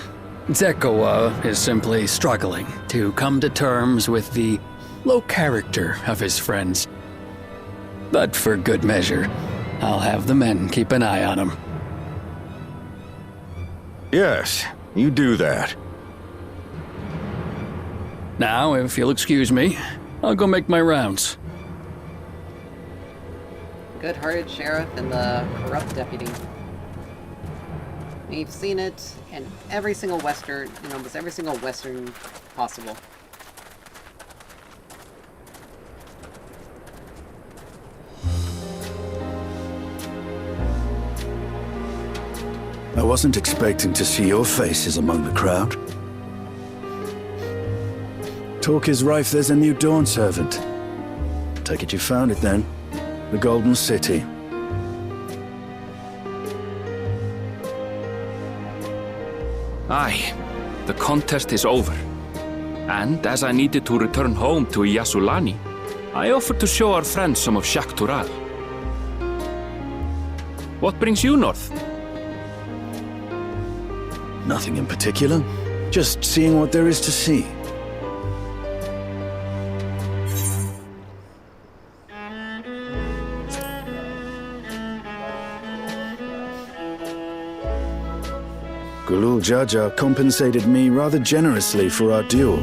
Zekoa is simply struggling to come to terms with the low character of his friends. But for good measure, I'll have the men keep an eye on him. Yes, you do that. Now, if you'll excuse me, I'll go make my rounds. Good-hearted sheriff and the corrupt deputy. We've seen it in every single western, in almost every single western possible. I wasn't expecting to see your faces among the crowd. Talk is rife, there's a new Dawn servant. Take it you found it then. The Golden City. Aye, the contest is over. And as I needed to return home to Yasulani, I offered to show our friends some of Shaktural. What brings you north? Nothing in particular. Just seeing what there is to see. Gulul Jaja compensated me rather generously for our duel.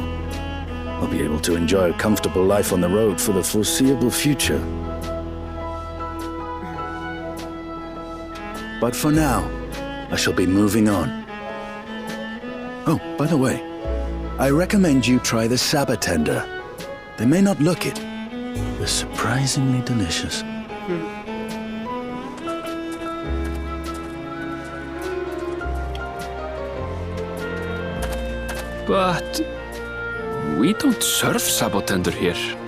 I'll be able to enjoy a comfortable life on the road for the foreseeable future. But for now, I shall be moving on. Oh, by the way, I recommend you try the Sabatender. They may not look it, but they're surprisingly delicious. But we don't serve Sabotender here.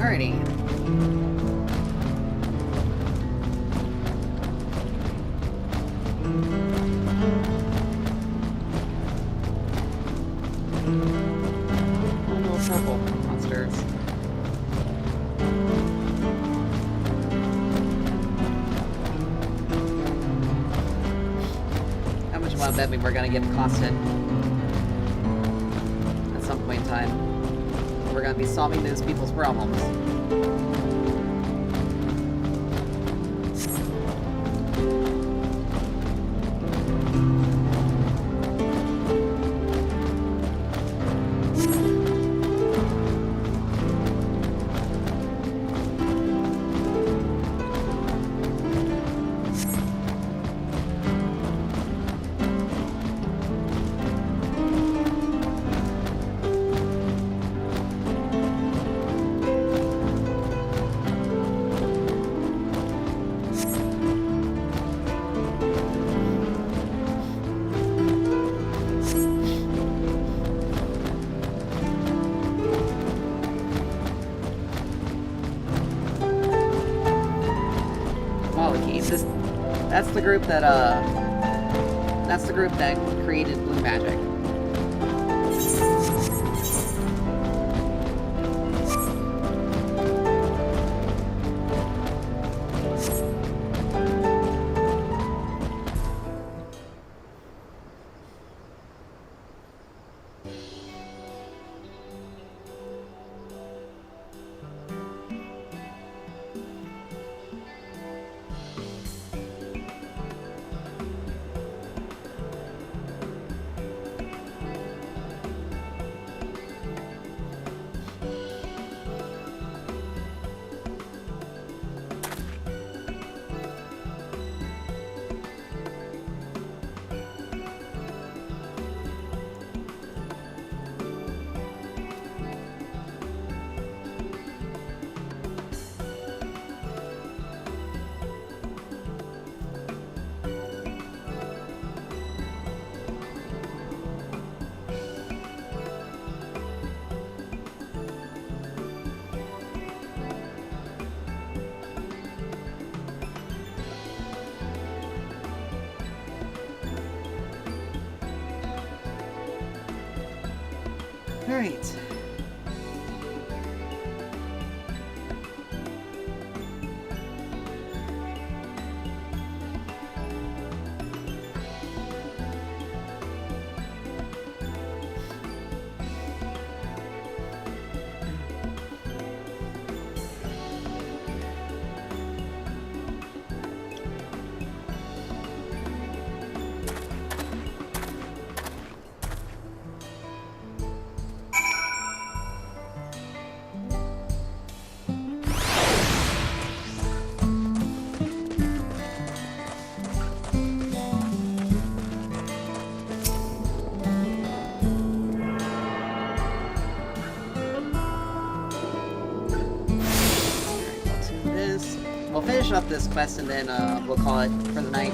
Alrighty. Little purple monsters. How much you want to bet me we're gonna get constant at some point in time? We're gonna be solving those people's problems. That's the group that created blue magic. Alright. We'll finish up this quest and then we'll call it for the night.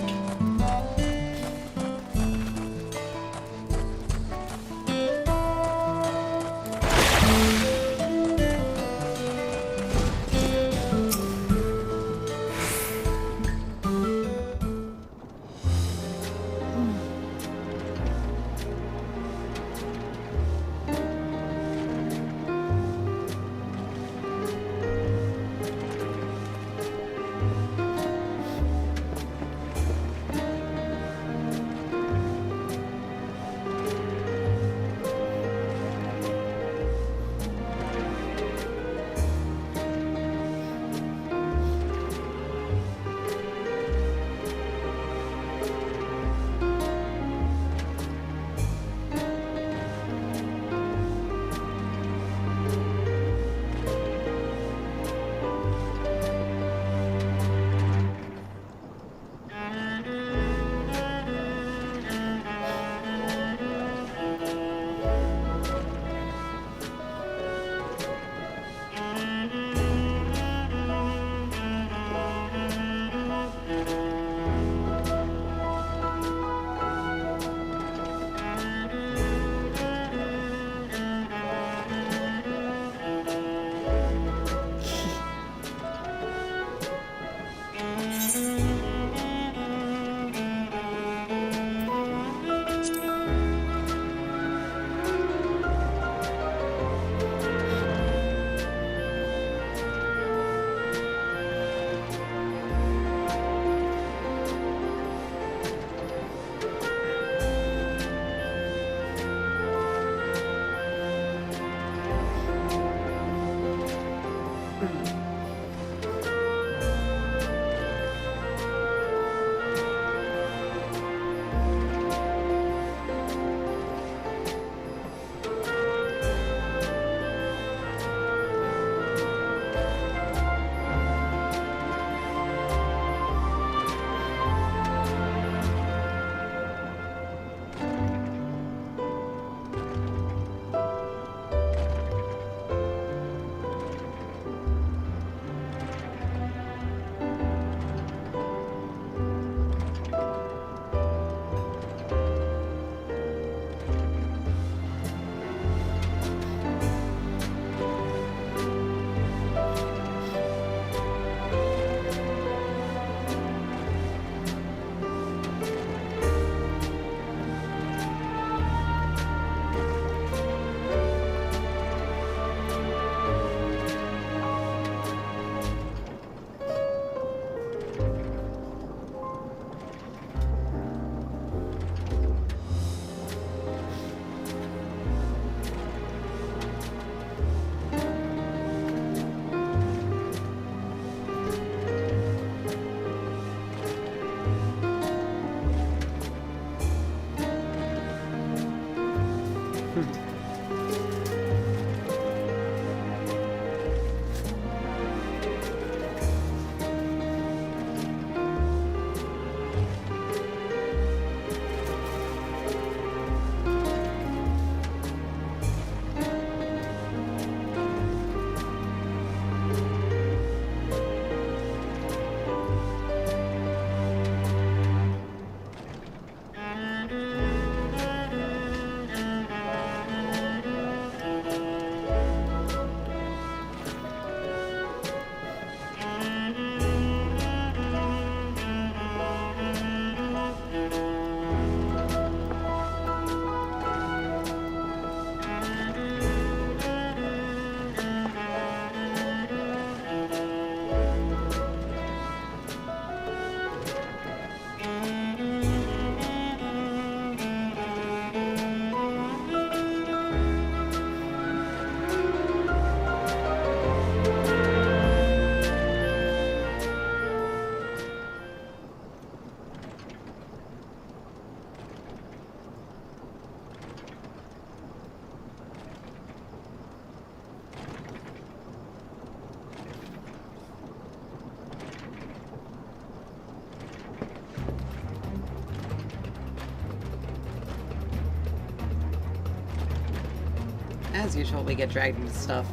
As usual, we get dragged into stuff.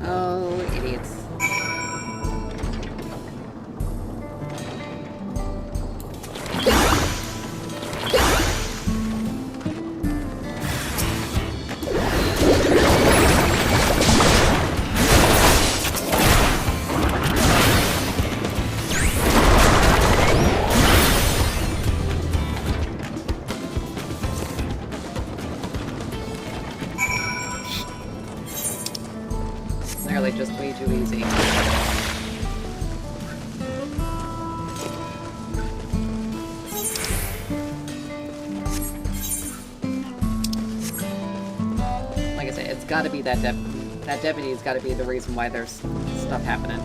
Oh, idiots. Clearly just way too easy. Like I say, it's gotta be that deputy's gotta be the reason why there's stuff happening.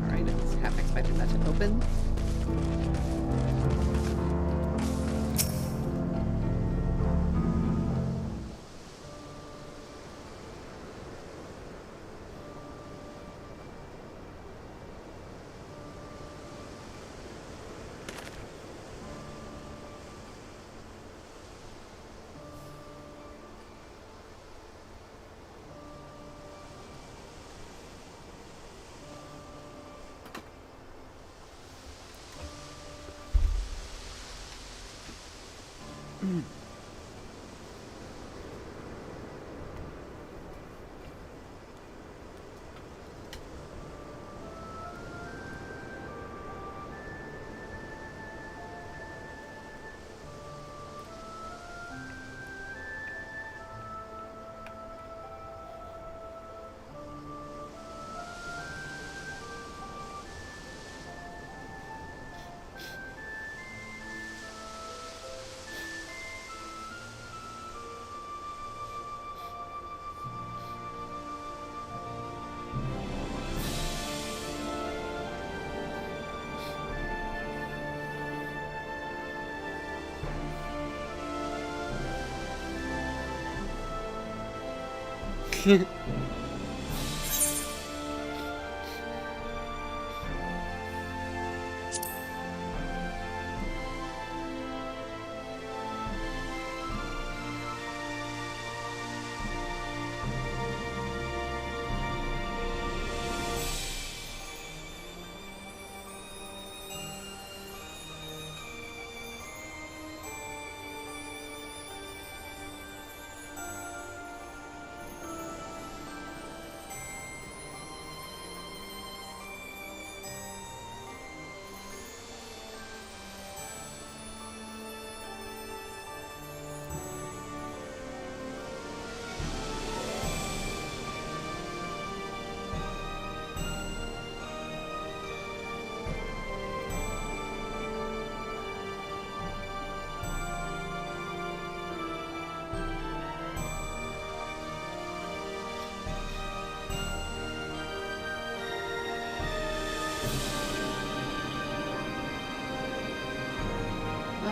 Alright, I was half expecting that to open.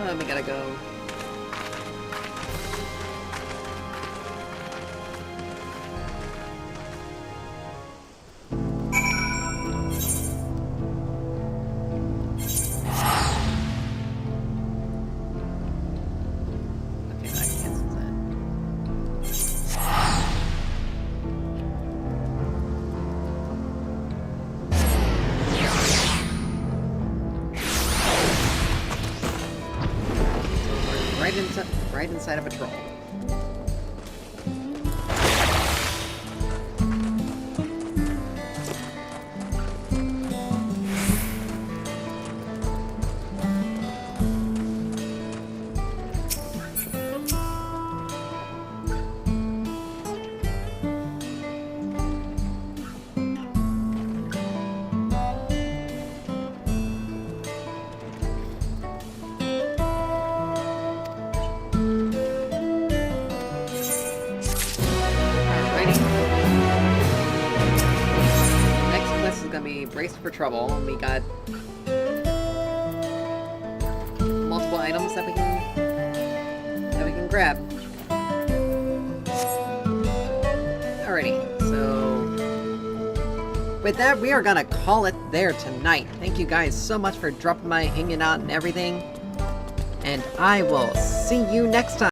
We gotta go. Right inside of a troll. Braced for trouble. We got multiple items that we can grab. Alrighty, so with that, we are gonna call it there tonight. Thank you guys so much for dropping by, hanging out, and everything. And I will see you next time.